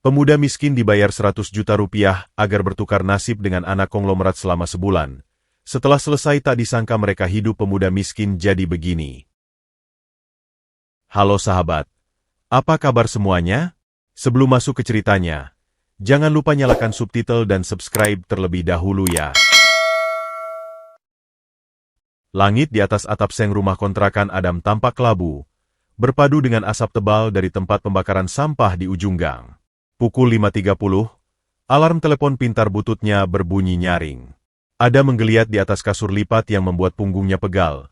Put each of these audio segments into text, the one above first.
Pemuda miskin dibayar 100 juta rupiah agar bertukar nasib dengan anak konglomerat selama sebulan. Setelah selesai tak disangka mereka hidup pemuda miskin jadi begini. Halo sahabat, apa kabar semuanya? Sebelum masuk ke ceritanya, jangan lupa nyalakan subtitle dan subscribe terlebih dahulu ya. Langit di atas atap seng rumah kontrakan Adam tampak kelabu, berpadu dengan asap tebal dari tempat pembakaran sampah di ujung gang. Pukul 5.30, alarm telepon pintar bututnya berbunyi nyaring. Adam menggeliat di atas kasur lipat yang membuat punggungnya pegal,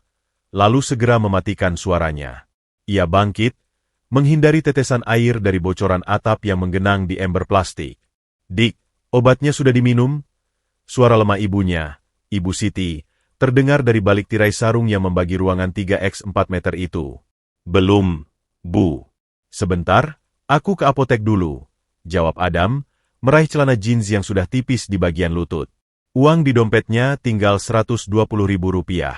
lalu segera mematikan suaranya. Ia bangkit, menghindari tetesan air dari bocoran atap yang menggenang di ember plastik. "Dik, obatnya sudah diminum?" Suara lemah ibunya, Ibu Siti, terdengar dari balik tirai sarung yang membagi ruangan 3x4 meter itu. "Belum, Bu. Sebentar, aku ke apotek dulu," jawab Adam, meraih celana jeans yang sudah tipis di bagian lutut. Uang di dompetnya tinggal Rp120.000.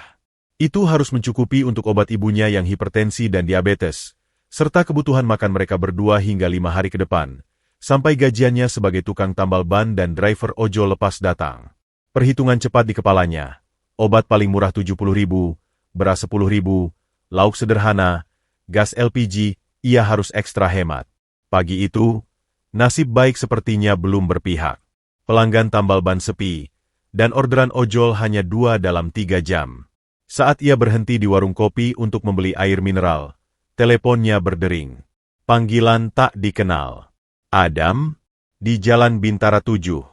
Itu harus mencukupi untuk obat ibunya yang hipertensi dan diabetes, serta kebutuhan makan mereka berdua hingga 5 hari ke depan, sampai gajiannya sebagai tukang tambal ban dan driver ojol lepas datang. Perhitungan cepat di kepalanya. Obat paling murah 70.000, beras 10.000, lauk sederhana, gas LPG, ia harus ekstra hemat. Pagi itu, nasib baik sepertinya belum berpihak. Pelanggan tambal ban sepi, dan orderan ojol hanya 2 dalam 3 jam. Saat ia berhenti di warung kopi untuk membeli air mineral, teleponnya berdering. Panggilan tak dikenal. "Adam? Di Jalan Bintara 7.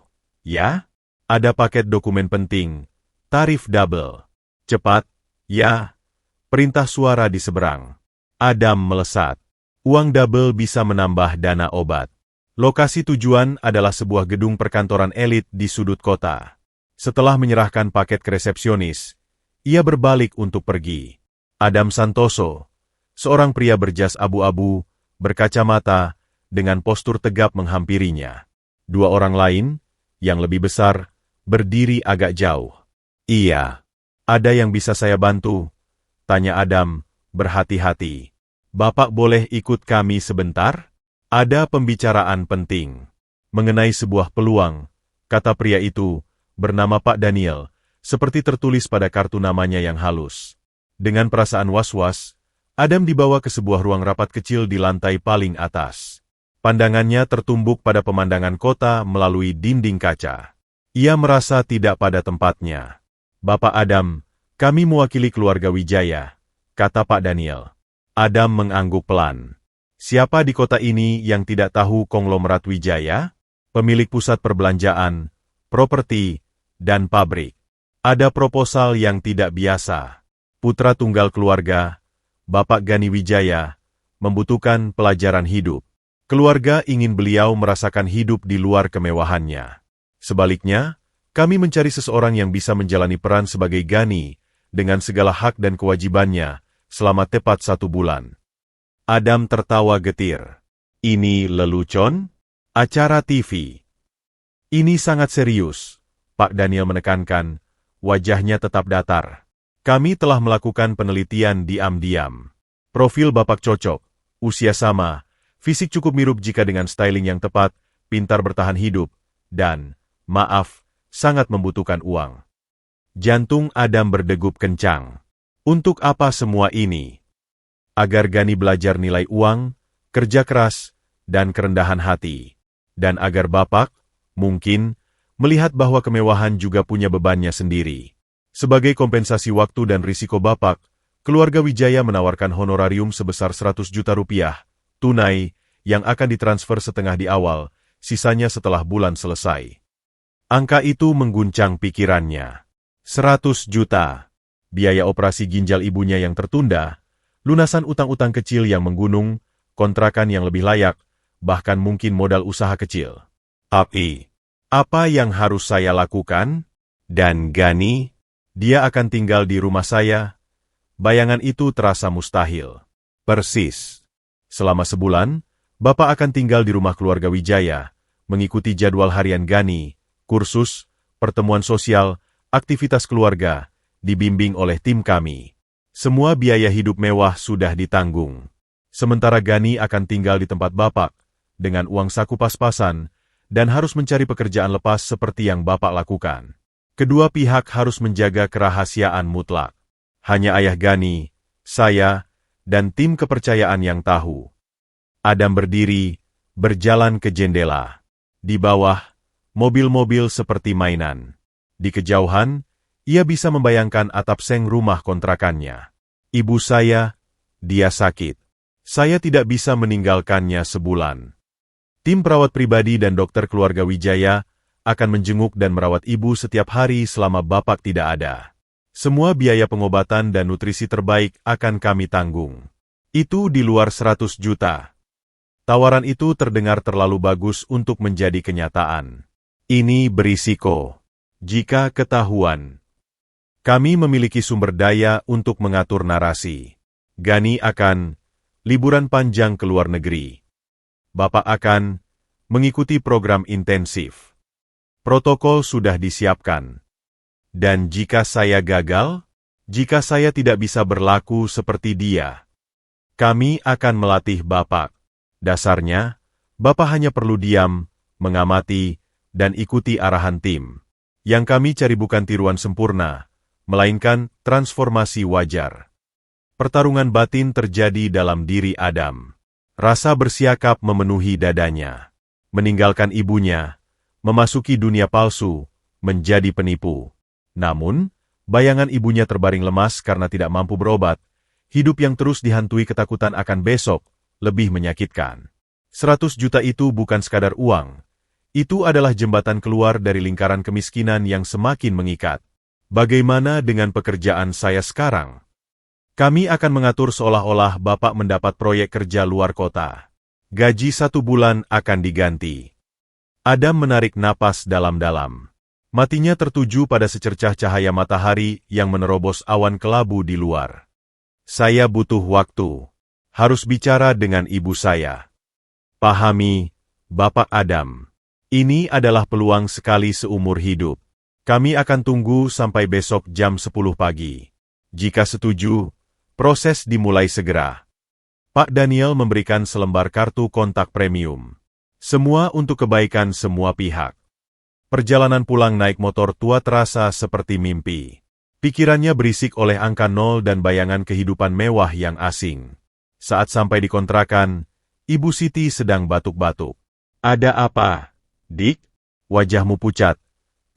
Ya? Ada paket dokumen penting. Tarif double. Cepat, ya." Perintah suara di seberang. Adam melesat. Uang double bisa menambah dana obat. Lokasi tujuan adalah sebuah gedung perkantoran elit di sudut kota. Setelah menyerahkan paket ke resepsionis, ia berbalik untuk pergi. Adam Santoso, seorang pria berjas abu-abu, berkacamata, dengan postur tegap menghampirinya. 2 orang lain, yang lebih besar, berdiri agak jauh. "Iya. Ada yang bisa saya bantu?" tanya Adam, berhati-hati. "Bapak boleh ikut kami sebentar? Ada pembicaraan penting." "Mengenai sebuah peluang," kata pria itu, bernama Pak Daniel, seperti tertulis pada kartu namanya yang halus. Dengan perasaan was-was, Adam dibawa ke sebuah ruang rapat kecil di lantai paling atas. Pandangannya tertumbuk pada pemandangan kota melalui dinding kaca. Ia merasa tidak pada tempatnya. "Bapak Adam, kami mewakili keluarga Wijaya," kata Pak Daniel. Adam mengangguk pelan. "Siapa di kota ini yang tidak tahu konglomerat Wijaya? Pemilik pusat perbelanjaan, properti, dan pabrik. Ada proposal yang tidak biasa. Putra tunggal keluarga, Bapak Gani Wijaya, membutuhkan pelajaran hidup. Keluarga ingin beliau merasakan hidup di luar kemewahannya. Sebaliknya, kami mencari seseorang yang bisa menjalani peran sebagai Gani dengan segala hak dan kewajibannya selama tepat 1 bulan. Adam tertawa getir. "Ini lelucon? Acara TV?" "Ini sangat serius," Pak Daniel menekankan, wajahnya tetap datar. "Kami telah melakukan penelitian diam-diam. Profil Bapak cocok, usia sama, fisik cukup mirip jika dengan styling yang tepat, pintar bertahan hidup, dan, maaf, sangat membutuhkan uang." Jantung Adam berdegup kencang. Untuk apa semua ini? Agar Gani belajar nilai uang, kerja keras, dan kerendahan hati. Dan agar Bapak, mungkin, melihat bahwa kemewahan juga punya bebannya sendiri. Sebagai kompensasi waktu dan risiko Bapak, keluarga Wijaya menawarkan honorarium sebesar 100 juta rupiah, tunai, yang akan ditransfer setengah di awal, sisanya setelah bulan selesai. Angka itu mengguncang pikirannya. 100 juta. Biaya operasi ginjal ibunya yang tertunda, lunasan utang-utang kecil yang menggunung, kontrakan yang lebih layak, bahkan mungkin modal usaha kecil. Apa yang harus saya lakukan? Dan Gani, dia akan tinggal di rumah saya. Bayangan itu terasa mustahil. Persis. Selama sebulan, Bapak akan tinggal di rumah keluarga Wijaya, mengikuti jadwal harian Gani, kursus, pertemuan sosial, aktivitas keluarga, dibimbing oleh tim kami. Semua biaya hidup mewah sudah ditanggung. Sementara Gani akan tinggal di tempat Bapak, dengan uang saku pas-pasan, dan harus mencari pekerjaan lepas seperti yang Bapak lakukan. Kedua pihak harus menjaga kerahasiaan mutlak. Hanya Ayah Gani, saya, dan tim kepercayaan yang tahu. Adam berdiri, berjalan ke jendela. Di bawah, mobil-mobil seperti mainan. Di kejauhan, ia bisa membayangkan atap seng rumah kontrakannya. Ibu saya, dia sakit. Saya tidak bisa meninggalkannya sebulan. Tim perawat pribadi dan dokter keluarga Wijaya akan menjenguk dan merawat ibu setiap hari selama Bapak tidak ada. Semua biaya pengobatan dan nutrisi terbaik akan kami tanggung. Itu di luar 100 juta. Tawaran itu terdengar terlalu bagus untuk menjadi kenyataan. Ini berisiko. Jika ketahuan, kami memiliki sumber daya untuk mengatur narasi. Gani akan liburan panjang ke luar negeri. Bapak akan mengikuti program intensif. Protokol sudah disiapkan. Dan jika saya gagal, jika saya tidak bisa berlaku seperti dia, kami akan melatih Bapak. Dasarnya, Bapak hanya perlu diam, mengamati, dan ikuti arahan tim. Yang kami cari bukan tiruan sempurna, melainkan transformasi wajar. Pertarungan batin terjadi dalam diri Adam. Rasa bersiakap memenuhi dadanya. Meninggalkan ibunya, memasuki dunia palsu, menjadi penipu. Namun, bayangan ibunya terbaring lemas karena tidak mampu berobat. Hidup yang terus dihantui ketakutan akan besok, lebih menyakitkan. 100 juta itu bukan sekadar uang. Itu adalah jembatan keluar dari lingkaran kemiskinan yang semakin mengikat. Bagaimana dengan pekerjaan saya sekarang? Kami akan mengatur seolah-olah Bapak mendapat proyek kerja luar kota. Gaji 1 bulan akan diganti. Adam menarik napas dalam-dalam. Matinya tertuju pada secercah cahaya matahari yang menerobos awan kelabu di luar. Saya butuh waktu. Harus bicara dengan ibu saya. Pahami, Bapak Adam. Ini adalah peluang sekali seumur hidup. Kami akan tunggu sampai besok jam 10 pagi. Jika setuju, proses dimulai segera. Pak Daniel memberikan selembar kartu kontak premium. Semua untuk kebaikan semua pihak. Perjalanan pulang naik motor tua terasa seperti mimpi. Pikirannya berisik oleh angka 0 dan bayangan kehidupan mewah yang asing. Saat sampai di kontrakan, Ibu Siti sedang batuk-batuk. Ada apa, Dik? Wajahmu pucat,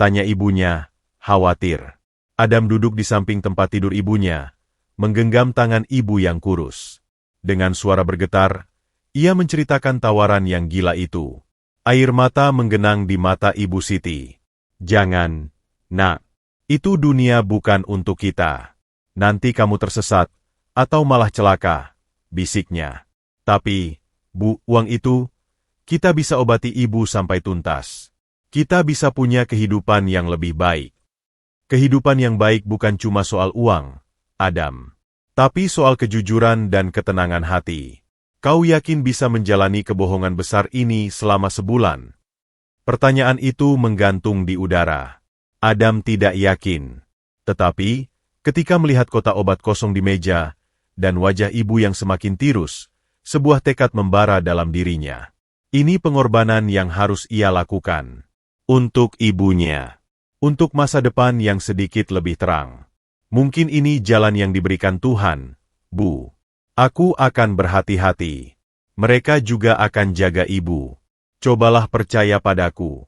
tanya ibunya, khawatir. Adam duduk di samping tempat tidur ibunya, menggenggam tangan ibu yang kurus. Dengan suara bergetar, ia menceritakan tawaran yang gila itu. Air mata menggenang di mata Ibu Siti. Jangan, Nak. Itu dunia bukan untuk kita. Nanti kamu tersesat, atau malah celaka, bisiknya. Tapi, Bu, uang itu, kita bisa obati ibu sampai tuntas. Kita bisa punya kehidupan yang lebih baik. Kehidupan yang baik bukan cuma soal uang, Adam. Tapi soal kejujuran dan ketenangan hati. Kau yakin bisa menjalani kebohongan besar ini selama sebulan? Pertanyaan itu menggantung di udara. Adam tidak yakin. Tetapi, ketika melihat kotak obat kosong di meja, dan wajah ibu yang semakin tirus, sebuah tekad membara dalam dirinya. Ini pengorbanan yang harus ia lakukan. Untuk ibunya. Untuk masa depan yang sedikit lebih terang. Mungkin ini jalan yang diberikan Tuhan, Bu. Aku akan berhati-hati. Mereka juga akan jaga ibu. Cobalah percaya padaku.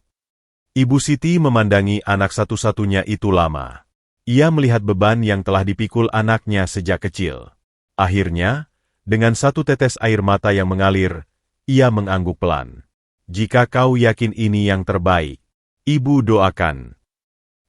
Ibu Siti memandangi anak satu-satunya itu lama. Ia melihat beban yang telah dipikul anaknya sejak kecil. Akhirnya, dengan satu tetes air mata yang mengalir, ia mengangguk pelan. Jika kau yakin ini yang terbaik, ibu doakan.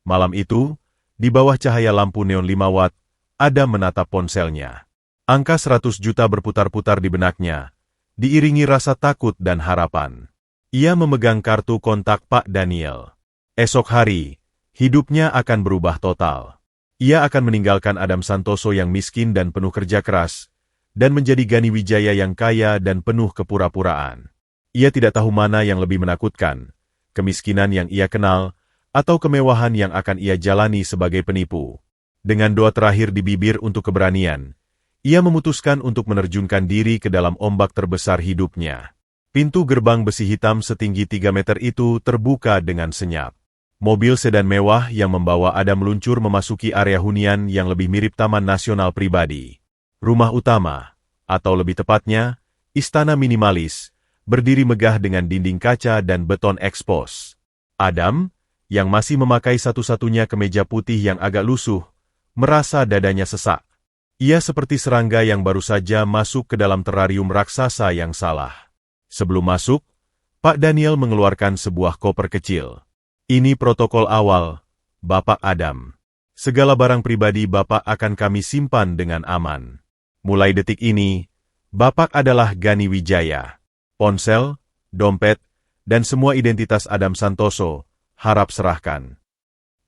Malam itu, di bawah cahaya lampu neon 5 watt, Adam menatap ponselnya. Angka 100 juta berputar-putar di benaknya, diiringi rasa takut dan harapan. Ia memegang kartu kontak Pak Daniel. Esok hari, hidupnya akan berubah total. Ia akan meninggalkan Adam Santoso yang miskin dan penuh kerja keras, dan menjadi Gani Wijaya yang kaya dan penuh kepura-puraan. Ia tidak tahu mana yang lebih menakutkan, kemiskinan yang ia kenal, atau kemewahan yang akan ia jalani sebagai penipu. Dengan doa terakhir di bibir untuk keberanian, ia memutuskan untuk menerjunkan diri ke dalam ombak terbesar hidupnya. Pintu gerbang besi hitam setinggi 3 meter itu terbuka dengan senyap. Mobil sedan mewah yang membawa Adam meluncur memasuki area hunian yang lebih mirip taman nasional pribadi. Rumah utama, atau lebih tepatnya, istana minimalis, berdiri megah dengan dinding kaca dan beton ekspos. Adam, yang masih memakai satu-satunya kemeja putih yang agak lusuh, merasa dadanya sesak. Ia seperti serangga yang baru saja masuk ke dalam terarium raksasa yang salah. Sebelum masuk, Pak Daniel mengeluarkan sebuah koper kecil. Ini protokol awal, Bapak Adam. Segala barang pribadi Bapak akan kami simpan dengan aman. Mulai detik ini, Bapak adalah Gani Wijaya. Ponsel, dompet, dan semua identitas Adam Santoso, harap serahkan.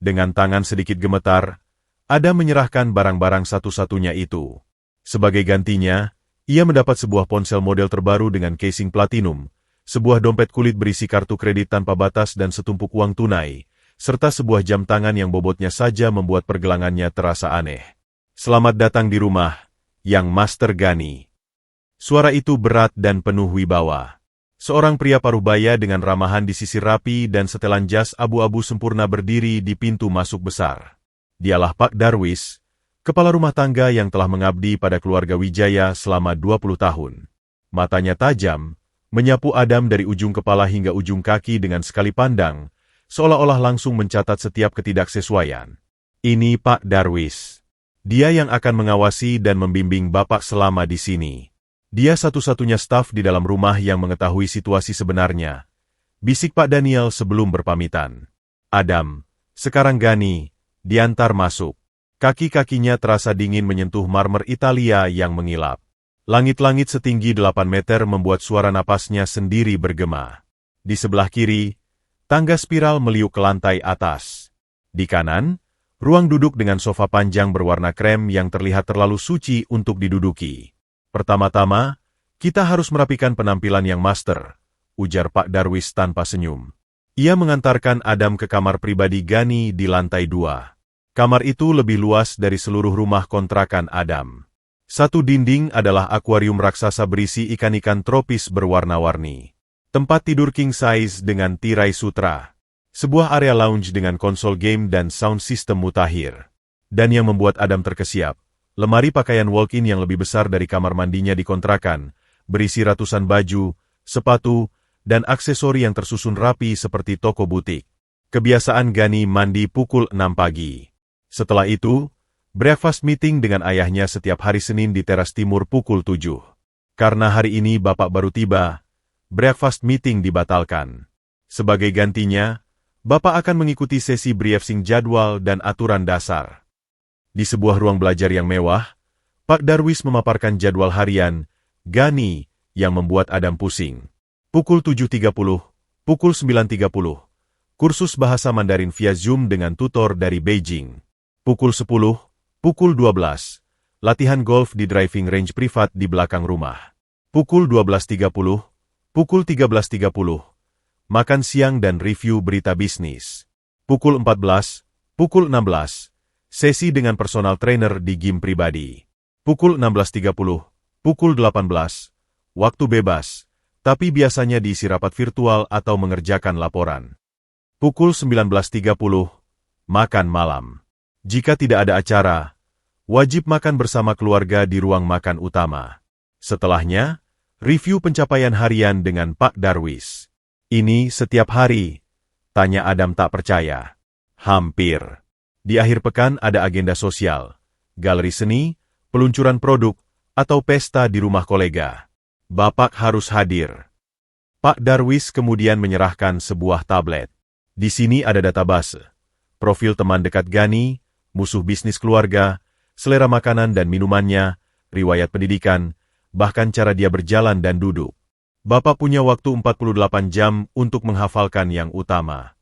Dengan tangan sedikit gemetar, Adam menyerahkan barang-barang satu-satunya itu. Sebagai gantinya, ia mendapat sebuah ponsel model terbaru dengan casing platinum, sebuah dompet kulit berisi kartu kredit tanpa batas dan setumpuk uang tunai, serta sebuah jam tangan yang bobotnya saja membuat pergelangannya terasa aneh. Selamat datang di rumah, Yang Master Gani. Suara itu berat dan penuh wibawa. Seorang pria parubaya dengan ramahan di sisi rapi dan setelan jas abu-abu sempurna berdiri di pintu masuk besar. Dialah Pak Darwis, kepala rumah tangga yang telah mengabdi pada keluarga Wijaya selama 20 tahun. Matanya tajam, menyapu Adam dari ujung kepala hingga ujung kaki dengan sekali pandang, seolah-olah langsung mencatat setiap ketidaksesuaian. Ini Pak Darwis. Dia yang akan mengawasi dan membimbing Bapak selama di sini. Dia satu-satunya staf di dalam rumah yang mengetahui situasi sebenarnya. Bisik Pak Daniel sebelum berpamitan. Adam, sekarang Gani, diantar masuk. Kaki-kakinya terasa dingin menyentuh marmer Italia yang mengilap. Langit-langit setinggi 8 meter membuat suara napasnya sendiri bergema. Di sebelah kiri, tangga spiral meliuk ke lantai atas. Di kanan, ruang duduk dengan sofa panjang berwarna krem yang terlihat terlalu suci untuk diduduki. Pertama-tama, kita harus merapikan penampilan yang master, ujar Pak Darwis tanpa senyum. Ia mengantarkan Adam ke kamar pribadi Gani di lantai 2. Kamar itu lebih luas dari seluruh rumah kontrakan Adam. Satu dinding adalah akuarium raksasa berisi ikan-ikan tropis berwarna-warni. Tempat tidur king size dengan tirai sutra. Sebuah area lounge dengan konsol game dan sound system mutakhir. Dan yang membuat Adam terkesiap, lemari pakaian walk-in yang lebih besar dari kamar mandinya di kontrakan, berisi ratusan baju, sepatu, dan aksesori yang tersusun rapi seperti toko butik. Kebiasaan Gani mandi pukul 6 pagi. Setelah itu, breakfast meeting dengan ayahnya setiap hari Senin di teras timur pukul 7. Karena hari ini Bapak baru tiba, breakfast meeting dibatalkan. Sebagai gantinya, Bapak akan mengikuti sesi briefing jadwal dan aturan dasar. Di sebuah ruang belajar yang mewah, Pak Darwis memaparkan jadwal harian Gani yang membuat Adam pusing. Pukul 7.30, pukul 9.30, kursus bahasa Mandarin via Zoom dengan tutor dari Beijing. Pukul 10, pukul 12, latihan golf di driving range privat di belakang rumah. Pukul 12.30, pukul 13.30, makan siang dan review berita bisnis. Pukul 14, pukul 16, sesi dengan personal trainer di gym pribadi. Pukul 16.30, pukul 18, waktu bebas, tapi biasanya diisi rapat virtual atau mengerjakan laporan. Pukul 19.30, makan malam. Jika tidak ada acara, wajib makan bersama keluarga di ruang makan utama. Setelahnya, review pencapaian harian dengan Pak Darwis. Ini setiap hari? Tanya Adam tak percaya. Hampir. Di akhir pekan ada agenda sosial, galeri seni, peluncuran produk, atau pesta di rumah kolega. Bapak harus hadir. Pak Darwis kemudian menyerahkan sebuah tablet. Di sini ada database, profil teman dekat Gani, musuh bisnis keluarga, selera makanan dan minumannya, riwayat pendidikan, bahkan cara dia berjalan dan duduk. Bapak punya waktu 48 jam untuk menghafalkan yang utama.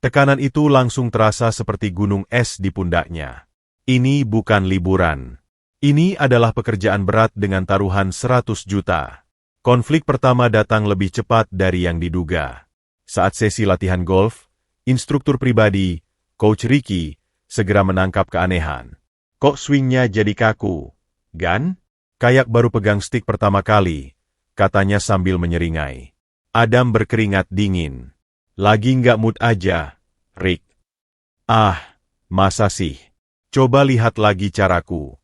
Tekanan itu langsung terasa seperti gunung es di pundaknya. Ini bukan liburan. Ini adalah pekerjaan berat dengan taruhan 100 juta. Konflik pertama datang lebih cepat dari yang diduga. Saat sesi latihan golf, instruktur pribadi, Coach Ricky, segera menangkap keanehan. Kok swingnya jadi kaku? Gan? Kayak baru pegang stick pertama kali, katanya sambil menyeringai. Adam berkeringat dingin. Lagi nggak mood aja, Rick. Ah, masa sih? Coba lihat lagi caraku.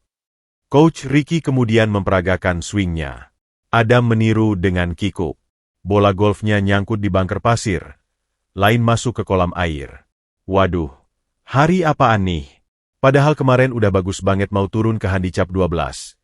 Coach Ricky kemudian memperagakan swingnya. Adam meniru dengan kikuk. Bola golfnya nyangkut di bunker pasir. Lain masuk ke kolam air. Waduh, hari apaan nih? Padahal kemarin udah bagus banget mau turun ke handicap 12.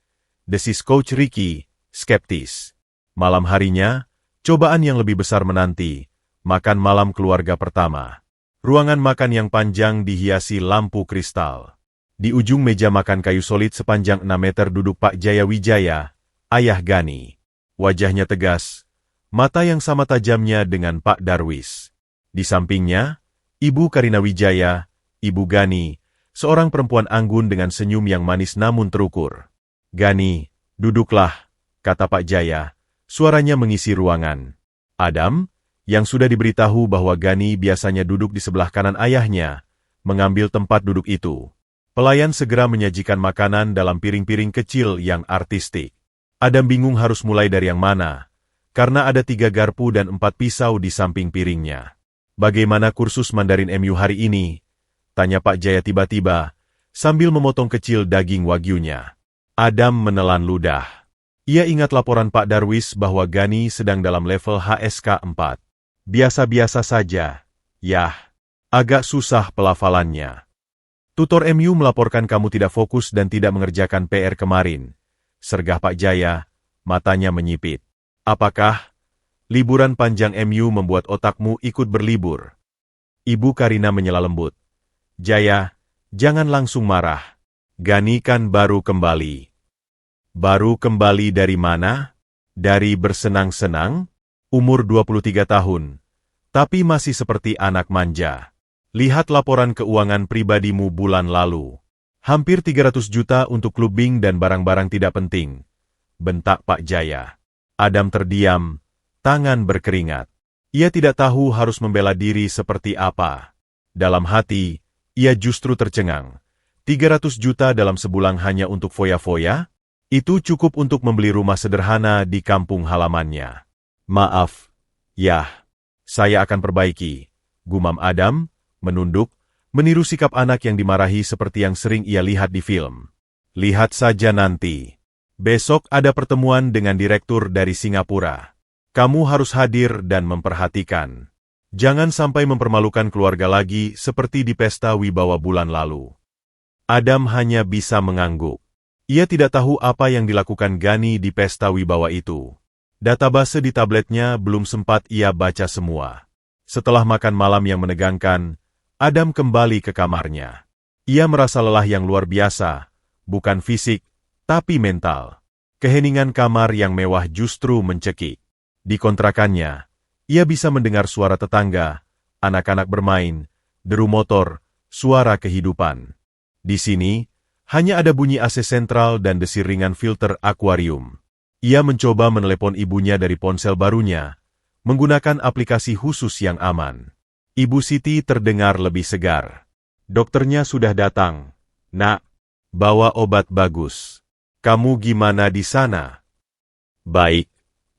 Desis Coach Ricky, skeptis. Malam harinya, cobaan yang lebih besar menanti, makan malam keluarga pertama. Ruangan makan yang panjang dihiasi lampu kristal. Di ujung meja makan kayu solid sepanjang 6 meter duduk Pak Jaya Wijaya, ayah Gani. Wajahnya tegas, mata yang sama tajamnya dengan Pak Darwis. Di sampingnya, Ibu Karina Wijaya, Ibu Gani, seorang perempuan anggun dengan senyum yang manis namun terukur. Gani, duduklah, kata Pak Jaya. Suaranya mengisi ruangan. Adam, yang sudah diberitahu bahwa Gani biasanya duduk di sebelah kanan ayahnya, mengambil tempat duduk itu. Pelayan segera menyajikan makanan dalam piring-piring kecil yang artistik. Adam bingung harus mulai dari yang mana, karena ada 3 garpu dan 4 pisau di samping piringnya. Bagaimana kursus Mandarin MU hari ini? Tanya Pak Jaya tiba-tiba, sambil memotong kecil daging wagyunya. Adam menelan ludah. Ia ingat laporan Pak Darwis bahwa Gani sedang dalam level HSK 4. Biasa-biasa saja. Yah, agak susah pelafalannya. Tutor MU melaporkan kamu tidak fokus dan tidak mengerjakan PR kemarin. Sergah Pak Jaya, matanya menyipit. Apakah liburan panjang MU membuat otakmu ikut berlibur? Ibu Karina menyela lembut. Jaya, jangan langsung marah. Gani kan baru kembali. Baru kembali dari mana? Dari bersenang-senang? Umur 23 tahun. Tapi masih seperti anak manja. Lihat laporan keuangan pribadimu bulan lalu. Hampir 300 juta untuk clubbing dan barang-barang tidak penting. Bentak Pak Jaya. Adam terdiam, tangan berkeringat. Ia tidak tahu harus membela diri seperti apa. Dalam hati, ia justru tercengang. 300 juta dalam sebulan hanya untuk foya-foya? Itu cukup untuk membeli rumah sederhana di kampung halamannya. Maaf. Yah, saya akan perbaiki. Gumam Adam, menunduk, meniru sikap anak yang dimarahi seperti yang sering ia lihat di film. Lihat saja nanti. Besok ada pertemuan dengan direktur dari Singapura. Kamu harus hadir dan memperhatikan. Jangan sampai mempermalukan keluarga lagi seperti di pesta wibawa bulan lalu. Adam hanya bisa mengangguk. Ia tidak tahu apa yang dilakukan Gani di pesta wibawa itu. Database di tabletnya belum sempat ia baca semua. Setelah makan malam yang menegangkan, Adam kembali ke kamarnya. Ia merasa lelah yang luar biasa, bukan fisik, tapi mental. Keheningan kamar yang mewah justru mencekik. Di kontrakannya, ia bisa mendengar suara tetangga, anak-anak bermain, deru motor, suara kehidupan. Di sini, hanya ada bunyi AC sentral dan desir ringan filter akuarium. Ia mencoba menelepon ibunya dari ponsel barunya, menggunakan aplikasi khusus yang aman. Ibu Siti terdengar lebih segar. Dokternya sudah datang. Nak, bawa obat bagus. Kamu gimana di sana? Baik,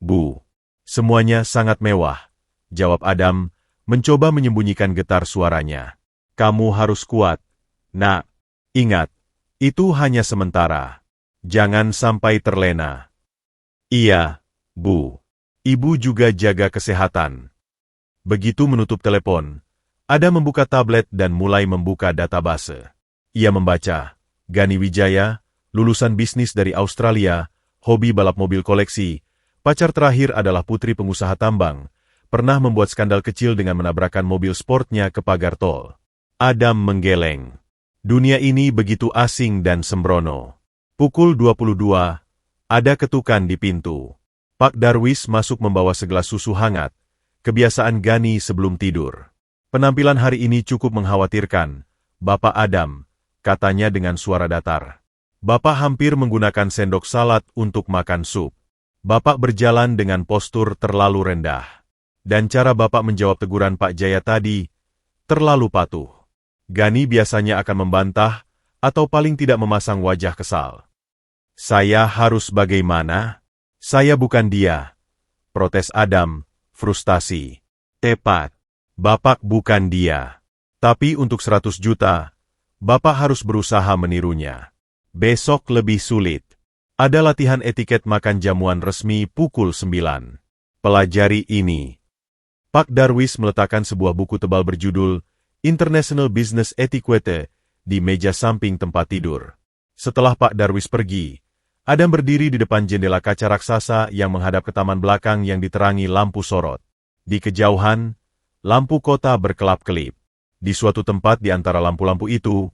Bu. Semuanya sangat mewah, jawab Adam, mencoba menyembunyikan getar suaranya. Kamu harus kuat. Nak, ingat, itu hanya sementara. Jangan sampai terlena. Iya, Bu. Ibu juga jaga kesehatan. Begitu menutup telepon, Adam membuka tablet dan mulai membuka database. Ia membaca, Gani Wijaya, lulusan bisnis dari Australia, hobi balap mobil koleksi, pacar terakhir adalah putri pengusaha tambang, pernah membuat skandal kecil dengan menabrakkan mobil sportnya ke pagar tol. Adam menggeleng. Dunia ini begitu asing dan sembrono. Pukul 22, ada ketukan di pintu. Pak Darwis masuk membawa segelas susu hangat, kebiasaan Gani sebelum tidur. Penampilan hari ini cukup mengkhawatirkan, Bapak Adam, katanya dengan suara datar. Bapak hampir menggunakan sendok salad untuk makan sup. Bapak berjalan dengan postur terlalu rendah. Dan cara Bapak menjawab teguran Pak Jaya tadi, terlalu patuh. Gani biasanya akan membantah, atau paling tidak memasang wajah kesal. Saya harus bagaimana? Saya bukan dia, protes Adam, Frustasi. Tepat. Bapak bukan dia. Tapi untuk 100 juta, Bapak harus berusaha menirunya. Besok lebih sulit. Ada latihan etiket makan jamuan resmi pukul 9. Pelajari ini. Pak Darwis meletakkan sebuah buku tebal berjudul International Business Etiquette di meja samping tempat tidur. Setelah Pak Darwis pergi, Adam berdiri di depan jendela kaca raksasa yang menghadap ke taman belakang yang diterangi lampu sorot. Di kejauhan, lampu kota berkelap-kelip. Di suatu tempat di antara lampu-lampu itu,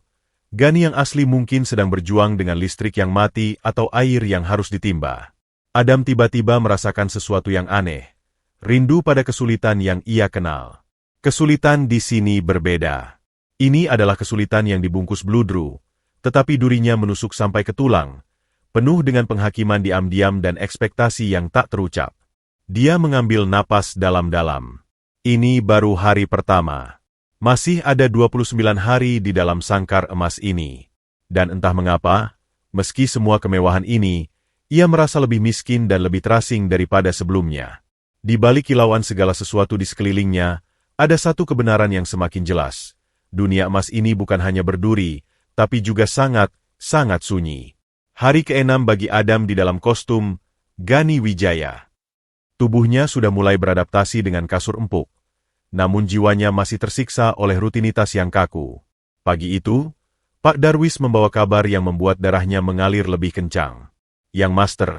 Gani yang asli mungkin sedang berjuang dengan listrik yang mati atau air yang harus ditimba. Adam tiba-tiba merasakan sesuatu yang aneh. Rindu pada kesulitan yang ia kenal. Kesulitan di sini berbeda. Ini adalah kesulitan yang dibungkus bludru, tetapi durinya menusuk sampai ke tulang, penuh dengan penghakiman diam-diam dan ekspektasi yang tak terucap. Dia mengambil napas dalam-dalam. Ini baru hari pertama. Masih ada 29 hari di dalam sangkar emas ini. Dan entah mengapa, meski semua kemewahan ini, ia merasa lebih miskin dan lebih terasing daripada sebelumnya. Di balik kilauan segala sesuatu di sekelilingnya, ada satu kebenaran yang semakin jelas. Dunia emas ini bukan hanya berduri, tapi juga sangat, sangat sunyi. Hari ke-6 bagi Adam di dalam kostum Gani Wijaya. Tubuhnya sudah mulai beradaptasi dengan kasur empuk. Namun jiwanya masih tersiksa oleh rutinitas yang kaku. Pagi itu, Pak Darwis membawa kabar yang membuat darahnya mengalir lebih kencang. Yang Master,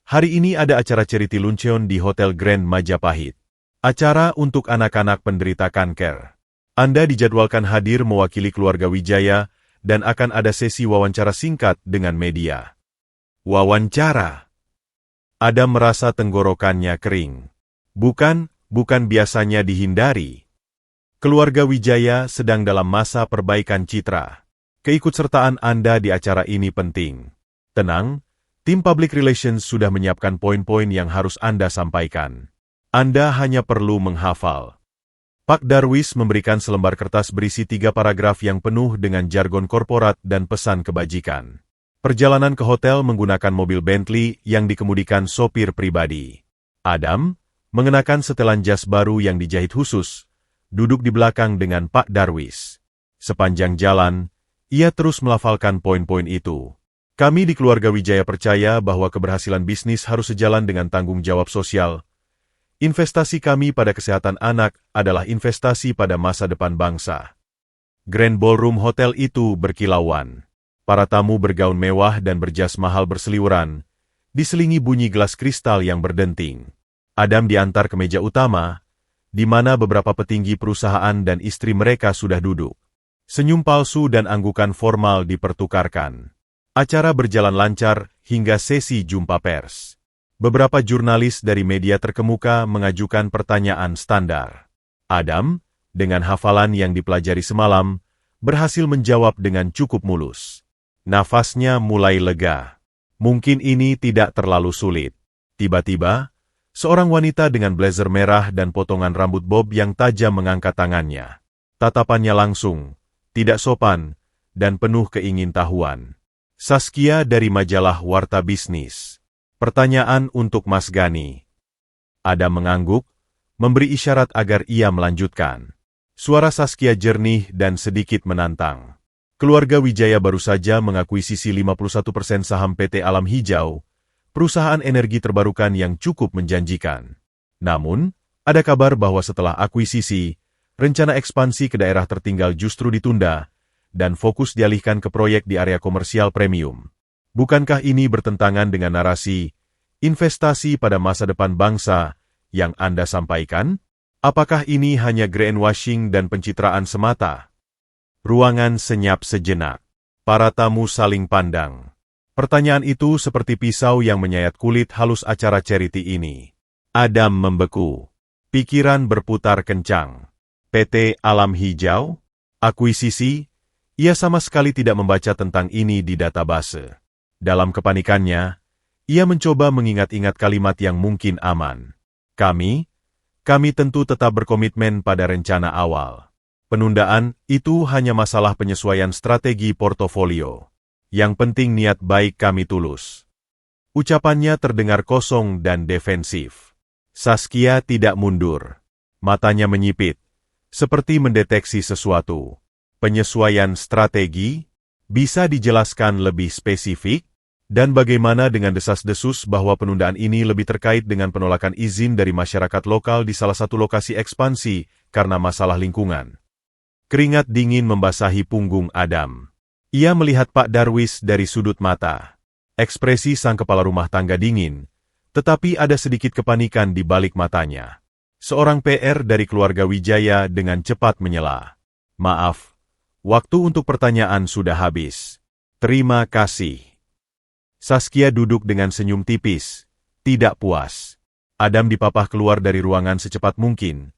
hari ini ada acara charity luncheon di Hotel Grand Majapahit. Acara untuk anak-anak penderita kanker. Anda dijadwalkan hadir mewakili keluarga Wijaya dan akan ada sesi wawancara singkat dengan media. Wawancara? Adam merasa tenggorokannya kering. Bukan biasanya dihindari. Keluarga Wijaya sedang dalam masa perbaikan citra. Keikutsertaan Anda di acara ini penting. Tenang, tim Public Relations sudah menyiapkan poin-poin yang harus Anda sampaikan. Anda hanya perlu menghafal. Pak Darwis memberikan selembar kertas berisi 3 paragraf yang penuh dengan jargon korporat dan pesan kebajikan. Perjalanan ke hotel menggunakan mobil Bentley yang dikemudikan sopir pribadi. Adam, mengenakan setelan jas baru yang dijahit khusus, duduk di belakang dengan Pak Darwis. Sepanjang jalan, ia terus melafalkan poin-poin itu. Kami di keluarga Wijaya percaya bahwa keberhasilan bisnis harus sejalan dengan tanggung jawab sosial. Investasi kami pada kesehatan anak adalah investasi pada masa depan bangsa. Grand Ballroom Hotel itu berkilauan. Para tamu bergaun mewah dan berjas mahal berseliweran, diselingi bunyi gelas kristal yang berdenting. Adam diantar ke meja utama, di mana beberapa petinggi perusahaan dan istri mereka sudah duduk. Senyum palsu dan anggukan formal dipertukarkan. Acara berjalan lancar hingga sesi jumpa pers. Beberapa jurnalis dari media terkemuka mengajukan pertanyaan standar. Adam, dengan hafalan yang dipelajari semalam, berhasil menjawab dengan cukup mulus. Nafasnya mulai lega. Mungkin ini tidak terlalu sulit. Tiba-tiba, seorang wanita dengan blazer merah dan potongan rambut bob yang tajam mengangkat tangannya. Tatapannya langsung, tidak sopan, dan penuh keingintahuan. Saskia dari majalah Warta Bisnis. Pertanyaan untuk Mas Gani. Adam mengangguk, memberi isyarat agar ia melanjutkan. Suara Saskia jernih dan sedikit menantang. Keluarga Wijaya baru saja mengakuisisi 51% saham PT Alam Hijau, perusahaan energi terbarukan yang cukup menjanjikan. Namun, ada kabar bahwa setelah akuisisi, rencana ekspansi ke daerah tertinggal justru ditunda, dan fokus dialihkan ke proyek di area komersial premium. Bukankah ini bertentangan dengan narasi investasi pada masa depan bangsa yang Anda sampaikan? Apakah ini hanya greenwashing dan pencitraan semata? Ruangan senyap sejenak. Para tamu saling pandang. Pertanyaan itu seperti pisau yang menyayat kulit halus acara charity ini. Adam membeku. Pikiran berputar kencang. PT Alam Hijau? Akuisisi? Ia sama sekali tidak membaca tentang ini di database. Dalam kepanikannya, ia mencoba mengingat-ingat kalimat yang mungkin aman. Kami tentu tetap berkomitmen pada rencana awal. Penundaan itu hanya masalah penyesuaian strategi portofolio. Yang penting niat baik kami tulus. Ucapannya terdengar kosong dan defensif. Saskia tidak mundur. Matanya menyipit, seperti mendeteksi sesuatu. Penyesuaian strategi? Bisa dijelaskan lebih spesifik? Dan bagaimana dengan desas-desus bahwa penundaan ini lebih terkait dengan penolakan izin dari masyarakat lokal di salah satu lokasi ekspansi karena masalah lingkungan? Keringat dingin membasahi punggung Adam. Ia melihat Pak Darwis dari sudut mata. Ekspresi sang kepala rumah tangga dingin, tetapi ada sedikit kepanikan di balik matanya. Seorang PR dari keluarga Wijaya dengan cepat menyela. Maaf, waktu untuk pertanyaan sudah habis. Terima kasih. Saskia duduk dengan senyum tipis, tidak puas. Adam dipapah keluar dari ruangan secepat mungkin.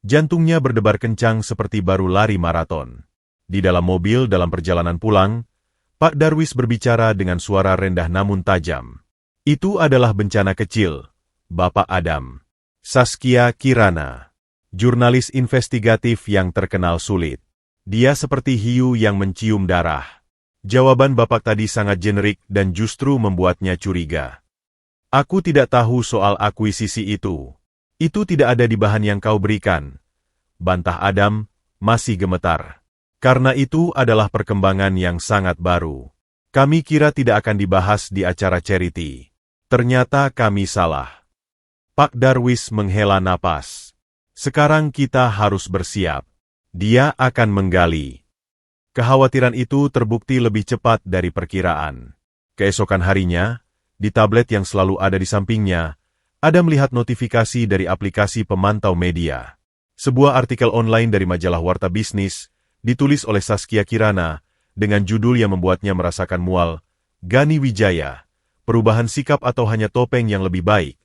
Jantungnya berdebar kencang seperti baru lari maraton. Di dalam mobil dalam perjalanan pulang, Pak Darwis berbicara dengan suara rendah namun tajam. Itu adalah bencana kecil, Bapak Adam. Saskia Kirana, jurnalis investigatif yang terkenal sulit. Dia seperti hiu yang mencium darah. Jawaban Bapak tadi sangat generik dan justru membuatnya curiga. Aku tidak tahu soal akuisisi itu. Itu tidak ada di bahan yang kau berikan. Bantah Adam, masih gemetar. Karena itu adalah perkembangan yang sangat baru. Kami kira tidak akan dibahas di acara charity. Ternyata kami salah. Pak Darwis menghela napas. Sekarang kita harus bersiap. Dia akan menggali. Kekhawatiran itu terbukti lebih cepat dari perkiraan. Keesokan harinya, di tablet yang selalu ada di sampingnya, Adam melihat notifikasi dari aplikasi pemantau media. Sebuah artikel online dari majalah Warta Bisnis, ditulis oleh Saskia Kirana, dengan judul yang membuatnya merasakan mual, Gani Wijaya, perubahan sikap atau hanya topeng yang lebih baik.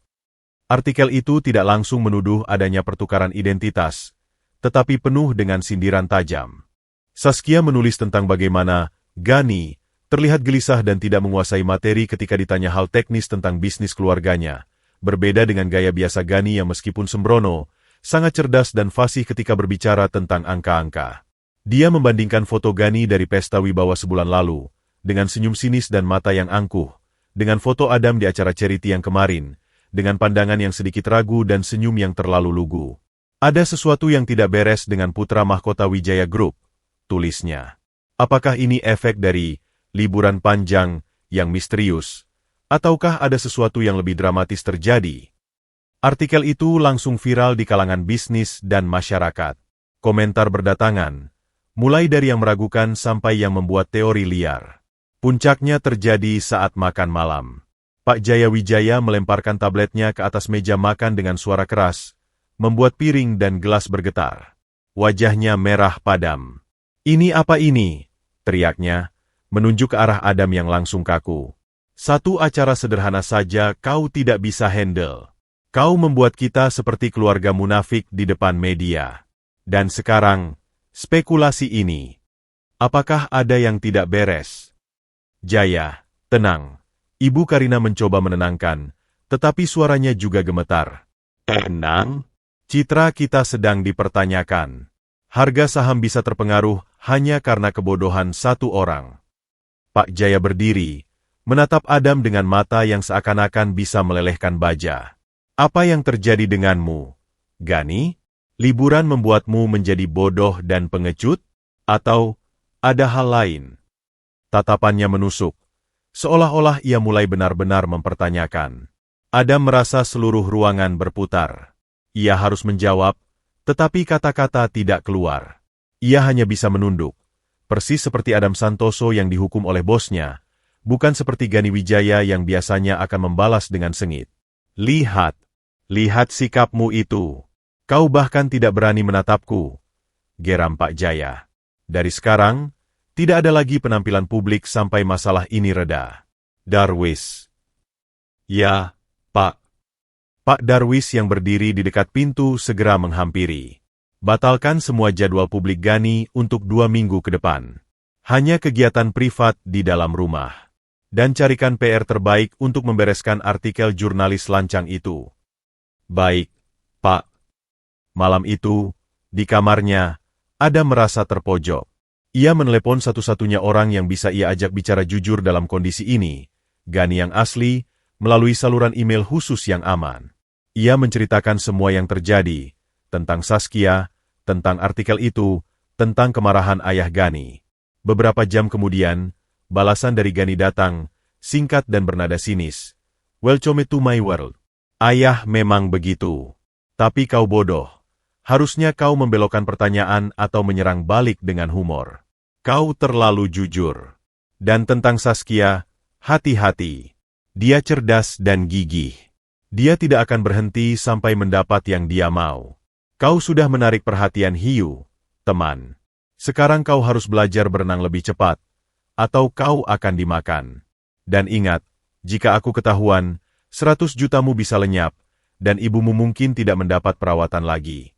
Artikel itu tidak langsung menuduh adanya pertukaran identitas, tetapi penuh dengan sindiran tajam. Saskia menulis tentang bagaimana Gani terlihat gelisah dan tidak menguasai materi ketika ditanya hal teknis tentang bisnis keluarganya, berbeda dengan gaya biasa Gani yang meskipun sembrono, sangat cerdas dan fasih ketika berbicara tentang angka-angka. Dia membandingkan foto Gani dari pesta wibawa sebulan lalu, dengan senyum sinis dan mata yang angkuh, dengan foto Adam di acara charity yang kemarin, dengan pandangan yang sedikit ragu dan senyum yang terlalu lugu. Ada sesuatu yang tidak beres dengan putra mahkota Wijaya Group, tulisnya. Apakah ini efek dari liburan panjang yang misterius, ataukah ada sesuatu yang lebih dramatis terjadi? Artikel itu langsung viral di kalangan bisnis dan masyarakat. Komentar berdatangan, mulai dari yang meragukan sampai yang membuat teori liar. Puncaknya terjadi saat makan malam. Pak Jaya Wijaya melemparkan tabletnya ke atas meja makan dengan suara keras, membuat piring dan gelas bergetar. Wajahnya merah padam. "Ini apa ini?" teriaknya, menunjuk ke arah Adam yang langsung kaku. "Satu acara sederhana saja kau tidak bisa handle. Kau membuat kita seperti keluarga munafik di depan media. Dan sekarang, spekulasi ini. Apakah ada yang tidak beres?" "Jaya, tenang." Ibu Karina mencoba menenangkan, tetapi suaranya juga gemetar. "Tenang? Citra kita sedang dipertanyakan. Harga saham bisa terpengaruh hanya karena kebodohan satu orang." Pak Jaya berdiri, menatap Adam dengan mata yang seakan-akan bisa melelehkan baja. "Apa yang terjadi denganmu, Gani? Liburan membuatmu menjadi bodoh dan pengecut? Atau ada hal lain?" Tatapannya menusuk, seolah-olah ia mulai benar-benar mempertanyakan. Adam merasa seluruh ruangan berputar. Ia harus menjawab, tetapi kata-kata tidak keluar. Ia hanya bisa menunduk, persis seperti Adam Santoso yang dihukum oleh bosnya, bukan seperti Gani Wijaya yang biasanya akan membalas dengan sengit. Lihat sikapmu itu. Kau bahkan tidak berani menatapku," geram Pak Jaya. "Dari sekarang, tidak ada lagi penampilan publik sampai masalah ini reda." "Darwis." "Ya, Pak." Pak Darwis yang berdiri di dekat pintu segera menghampiri. "Batalkan semua jadwal publik Gani untuk 2 minggu ke depan. Hanya kegiatan privat di dalam rumah. Dan carikan PR terbaik untuk membereskan artikel jurnalis lancang itu." "Baik, Pak." Malam itu, di kamarnya, Adam merasa terpojok. Ia menelepon satu-satunya orang yang bisa ia ajak bicara jujur dalam kondisi ini, Gani yang asli, melalui saluran email khusus yang aman. Ia menceritakan semua yang terjadi, tentang Saskia, tentang artikel itu, tentang kemarahan ayah Gani. Beberapa jam kemudian, balasan dari Gani datang, singkat dan bernada sinis. Welcome to my world. Ayah memang begitu. Tapi kau bodoh. Harusnya kau membelokkan pertanyaan atau menyerang balik dengan humor. Kau terlalu jujur. Dan tentang Saskia, hati-hati. Dia cerdas dan gigih. Dia tidak akan berhenti sampai mendapat yang dia mau. Kau sudah menarik perhatian hiu, teman. Sekarang kau harus belajar berenang lebih cepat, atau kau akan dimakan. Dan ingat, jika aku ketahuan, 100 jutamu bisa lenyap, dan ibumu mungkin tidak mendapat perawatan lagi.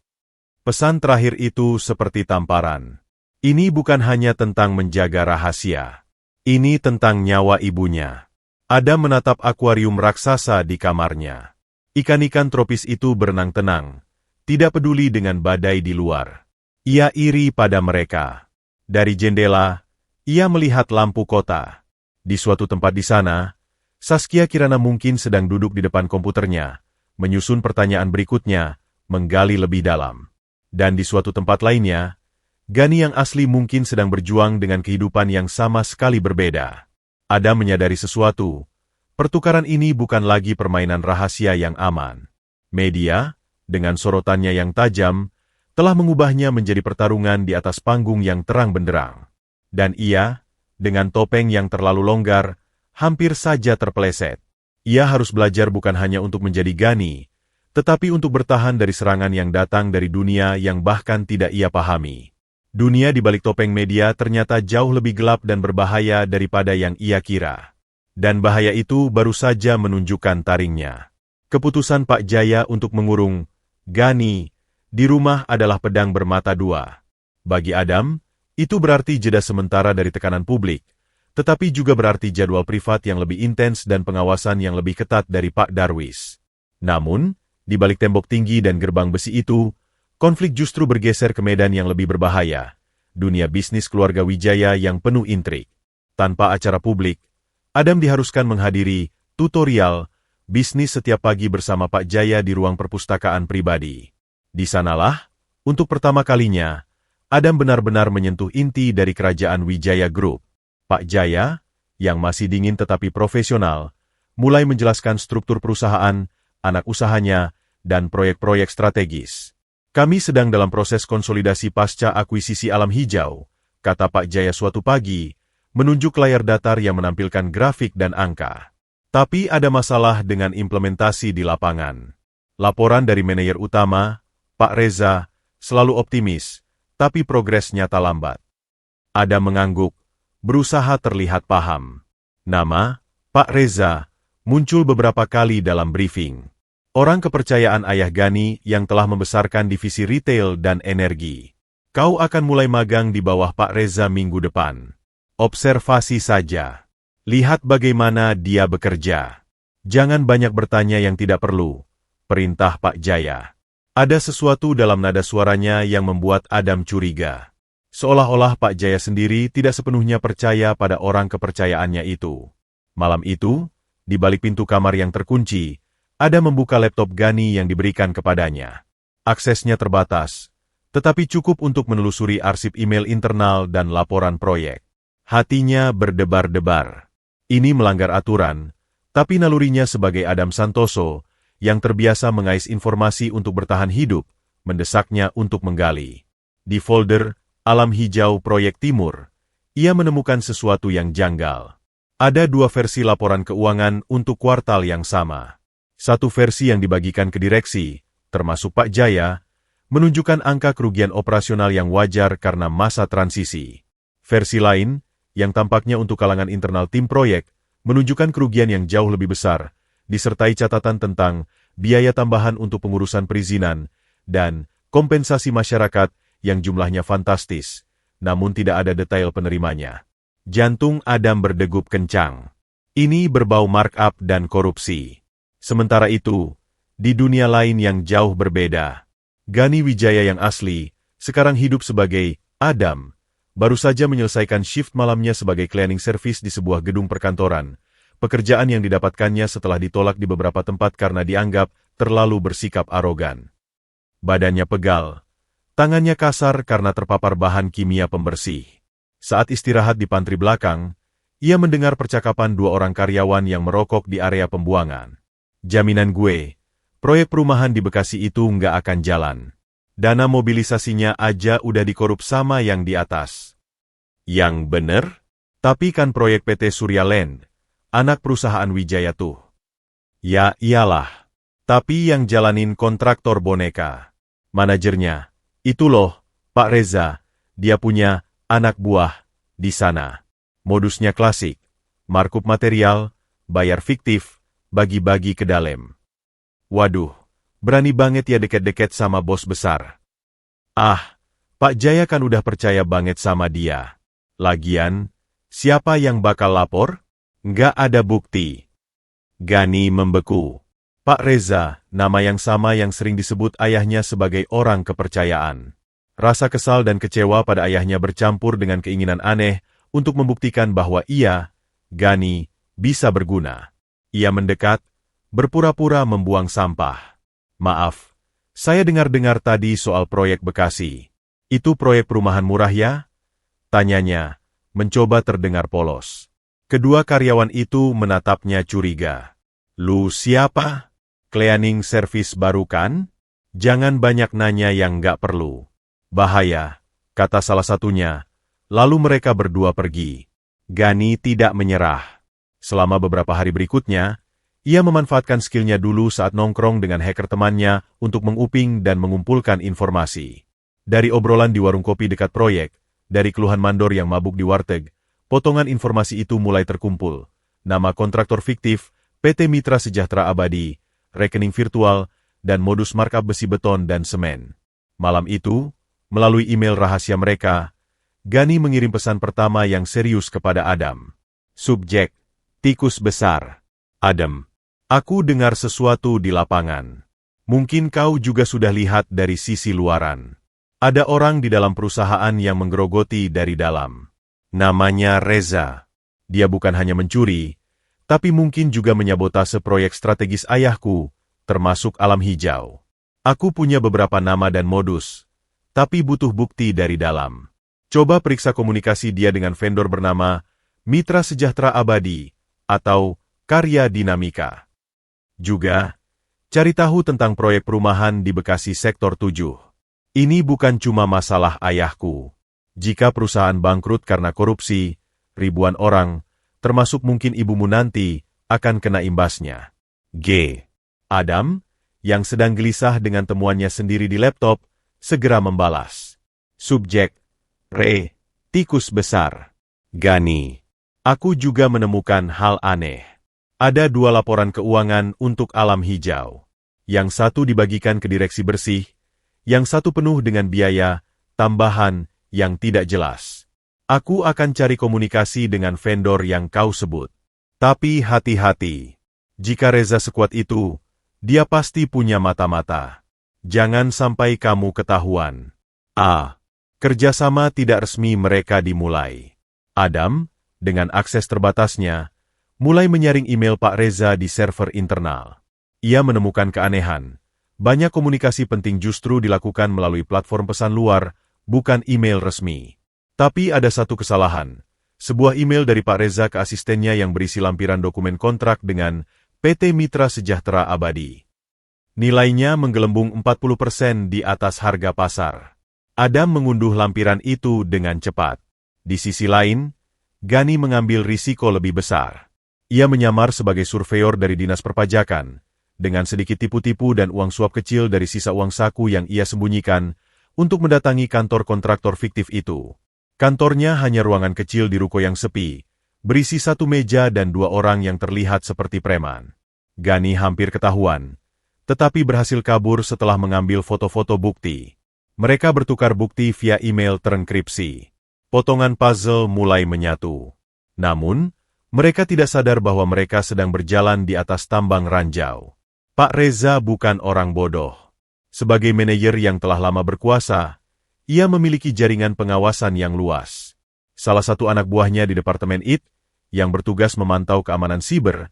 Pesan terakhir itu seperti tamparan. Ini bukan hanya tentang menjaga rahasia. Ini tentang nyawa ibunya. Adam menatap akuarium raksasa di kamarnya. Ikan-ikan tropis itu berenang tenang, tidak peduli dengan badai di luar. Ia iri pada mereka. Dari jendela, ia melihat lampu kota. Di suatu tempat di sana, Saskia Kirana mungkin sedang duduk di depan komputernya, menyusun pertanyaan berikutnya, menggali lebih dalam. Dan di suatu tempat lainnya, Gani yang asli mungkin sedang berjuang dengan kehidupan yang sama sekali berbeda. Adam menyadari sesuatu. Pertukaran ini bukan lagi permainan rahasia yang aman. Media, dengan sorotannya yang tajam, telah mengubahnya menjadi pertarungan di atas panggung yang terang benderang. Dan ia, dengan topeng yang terlalu longgar, hampir saja terpeleset. Ia harus belajar bukan hanya untuk menjadi Gani, tetapi untuk bertahan dari serangan yang datang dari dunia yang bahkan tidak ia pahami. Dunia di balik topeng media ternyata jauh lebih gelap dan berbahaya daripada yang ia kira. Dan bahaya itu baru saja menunjukkan taringnya. Keputusan Pak Jaya untuk mengurung Gani di rumah adalah pedang bermata dua. Bagi Adam, itu berarti jeda sementara dari tekanan publik, tetapi juga berarti jadwal privat yang lebih intens dan pengawasan yang lebih ketat dari Pak Darwis. Namun, di balik tembok tinggi dan gerbang besi itu, konflik justru bergeser ke medan yang lebih berbahaya, dunia bisnis keluarga Wijaya yang penuh intrik. Tanpa acara publik, Adam diharuskan menghadiri tutorial bisnis setiap pagi bersama Pak Jaya di ruang perpustakaan pribadi. Di sanalah, untuk pertama kalinya, Adam benar-benar menyentuh inti dari kerajaan Wijaya Group. Pak Jaya, yang masih dingin tetapi profesional, mulai menjelaskan struktur perusahaan, anak usahanya, dan proyek-proyek strategis. Kami sedang dalam proses konsolidasi pasca akuisisi Alam Hijau, kata Pak Jaya suatu pagi, menunjuk layar datar yang menampilkan grafik dan angka. Tapi ada masalah dengan implementasi di lapangan. Laporan dari manajer utama, Pak Reza, selalu optimis, tapi progres nyata lambat. Adam mengangguk, berusaha terlihat paham. Nama, Pak Reza, muncul beberapa kali dalam briefing. Orang kepercayaan ayah Gani yang telah membesarkan divisi retail dan energi. Kau akan mulai magang di bawah Pak Reza minggu depan. Observasi saja. Lihat bagaimana dia bekerja. Jangan banyak bertanya yang tidak perlu. Perintah Pak Jaya. Ada sesuatu dalam nada suaranya yang membuat Adam curiga. Seolah-olah Pak Jaya sendiri tidak sepenuhnya percaya pada orang kepercayaannya itu. Malam itu, di balik pintu kamar yang terkunci, Adam membuka laptop Gani yang diberikan kepadanya. Aksesnya terbatas, tetapi cukup untuk menelusuri arsip email internal dan laporan proyek. Hatinya berdebar-debar. Ini melanggar aturan, tapi nalurinya sebagai Adam Santoso, yang terbiasa mengais informasi untuk bertahan hidup, mendesaknya untuk menggali. Di folder Alam Hijau Proyek Timur, ia menemukan sesuatu yang janggal. Ada dua versi laporan keuangan untuk kuartal yang sama. Satu versi yang dibagikan ke direksi, termasuk Pak Jaya, menunjukkan angka kerugian operasional yang wajar karena masa transisi. Versi lain, yang tampaknya untuk kalangan internal tim proyek, menunjukkan kerugian yang jauh lebih besar, disertai catatan tentang biaya tambahan untuk pengurusan perizinan, dan kompensasi masyarakat yang jumlahnya fantastis, namun tidak ada detail penerimanya. Jantung Adam berdegup kencang. Ini berbau markup dan korupsi. Sementara itu, di dunia lain yang jauh berbeda, Gani Wijaya yang asli, sekarang hidup sebagai Adam, baru saja menyelesaikan shift malamnya sebagai cleaning service di sebuah gedung perkantoran, pekerjaan yang didapatkannya setelah ditolak di beberapa tempat karena dianggap terlalu bersikap arogan. Badannya pegal, tangannya kasar karena terpapar bahan kimia pembersih. Saat istirahat di pantry belakang, ia mendengar percakapan dua orang karyawan yang merokok di area pembuangan. Jaminan gue, proyek perumahan di Bekasi itu nggak akan jalan. Dana mobilisasinya aja udah dikorup sama yang di atas. Yang bener? Tapi kan proyek PT Surya Land, anak perusahaan Wijaya tuh. Ya iyalah. Tapi yang jalanin kontraktor boneka. Manajernya, itu loh, Pak Reza, dia punya anak buah di sana. Modusnya klasik, markup material, bayar fiktif, bagi-bagi ke dalam. Waduh, berani banget ya deket-deket sama bos besar. Ah, Pak Jaya kan udah percaya banget sama dia. Lagian, siapa yang bakal lapor? Nggak ada bukti. Gani membeku. Pak Reza, nama yang sama yang sering disebut ayahnya sebagai orang kepercayaan. Rasa kesal dan kecewa pada ayahnya bercampur dengan keinginan aneh untuk membuktikan bahwa ia, Gani, bisa berguna. Ia mendekat, berpura-pura membuang sampah. Maaf, saya dengar-dengar tadi soal proyek Bekasi. Itu proyek perumahan murah ya? Tanyanya, mencoba terdengar polos. Kedua karyawan itu menatapnya curiga. Lu siapa? Cleaning service baru kan? Jangan banyak nanya yang nggak perlu. Bahaya, kata salah satunya. Lalu mereka berdua pergi. Gani tidak menyerah. Selama beberapa hari berikutnya, ia memanfaatkan skillnya dulu saat nongkrong dengan hacker temannya untuk menguping dan mengumpulkan informasi. Dari obrolan di warung kopi dekat proyek, dari keluhan mandor yang mabuk di warteg, potongan informasi itu mulai terkumpul. Nama kontraktor fiktif, PT Mitra Sejahtera Abadi, rekening virtual, dan modus markup besi beton dan semen. Malam itu, melalui email rahasia mereka, Gani mengirim pesan pertama yang serius kepada Adam. Subjek, tikus besar. Adam, aku dengar sesuatu di lapangan. Mungkin kau juga sudah lihat dari sisi luaran. Ada orang di dalam perusahaan yang menggerogoti dari dalam. Namanya Reza. Dia bukan hanya mencuri, tapi mungkin juga menyabotase proyek strategis ayahku, termasuk Alam Hijau. Aku punya beberapa nama dan modus, tapi butuh bukti dari dalam. Coba periksa komunikasi dia dengan vendor bernama Mitra Sejahtera Abadi atau Karya Dinamika. Juga, cari tahu tentang proyek perumahan di Bekasi Sektor 7. Ini bukan cuma masalah ayahku. Jika perusahaan bangkrut karena korupsi, ribuan orang, termasuk mungkin ibumu nanti, akan kena imbasnya. G. Adam, yang sedang gelisah dengan temuannya sendiri di laptop, segera membalas. Subjek, Re, tikus besar. Gani, aku juga menemukan hal aneh. Ada 2 laporan keuangan untuk Alam Hijau. Yang satu dibagikan ke direksi bersih, yang satu penuh dengan biaya tambahan yang tidak jelas. Aku akan cari komunikasi dengan vendor yang kau sebut. Tapi hati-hati. Jika Reza sekuat itu, dia pasti punya mata-mata. Jangan sampai kamu ketahuan. A. Kerjasama tidak resmi mereka dimulai. Adam, dengan akses terbatasnya, mulai menyaring email Pak Reza di server internal. Ia menemukan keanehan. Banyak komunikasi penting justru dilakukan melalui platform pesan luar, bukan email resmi. Tapi ada satu kesalahan. Sebuah email dari Pak Reza ke asistennya yang berisi lampiran dokumen kontrak dengan PT Mitra Sejahtera Abadi. Nilainya menggelembung 40% di atas harga pasar. Adam mengunduh lampiran itu dengan cepat. Di sisi lain, Gani mengambil risiko lebih besar. Ia menyamar sebagai surveyor dari Dinas Perpajakan, dengan sedikit tipu-tipu dan uang suap kecil dari sisa uang saku yang ia sembunyikan, untuk mendatangi kantor kontraktor fiktif itu. Kantornya hanya ruangan kecil di ruko yang sepi, berisi 1 meja dan 2 orang yang terlihat seperti preman. Gani hampir ketahuan, tetapi berhasil kabur setelah mengambil foto-foto bukti. Mereka bertukar bukti via email terenkripsi. Potongan puzzle mulai menyatu. Namun, mereka tidak sadar bahwa mereka sedang berjalan di atas tambang ranjau. Pak Reza bukan orang bodoh. Sebagai manajer yang telah lama berkuasa, ia memiliki jaringan pengawasan yang luas. Salah satu anak buahnya di Departemen IT, yang bertugas memantau keamanan siber,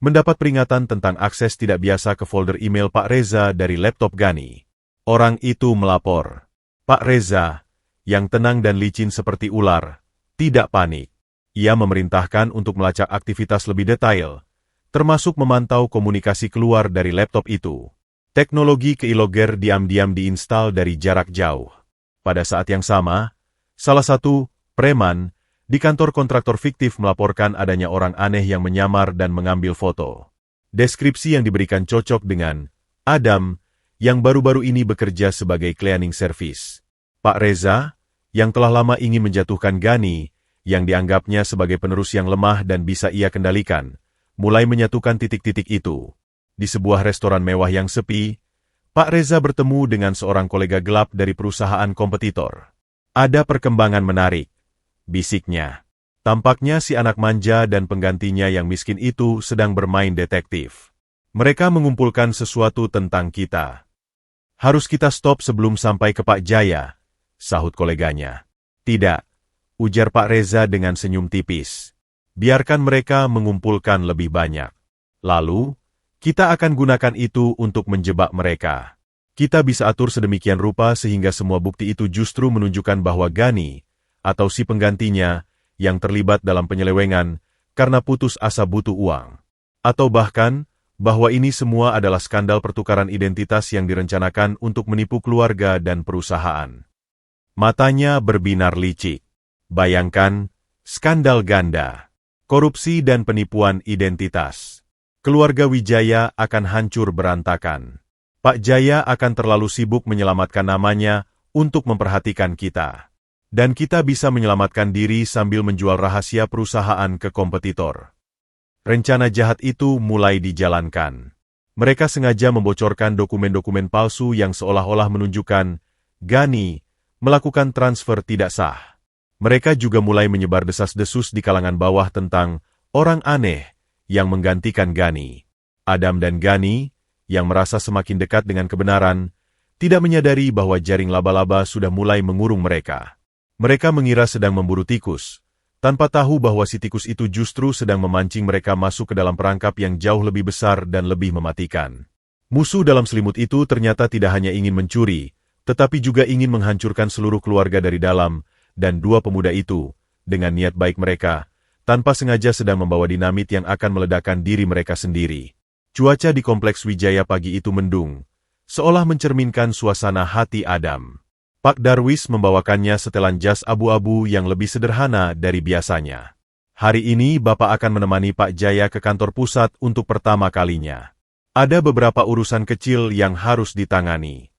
mendapat peringatan tentang akses tidak biasa ke folder email Pak Reza dari laptop Gani. Orang itu melapor. Pak Reza, yang tenang dan licin seperti ular, tidak panik. Ia memerintahkan untuk melacak aktivitas lebih detail, termasuk memantau komunikasi keluar dari laptop itu. Teknologi keylogger diam-diam diinstal dari jarak jauh. Pada saat yang sama, salah satu preman di kantor kontraktor fiktif melaporkan adanya orang aneh yang menyamar dan mengambil foto. Deskripsi yang diberikan cocok dengan Adam, yang baru-baru ini bekerja sebagai cleaning service. Pak Reza, yang telah lama ingin menjatuhkan Gani, yang dianggapnya sebagai penerus yang lemah dan bisa ia kendalikan, mulai menyatukan titik-titik itu. Di sebuah restoran mewah yang sepi, Pak Reza bertemu dengan seorang kolega gelap dari perusahaan kompetitor. Ada perkembangan menarik, bisiknya. Tampaknya si anak manja dan penggantinya yang miskin itu sedang bermain detektif. Mereka mengumpulkan sesuatu tentang kita. Harus kita stop sebelum sampai ke Pak Jaya, sahut koleganya. Tidak, ujar Pak Reza dengan senyum tipis. Biarkan mereka mengumpulkan lebih banyak. Lalu, kita akan gunakan itu untuk menjebak mereka. Kita bisa atur sedemikian rupa sehingga semua bukti itu justru menunjukkan bahwa Gani, atau si penggantinya, yang terlibat dalam penyelewengan karena putus asa butuh uang. Atau bahkan, bahwa ini semua adalah skandal pertukaran identitas yang direncanakan untuk menipu keluarga dan perusahaan. Matanya berbinar licik. Bayangkan, skandal ganda, korupsi dan penipuan identitas. Keluarga Wijaya akan hancur berantakan. Pak Jaya akan terlalu sibuk menyelamatkan namanya untuk memperhatikan kita. Dan kita bisa menyelamatkan diri sambil menjual rahasia perusahaan ke kompetitor. Rencana jahat itu mulai dijalankan. Mereka sengaja membocorkan dokumen-dokumen palsu yang seolah-olah menunjukkan Gani melakukan transfer tidak sah. Mereka juga mulai menyebar desas-desus di kalangan bawah tentang orang aneh yang menggantikan Gani. Adam dan Gani, yang merasa semakin dekat dengan kebenaran, tidak menyadari bahwa jaring laba-laba sudah mulai mengurung mereka. Mereka mengira sedang memburu tikus, tanpa tahu bahwa si tikus itu justru sedang memancing mereka masuk ke dalam perangkap yang jauh lebih besar dan lebih mematikan. Musuh dalam selimut itu ternyata tidak hanya ingin mencuri, tetapi juga ingin menghancurkan seluruh keluarga dari dalam, dan dua pemuda itu, dengan niat baik mereka, tanpa sengaja sedang membawa dinamit yang akan meledakkan diri mereka sendiri. Cuaca di kompleks Wijaya pagi itu mendung, seolah mencerminkan suasana hati Adam. Pak Darwis membawakannya setelan jas abu-abu yang lebih sederhana dari biasanya. Hari ini Bapak akan menemani Pak Jaya ke kantor pusat untuk pertama kalinya. Ada beberapa urusan kecil yang harus ditangani.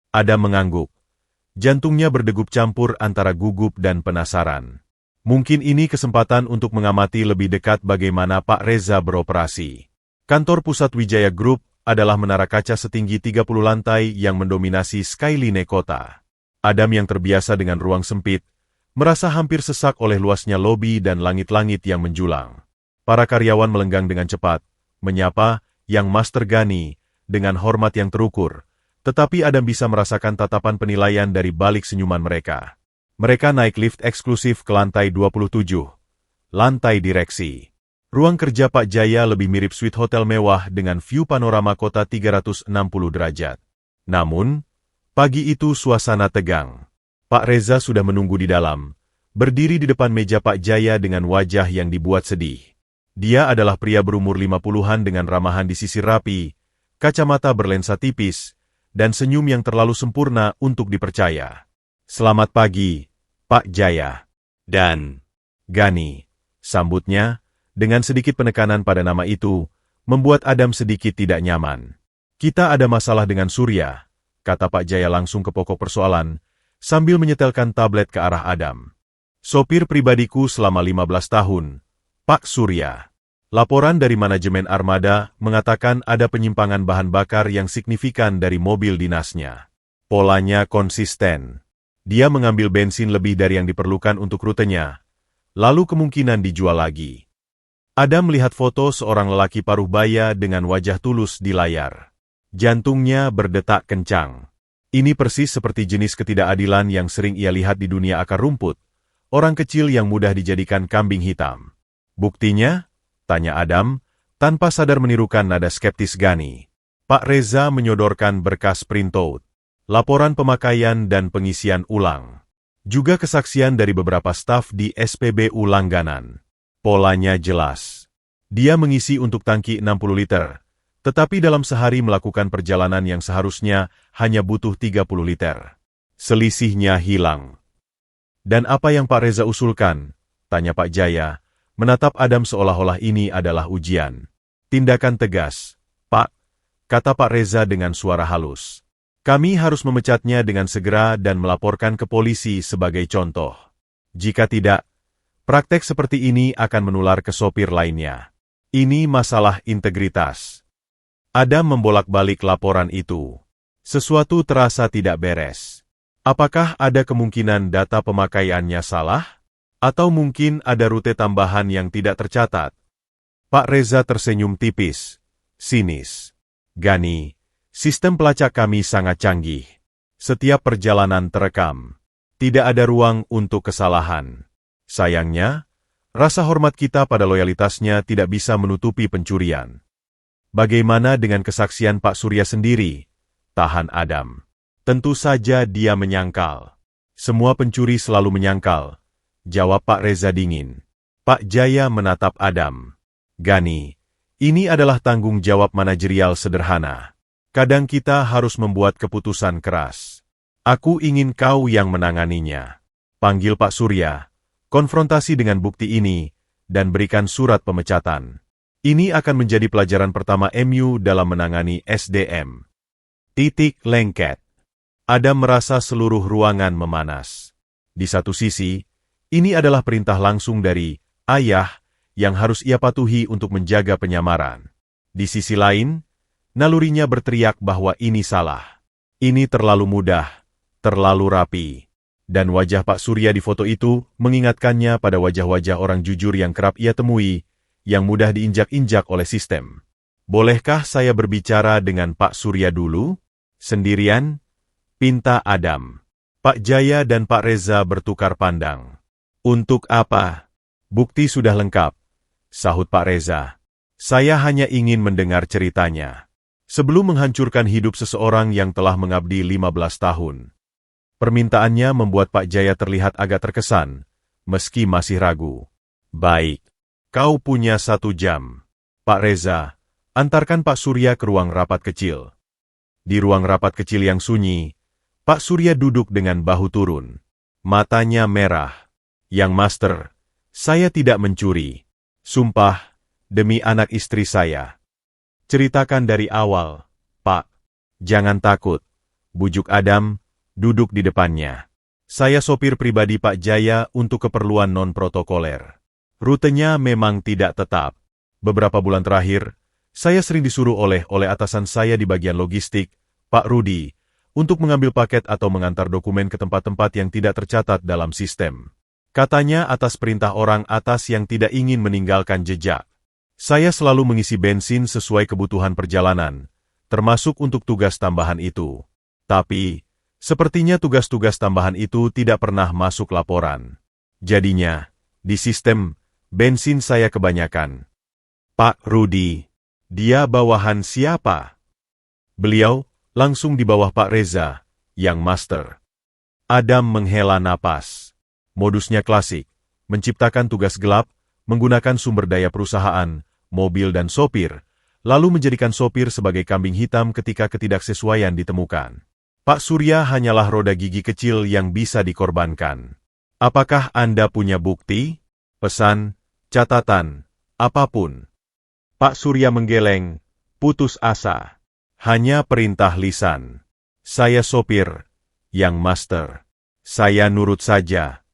Adam mengangguk. Jantungnya berdegup campur antara gugup dan penasaran. Mungkin ini kesempatan untuk mengamati lebih dekat bagaimana Pak Reza beroperasi. Kantor pusat Wijaya Group adalah menara kaca setinggi 30 lantai yang mendominasi skyline kota. Adam yang terbiasa dengan ruang sempit, merasa hampir sesak oleh luasnya lobi dan langit-langit yang menjulang. Para karyawan melenggang dengan cepat, menyapa Yang Master Gani dengan hormat yang terukur, tetapi Adam bisa merasakan tatapan penilaian dari balik senyuman mereka. Mereka naik lift eksklusif ke lantai 27, lantai direksi. Ruang kerja Pak Jaya lebih mirip suite hotel mewah dengan view panorama kota 360 derajat. Namun, pagi itu suasana tegang. Pak Reza sudah menunggu di dalam, berdiri di depan meja Pak Jaya dengan wajah yang dibuat sedih. Dia adalah pria berumur 50-an dengan ramahan di sisi rapi, kacamata berlensa tipis, dan senyum yang terlalu sempurna untuk dipercaya. Selamat pagi, Pak Jaya. Dan Gani, sambutnya, dengan sedikit penekanan pada nama itu, membuat Adam sedikit tidak nyaman. Kita ada masalah dengan Surya, kata Pak Jaya langsung ke pokok persoalan, sambil menyetelkan tablet ke arah Adam. Sopir pribadiku selama 15 tahun, Pak Surya. Laporan dari manajemen armada mengatakan ada penyimpangan bahan bakar yang signifikan dari mobil dinasnya. Polanya konsisten. Dia mengambil bensin lebih dari yang diperlukan untuk rutenya, lalu kemungkinan dijual lagi. Adam melihat foto seorang lelaki paruh baya dengan wajah tulus di layar. Jantungnya berdetak kencang. Ini persis seperti jenis ketidakadilan yang sering ia lihat di dunia akar rumput, orang kecil yang mudah dijadikan kambing hitam. Buktinya? Tanya Adam, Tanpa sadar menirukan nada skeptis Gani, Pak Reza menyodorkan berkas printout, laporan pemakaian dan pengisian ulang. Juga kesaksian dari beberapa staf di SPBU langganan. Polanya jelas. Dia mengisi untuk tangki 60 liter, tetapi dalam sehari melakukan perjalanan yang seharusnya hanya butuh 30 liter. Selisihnya hilang. Dan apa yang Pak Reza usulkan? Tanya Pak Jaya, menatap Adam seolah-olah ini adalah ujian. Tindakan tegas. Pak, kata Pak Reza dengan suara halus. Kami harus memecatnya dengan segera dan melaporkan ke polisi sebagai contoh. Jika tidak, praktek seperti ini akan menular ke sopir lainnya. Ini masalah integritas. Adam membolak-balik laporan itu. Sesuatu terasa tidak beres. Apakah ada kemungkinan data pemakaiannya salah? Atau mungkin ada rute tambahan yang tidak tercatat? Pak Reza tersenyum tipis, sinis. Gani, sistem pelacak kami sangat canggih. Setiap perjalanan terekam. Tidak ada ruang untuk kesalahan. Sayangnya, rasa hormat kita pada loyalitasnya tidak bisa menutupi pencurian. Bagaimana dengan kesaksian Pak Surya sendiri? Tahan Adam. Tentu saja dia menyangkal. Semua pencuri selalu menyangkal. Jawab Pak Reza dingin. Pak Jaya menatap Adam. Gani, ini adalah tanggung jawab manajerial sederhana. Kadang kita harus membuat keputusan keras. Aku ingin kau yang menanganinya. Panggil Pak Surya, konfrontasi dengan bukti ini, dan berikan surat pemecatan. Ini akan menjadi pelajaran pertama MU dalam menangani SDM. Lengket. Adam merasa seluruh ruangan memanas. Di satu sisi, ini adalah perintah langsung dari ayah yang harus ia patuhi untuk menjaga penyamaran. Di sisi lain, nalurinya berteriak bahwa ini salah. Ini terlalu mudah, terlalu rapi. Dan wajah Pak Surya di foto itu mengingatkannya pada wajah-wajah orang jujur yang kerap ia temui, yang mudah diinjak-injak oleh sistem. Bolehkah saya berbicara dengan Pak Surya dulu? Sendirian? Pinta Adam. Pak Jaya dan Pak Reza bertukar pandang. Untuk apa? Bukti sudah lengkap, sahut Pak Reza. Saya hanya ingin mendengar ceritanya. Sebelum menghancurkan hidup seseorang yang telah mengabdi 15 tahun. Permintaannya membuat Pak Jaya terlihat agak terkesan, meski masih ragu. Baik, kau punya 1 jam. Pak Reza, antarkan Pak Surya ke ruang rapat kecil. Di ruang rapat kecil yang sunyi, Pak Surya duduk dengan bahu turun. Matanya merah. Yang Master, saya tidak mencuri. Sumpah, demi anak istri saya. Ceritakan dari awal, Pak. Jangan takut. Bujuk Adam, duduk di depannya. Saya sopir pribadi Pak Jaya untuk keperluan non-protokoler. Rutenya memang tidak tetap. Beberapa bulan terakhir, saya sering disuruh oleh atasan saya di bagian logistik, Pak Rudi, untuk mengambil paket atau mengantar dokumen ke tempat-tempat yang tidak tercatat dalam sistem. Katanya atas perintah orang atas yang tidak ingin meninggalkan jejak. Saya selalu mengisi bensin sesuai kebutuhan perjalanan, termasuk untuk tugas tambahan itu. Tapi, sepertinya tugas-tugas tambahan itu tidak pernah masuk laporan. Jadinya, di sistem, bensin saya kebanyakan. Pak Rudi, dia bawahan siapa? Beliau, langsung di bawah Pak Reza, yang Master. Adam menghela napas. Modusnya klasik, menciptakan tugas gelap, menggunakan sumber daya perusahaan, mobil dan sopir, lalu menjadikan sopir sebagai kambing hitam ketika ketidaksesuaian ditemukan. Pak Surya hanyalah roda gigi kecil yang bisa dikorbankan. Apakah Anda punya bukti, pesan, catatan, apapun? Pak Surya menggeleng, putus asa. Hanya perintah lisan. Saya sopir, yang Master. Saya nurut saja.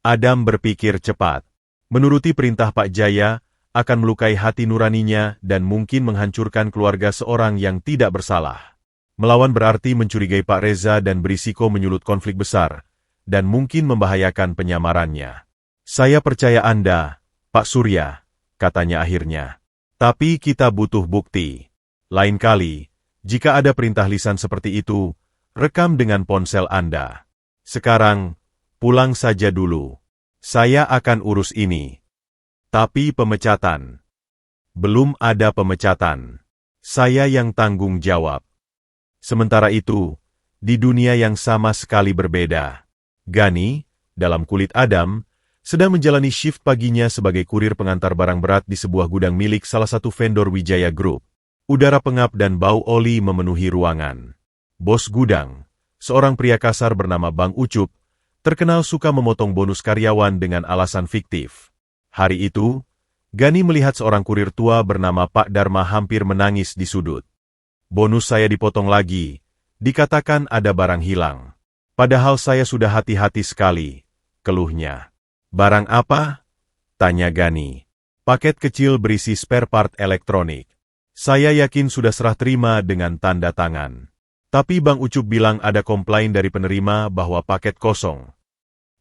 Adam berpikir cepat. Menuruti perintah Pak Jaya akan melukai hati nuraninya dan mungkin menghancurkan keluarga seorang yang tidak bersalah. Melawan berarti mencurigai Pak Reza dan berisiko menyulut konflik besar, dan mungkin membahayakan penyamarannya. Saya percaya Anda, Pak Surya, katanya akhirnya. Tapi kita butuh bukti. Lain kali, jika ada perintah lisan seperti itu, rekam dengan ponsel Anda. Sekarang, pulang saja dulu. Saya akan urus ini. Tapi pemecatan. Belum ada pemecatan. Saya yang tanggung jawab. Sementara itu, di dunia yang sama sekali berbeda, Gani, dalam kulit Adam, sedang menjalani shift paginya sebagai kurir pengantar barang berat di sebuah gudang milik salah satu vendor Wijaya Group. Udara pengap dan bau oli memenuhi ruangan. Bos gudang, seorang pria kasar bernama Bang Ucup, terkenal suka memotong bonus karyawan dengan alasan fiktif. Hari itu, Gani melihat seorang kurir tua bernama Pak Dharma hampir menangis di sudut. Bonus saya dipotong lagi, dikatakan ada barang hilang. Padahal saya sudah hati-hati sekali, keluhnya. Barang apa? Tanya Gani. Paket kecil berisi spare part elektronik. Saya yakin sudah serah terima dengan tanda tangan. Tapi Bang Ucup bilang ada komplain dari penerima bahwa paket kosong.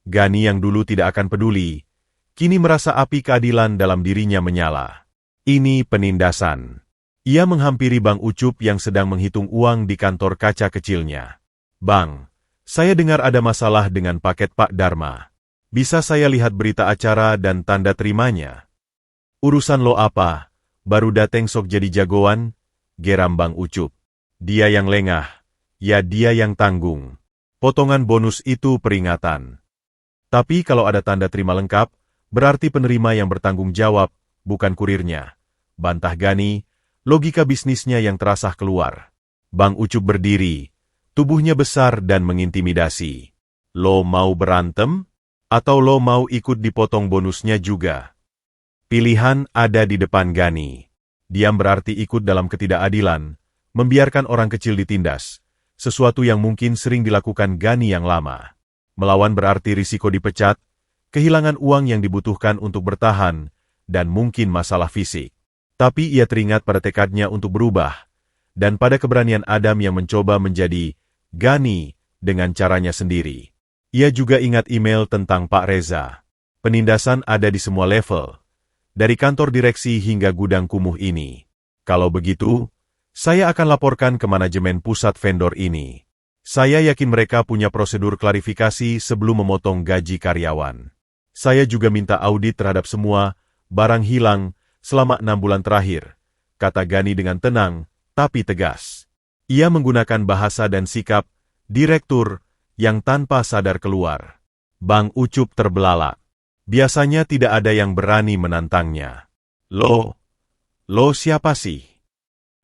Gani yang dulu tidak akan peduli, kini merasa api keadilan dalam dirinya menyala. Ini penindasan. Ia menghampiri Bang Ucup yang sedang menghitung uang di kantor kaca kecilnya. Bang, saya dengar ada masalah dengan paket Pak Dharma. Bisa saya lihat berita acara dan tanda terimanya? Urusan lo apa? Baru dateng sok jadi jagoan? Geram Bang Ucup. Dia yang lengah, ya dia yang tanggung. Potongan bonus itu peringatan. Tapi kalau ada tanda terima lengkap, berarti penerima yang bertanggung jawab, bukan kurirnya. Bantah Gani, logika bisnisnya yang terasah keluar. Bang Ucup berdiri, tubuhnya besar dan mengintimidasi. Lo mau berantem? Atau lo mau ikut dipotong bonusnya juga? Pilihan ada di depan Gani. Diam berarti ikut dalam ketidakadilan, membiarkan orang kecil ditindas, sesuatu yang mungkin sering dilakukan Gani yang lama. Melawan berarti risiko dipecat, kehilangan uang yang dibutuhkan untuk bertahan, dan mungkin masalah fisik. Tapi ia teringat pada tekadnya untuk berubah, dan pada keberanian Adam yang mencoba menjadi Gani dengan caranya sendiri. Ia juga ingat email tentang Pak Reza. Penindasan ada di semua level, dari kantor direksi hingga gudang kumuh ini. Kalau begitu, saya akan laporkan ke manajemen pusat vendor ini. Saya yakin mereka punya prosedur klarifikasi sebelum memotong gaji karyawan. Saya juga minta audit terhadap semua barang hilang selama 6 bulan terakhir, kata Gani dengan tenang, tapi tegas. Ia menggunakan bahasa dan sikap direktur yang tanpa sadar keluar. Bang Ucup terbelalak. Biasanya tidak ada yang berani menantangnya. Lo siapa sih?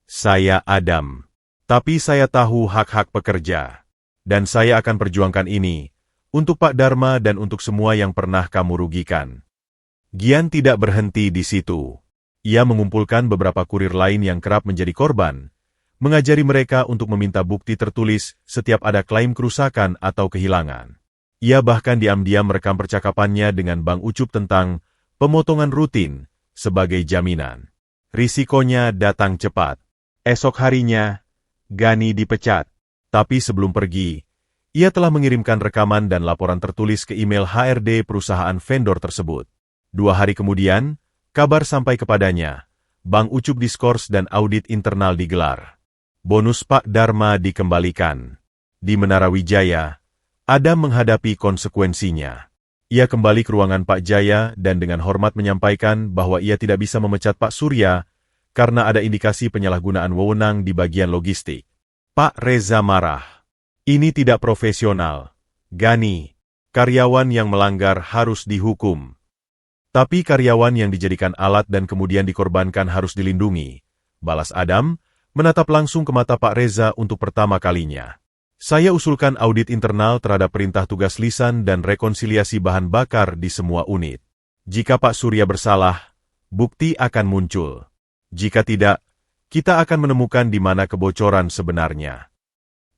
Saya Adam. Tapi saya tahu hak-hak pekerja. Dan saya akan perjuangkan ini, untuk Pak Dharma dan untuk semua yang pernah kamu rugikan. Gian tidak berhenti di situ. Ia mengumpulkan beberapa kurir lain yang kerap menjadi korban, mengajari mereka untuk meminta bukti tertulis setiap ada klaim kerusakan atau kehilangan. Ia bahkan diam-diam merekam percakapannya dengan Bang Ucup tentang pemotongan rutin sebagai jaminan. Risikonya datang cepat. Esok harinya, Gani dipecat. Tapi sebelum pergi, ia telah mengirimkan rekaman dan laporan tertulis ke email HRD perusahaan vendor tersebut. 2 hari kemudian, kabar sampai kepadanya. Bang Ucup diskors dan audit internal digelar. Bonus Pak Dharma dikembalikan. Di Menara Wijaya, Adam menghadapi konsekuensinya. Ia kembali ke ruangan Pak Jaya dan dengan hormat menyampaikan bahwa ia tidak bisa memecat Pak Surya karena ada indikasi penyalahgunaan wewenang di bagian logistik. Pak Reza marah. Ini tidak profesional. Gani, karyawan yang melanggar harus dihukum. Tapi karyawan yang dijadikan alat dan kemudian dikorbankan harus dilindungi. Balas Adam, menatap langsung ke mata Pak Reza untuk pertama kalinya. Saya usulkan audit internal terhadap perintah tugas lisan dan rekonsiliasi bahan bakar di semua unit. Jika Pak Surya bersalah, bukti akan muncul. Jika tidak, kita akan menemukan di mana kebocoran sebenarnya.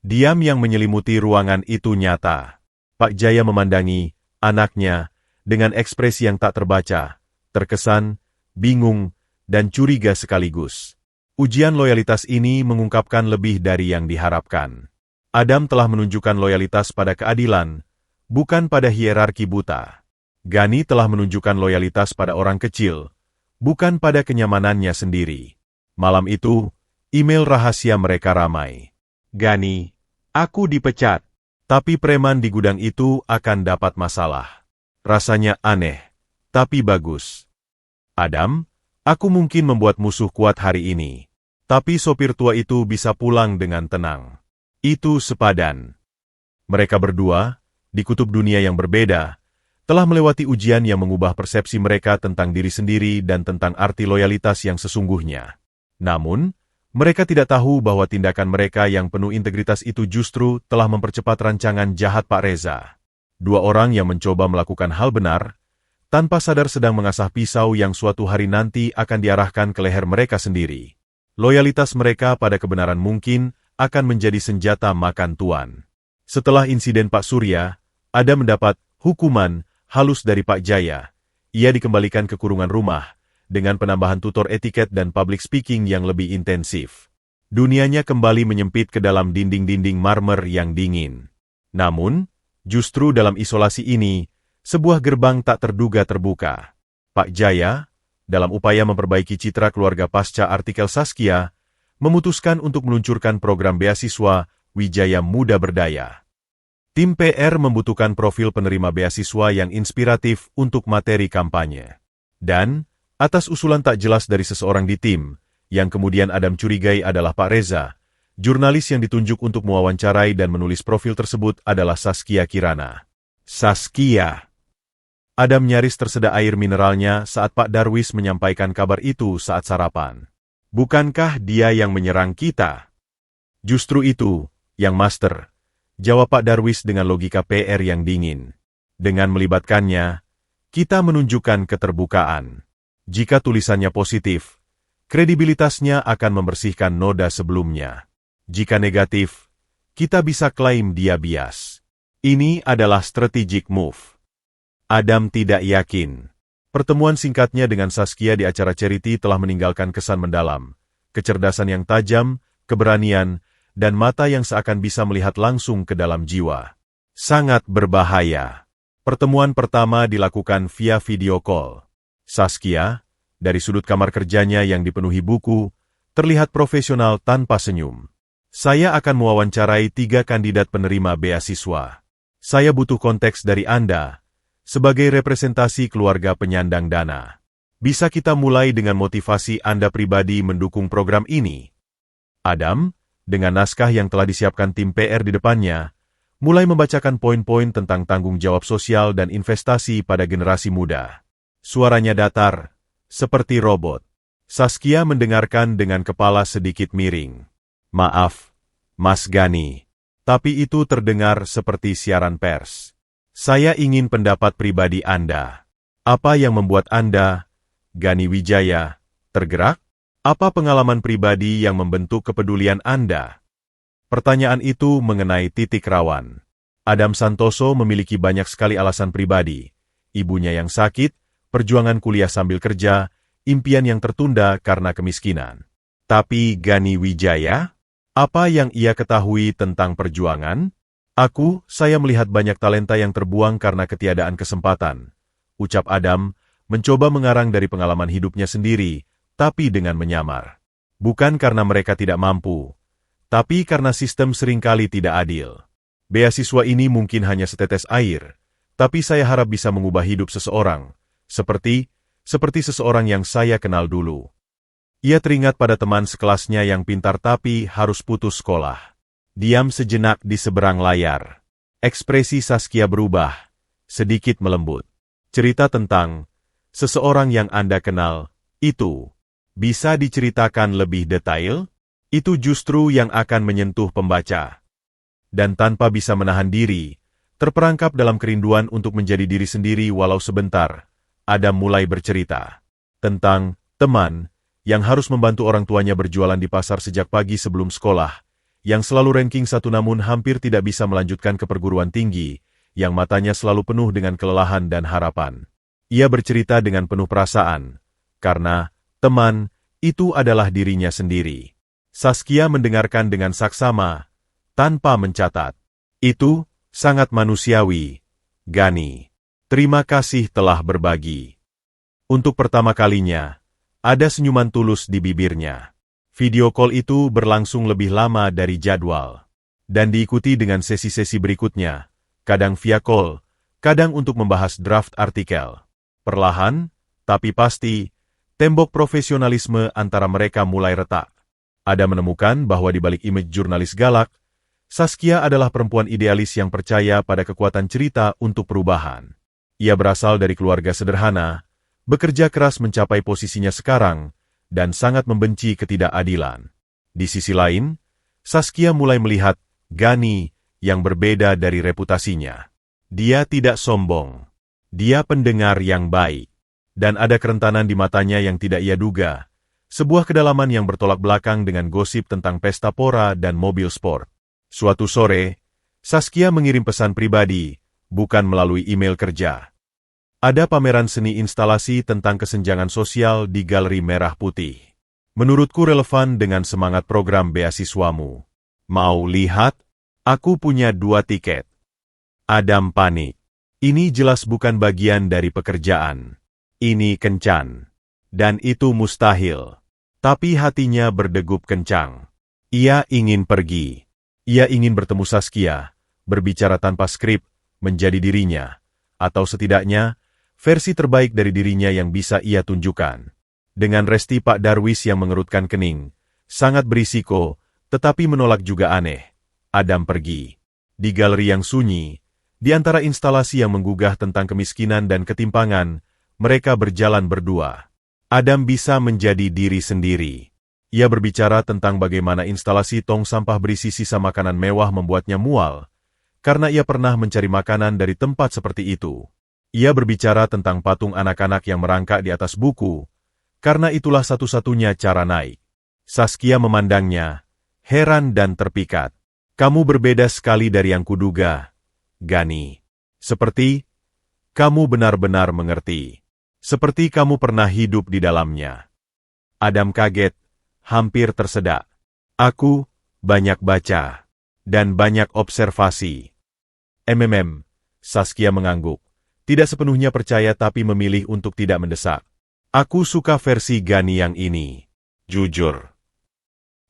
Diam yang menyelimuti ruangan itu nyata. Pak Jaya memandangi anaknya dengan ekspresi yang tak terbaca, terkesan, bingung, dan curiga sekaligus. Ujian loyalitas ini mengungkapkan lebih dari yang diharapkan. Adam telah menunjukkan loyalitas pada keadilan, bukan pada hierarki buta. Gani telah menunjukkan loyalitas pada orang kecil, bukan pada kenyamanannya sendiri. Malam itu, email rahasia mereka ramai. Gani, aku dipecat, tapi preman di gudang itu akan dapat masalah. Rasanya aneh, tapi bagus. Adam, Aku mungkin membuat musuh kuat hari ini. Tapi sopir tua itu bisa pulang dengan tenang. Itu sepadan. Mereka berdua, di kutub dunia yang berbeda, telah melewati ujian yang mengubah persepsi mereka tentang diri sendiri dan tentang arti loyalitas yang sesungguhnya. Namun, mereka tidak tahu bahwa tindakan mereka yang penuh integritas itu justru telah mempercepat rancangan jahat Pak Reza. Dua orang yang mencoba melakukan hal benar, tanpa sadar sedang mengasah pisau yang suatu hari nanti akan diarahkan ke leher mereka sendiri. Loyalitas mereka pada kebenaran mungkin akan menjadi senjata makan tuan. Setelah insiden Pak Surya, Ada mendapat hukuman halus dari Pak Jaya. Ia dikembalikan ke kurungan rumah, dengan penambahan tutor etiket dan public speaking yang lebih intensif. Dunianya kembali menyempit ke dalam dinding-dinding marmer yang dingin. Namun, justru dalam isolasi ini, sebuah gerbang tak terduga terbuka. Pak Jaya, dalam upaya memperbaiki citra keluarga pasca artikel Saskia, memutuskan untuk meluncurkan program beasiswa Wijaya Muda Berdaya. Tim PR membutuhkan profil penerima beasiswa yang inspiratif untuk materi kampanye. Dan, atas usulan tak jelas dari seseorang di tim, yang kemudian Adam curigai adalah Pak Reza, jurnalis yang ditunjuk untuk mewawancarai dan menulis profil tersebut adalah Saskia Kirana. Saskia. Adam nyaris tersedak air mineralnya saat Pak Darwis menyampaikan kabar itu saat sarapan. Bukankah dia yang menyerang kita? Justru itu, yang master, jawab Pak Darwis dengan logika PR yang dingin. Dengan melibatkannya, kita menunjukkan keterbukaan. Jika tulisannya positif, kredibilitasnya akan membersihkan noda sebelumnya. Jika negatif, kita bisa klaim dia bias. Ini adalah strategic move. Adam tidak yakin. Pertemuan singkatnya dengan Saskia di acara charity telah meninggalkan kesan mendalam, kecerdasan yang tajam, keberanian, dan mata yang seakan bisa melihat langsung ke dalam jiwa. Sangat berbahaya. Pertemuan pertama dilakukan via video call. Saskia, dari sudut kamar kerjanya yang dipenuhi buku, terlihat profesional tanpa senyum. Saya akan mewawancarai 3 kandidat penerima beasiswa. Saya butuh konteks dari Anda, sebagai representasi keluarga penyandang dana. Bisa kita mulai dengan motivasi Anda pribadi mendukung program ini? Adam, dengan naskah yang telah disiapkan tim PR di depannya, mulai membacakan poin-poin tentang tanggung jawab sosial dan investasi pada generasi muda. Suaranya datar, seperti robot. Saskia mendengarkan dengan kepala sedikit miring. Maaf, Mas Gani, tapi itu terdengar seperti siaran pers. Saya ingin pendapat pribadi Anda. Apa yang membuat Anda, Gani Wijaya, tergerak? Apa pengalaman pribadi yang membentuk kepedulian Anda? Pertanyaan itu mengenai titik rawan. Adam Santoso memiliki banyak sekali alasan pribadi. Ibunya yang sakit, perjuangan kuliah sambil kerja, impian yang tertunda karena kemiskinan. Tapi Gani Wijaya? Apa yang ia ketahui tentang perjuangan? Saya melihat banyak talenta yang terbuang karena ketiadaan kesempatan. Ucap Adam, mencoba mengarang dari pengalaman hidupnya sendiri, tapi dengan menyamar. Bukan karena mereka tidak mampu, tapi karena sistem seringkali tidak adil. Beasiswa ini mungkin hanya setetes air, tapi saya harap bisa mengubah hidup seseorang, seperti seseorang yang saya kenal dulu. Ia teringat pada teman sekelasnya yang pintar tapi harus putus sekolah. Diam sejenak di seberang layar. Ekspresi Saskia berubah, sedikit melembut. Cerita tentang seseorang yang Anda kenal, itu bisa diceritakan lebih detail? Itu justru yang akan menyentuh pembaca. Dan tanpa bisa menahan diri, terperangkap dalam kerinduan untuk menjadi diri sendiri walau sebentar, Adam mulai bercerita tentang teman yang harus membantu orang tuanya berjualan di pasar sejak pagi sebelum sekolah, yang selalu ranking 1 namun hampir tidak bisa melanjutkan ke perguruan tinggi, yang matanya selalu penuh dengan kelelahan dan harapan. Ia bercerita dengan penuh perasaan, karena teman itu adalah dirinya sendiri. Saskia mendengarkan dengan saksama, tanpa mencatat. Itu sangat manusiawi, Gani. Terima kasih telah berbagi. Untuk pertama kalinya, ada senyuman tulus di bibirnya. Video call itu berlangsung lebih lama dari jadwal, dan diikuti dengan sesi-sesi berikutnya, kadang via call, kadang untuk membahas draft artikel. Perlahan, tapi pasti, Tembok profesionalisme antara mereka mulai retak. Adam menemukan bahwa di balik image jurnalis galak, Saskia adalah perempuan idealis yang percaya pada kekuatan cerita untuk perubahan. Ia berasal dari keluarga sederhana, bekerja keras mencapai posisinya sekarang, dan sangat membenci ketidakadilan. Di sisi lain, Saskia mulai melihat Gani yang berbeda dari reputasinya. Dia tidak sombong. Dia pendengar yang baik. Dan ada kerentanan di matanya yang tidak ia duga. Sebuah kedalaman yang bertolak belakang dengan gosip tentang pesta pora dan mobil sport. Suatu sore, Saskia mengirim pesan pribadi, bukan melalui email kerja. Ada pameran seni instalasi tentang kesenjangan sosial di Galeri Merah Putih. Menurutku relevan dengan semangat program beasiswamu. Mau lihat? Aku punya 2 tiket. Adam panik. Ini jelas bukan bagian dari pekerjaan. Ini kencan. Dan itu mustahil. Tapi hatinya berdegup kencang. Ia ingin pergi. Ia ingin bertemu Saskia, berbicara tanpa skrip, menjadi dirinya. Atau setidaknya, versi terbaik dari dirinya yang bisa ia tunjukkan. Dengan resti Pak Darwis yang mengerutkan kening, sangat berisiko, tetapi menolak juga aneh. Adam pergi. Di galeri yang sunyi, di antara instalasi yang menggugah tentang kemiskinan dan ketimpangan, mereka berjalan berdua. Adam bisa menjadi diri sendiri. Ia berbicara tentang bagaimana instalasi tong sampah berisi sisa makanan mewah membuatnya mual, karena ia pernah mencari makanan dari tempat seperti itu. Ia berbicara tentang patung anak-anak yang merangkak di atas buku, karena itulah satu-satunya cara naik. Saskia memandangnya, heran dan terpikat. Kamu berbeda sekali dari yang kuduga, Gani. Seperti kamu benar-benar mengerti. Seperti kamu pernah hidup di dalamnya. Adam kaget, hampir tersedak. Aku banyak baca dan banyak observasi. Saskia mengangguk. Tidak sepenuhnya percaya tapi memilih untuk tidak mendesak. Aku suka versi Gani yang ini. Jujur.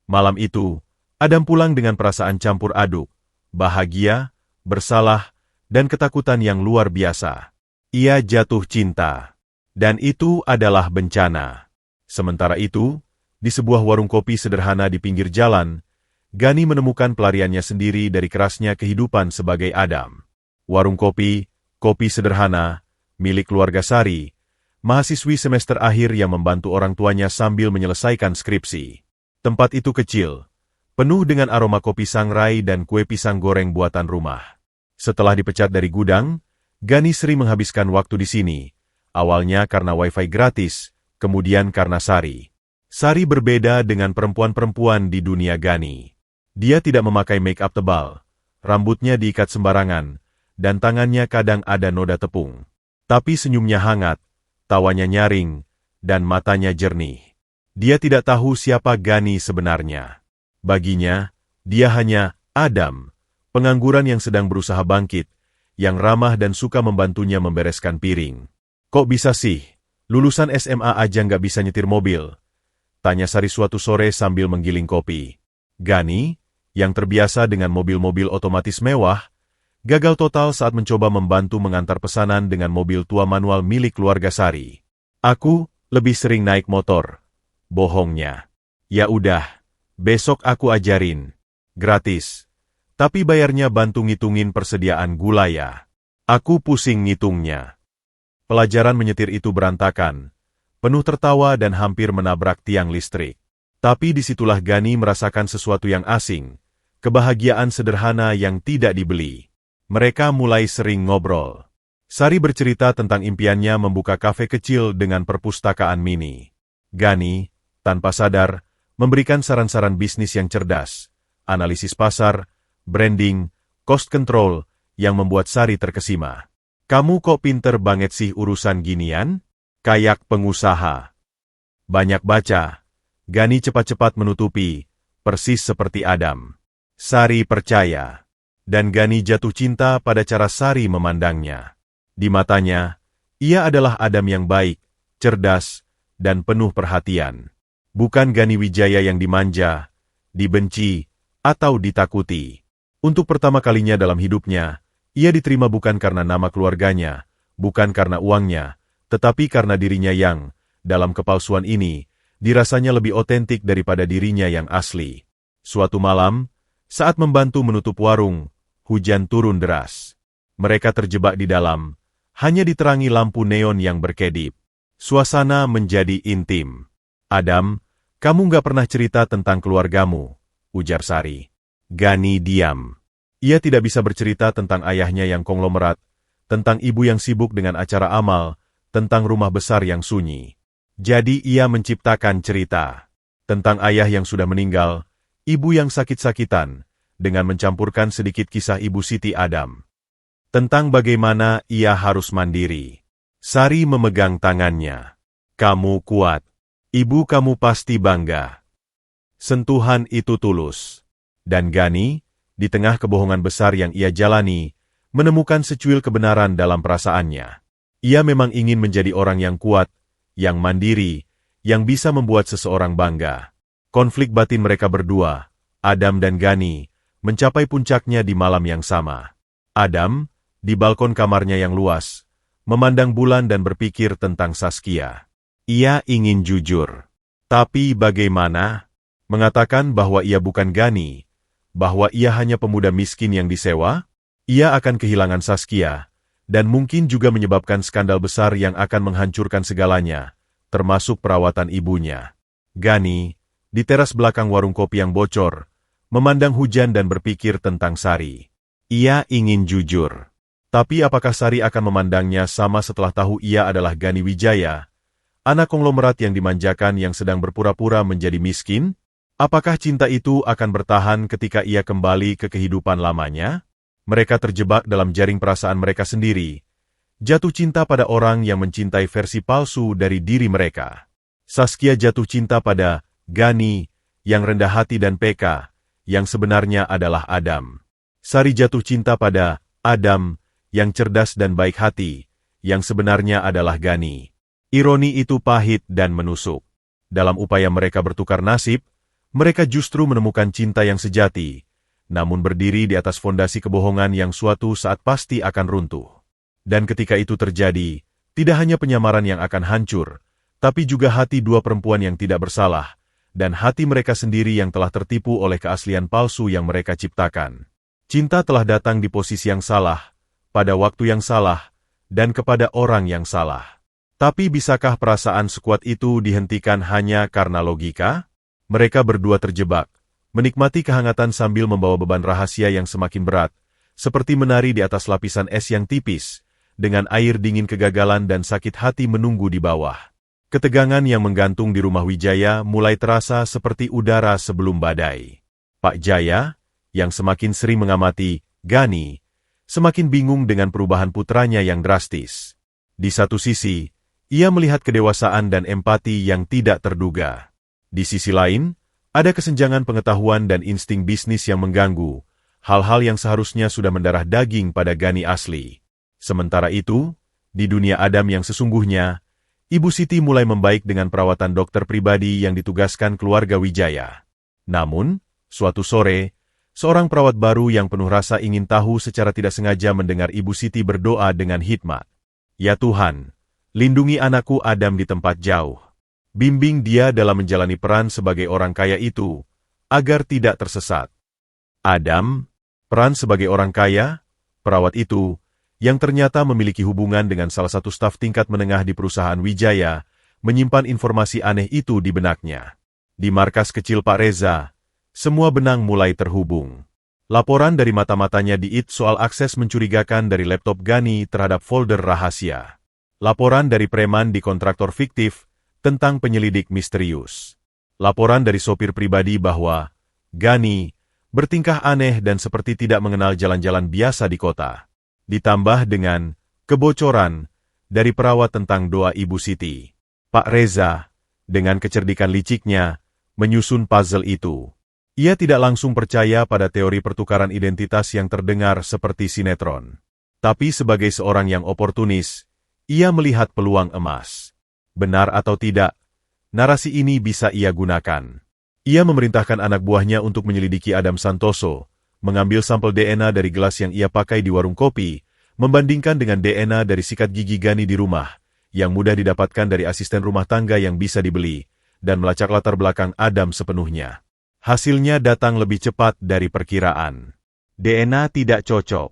Malam itu, Adam pulang dengan perasaan campur aduk. Bahagia, bersalah, dan ketakutan yang luar biasa. Ia jatuh cinta. Dan itu adalah bencana. Sementara itu, di sebuah warung kopi sederhana di pinggir jalan, Gani menemukan pelariannya sendiri dari kerasnya kehidupan sebagai Adam. Warung kopi, kopi sederhana, milik keluarga Sari, mahasiswi semester akhir yang membantu orang tuanya sambil menyelesaikan skripsi. Tempat itu kecil, penuh dengan aroma kopi sangrai dan kue pisang goreng buatan rumah. Setelah dipecat dari gudang, Gani sering menghabiskan waktu di sini. Awalnya karena wifi gratis, kemudian karena Sari. Sari berbeda dengan perempuan-perempuan di dunia Gani. Dia tidak memakai make-up tebal, rambutnya diikat sembarangan, dan tangannya kadang ada noda tepung. Tapi senyumnya hangat, tawanya nyaring, dan matanya jernih. Dia tidak tahu siapa Gani sebenarnya. Baginya, dia hanya Adam, pengangguran yang sedang berusaha bangkit, yang ramah dan suka membantunya membereskan piring. Kok bisa sih, lulusan SMA aja nggak bisa nyetir mobil? Tanya Sari suatu sore sambil menggiling kopi. Gani, yang terbiasa dengan mobil-mobil otomatis mewah, gagal total saat mencoba membantu mengantar pesanan dengan mobil tua manual milik keluarga Sari. Aku lebih sering naik motor. Bohongnya. Ya udah, besok aku ajarin. Gratis. Tapi bayarnya bantu ngitungin persediaan gula ya. Aku pusing ngitungnya. Pelajaran menyetir itu berantakan, penuh tertawa dan hampir menabrak tiang listrik. Tapi disitulah Gani merasakan sesuatu yang asing, kebahagiaan sederhana yang tidak dibeli. Mereka mulai sering ngobrol. Sari bercerita tentang impiannya membuka kafe kecil dengan perpustakaan mini. Gani, tanpa sadar, memberikan saran-saran bisnis yang cerdas, analisis pasar, branding, cost control, yang membuat Sari terkesima. Kamu kok pinter banget sih urusan ginian? Kayak pengusaha. Banyak baca. Gani cepat-cepat menutupi, persis seperti Adam. Sari percaya. Dan Gani jatuh cinta pada cara Sari memandangnya. Di matanya, ia adalah Adam yang baik, cerdas, dan penuh perhatian. Bukan Gani Wijaya yang dimanja, dibenci, atau ditakuti. Untuk pertama kalinya dalam hidupnya, ia diterima bukan karena nama keluarganya, bukan karena uangnya, tetapi karena dirinya yang, dalam kepalsuan ini, dirasanya lebih otentik daripada dirinya yang asli. Suatu malam, saat membantu menutup warung, hujan turun deras. Mereka terjebak di dalam, hanya diterangi lampu neon yang berkedip. Suasana menjadi intim. Adam, kamu nggak pernah cerita tentang keluargamu, ujar Sari. Gani diam. Ia tidak bisa bercerita tentang ayahnya yang konglomerat, tentang ibu yang sibuk dengan acara amal, tentang rumah besar yang sunyi. Jadi ia menciptakan cerita tentang ayah yang sudah meninggal, ibu yang sakit-sakitan, dengan mencampurkan sedikit kisah Ibu Siti Adam. Tentang bagaimana ia harus mandiri. Sari memegang tangannya. Kamu kuat. Ibu kamu pasti bangga. Sentuhan itu tulus. Dan Gani, di tengah kebohongan besar yang ia jalani, menemukan secuil kebenaran dalam perasaannya. Ia memang ingin menjadi orang yang kuat, yang mandiri, yang bisa membuat seseorang bangga. Konflik batin mereka berdua, Adam dan Gani, mencapai puncaknya di malam yang sama. Adam, di balkon kamarnya yang luas, memandang bulan dan berpikir tentang Saskia. Ia ingin jujur. Tapi bagaimana? Mengatakan bahwa ia bukan Gani, bahwa ia hanya pemuda miskin yang disewa? Ia akan kehilangan Saskia, dan mungkin juga menyebabkan skandal besar yang akan menghancurkan segalanya, termasuk perawatan ibunya. Gani, di teras belakang warung kopi yang bocor, memandang hujan dan berpikir tentang Sari. Ia ingin jujur. Tapi apakah Sari akan memandangnya sama setelah tahu ia adalah Gani Wijaya, anak konglomerat yang dimanjakan yang sedang berpura-pura menjadi miskin? Apakah cinta itu akan bertahan ketika ia kembali ke kehidupan lamanya? Mereka terjebak dalam jaring perasaan mereka sendiri, jatuh cinta pada orang yang mencintai versi palsu dari diri mereka. Saskia jatuh cinta pada Gani, yang rendah hati dan peka, yang sebenarnya adalah Adam. Sari jatuh cinta pada Adam, yang cerdas dan baik hati, yang sebenarnya adalah Gani. Ironi itu pahit dan menusuk. Dalam upaya mereka bertukar nasib, mereka justru menemukan cinta yang sejati, namun berdiri di atas fondasi kebohongan yang suatu saat pasti akan runtuh. Dan ketika itu terjadi, tidak hanya penyamaran yang akan hancur, tapi juga hati dua perempuan yang tidak bersalah, dan hati mereka sendiri yang telah tertipu oleh keaslian palsu yang mereka ciptakan. Cinta telah datang di posisi yang salah, pada waktu yang salah, dan kepada orang yang salah. Tapi bisakah perasaan sekuat itu dihentikan hanya karena logika? Mereka berdua terjebak, menikmati kehangatan sambil membawa beban rahasia yang semakin berat, seperti menari di atas lapisan es yang tipis, dengan air dingin kegagalan dan sakit hati menunggu di bawah. Ketegangan yang menggantung di rumah Wijaya mulai terasa seperti udara sebelum badai. Pak Jaya, yang semakin sering mengamati Gani, semakin bingung dengan perubahan putranya yang drastis. Di satu sisi, ia melihat kedewasaan dan empati yang tidak terduga. Di sisi lain, ada kesenjangan pengetahuan dan insting bisnis yang mengganggu, hal-hal yang seharusnya sudah mendarah daging pada Gani asli. Sementara itu, di dunia Adam yang sesungguhnya, Ibu Siti mulai membaik dengan perawatan dokter pribadi yang ditugaskan keluarga Wijaya. Namun, suatu sore, seorang perawat baru yang penuh rasa ingin tahu secara tidak sengaja mendengar Ibu Siti berdoa dengan hikmat. Ya Tuhan, lindungi anakku Adam di tempat jauh. Bimbing dia dalam menjalani peran sebagai orang kaya itu, agar tidak tersesat. Adam, peran sebagai orang kaya, perawat itu, yang ternyata memiliki hubungan dengan salah satu staf tingkat menengah di perusahaan Wijaya, menyimpan informasi aneh itu di benaknya. Di markas kecil Pak Reza, semua benang mulai terhubung. Laporan dari mata-matanya di IT soal akses mencurigakan dari laptop Gani terhadap folder rahasia. Laporan dari preman di kontraktor fiktif, tentang penyelidik misterius. Laporan dari sopir pribadi bahwa Gani bertingkah aneh dan seperti tidak mengenal jalan-jalan biasa di kota. Ditambah dengan kebocoran dari perawat tentang doa Ibu Siti. Pak Reza, dengan kecerdikan liciknya, menyusun puzzle itu. Ia tidak langsung percaya pada teori pertukaran identitas yang terdengar seperti sinetron. Tapi sebagai seorang yang oportunis, ia melihat peluang emas. Benar atau tidak, narasi ini bisa ia gunakan. Ia memerintahkan anak buahnya untuk menyelidiki Adam Santoso, mengambil sampel DNA dari gelas yang ia pakai di warung kopi, membandingkan dengan DNA dari sikat gigi Gani di rumah, yang mudah didapatkan dari asisten rumah tangga yang bisa dibeli, dan melacak latar belakang Adam sepenuhnya. Hasilnya datang lebih cepat dari perkiraan. DNA tidak cocok,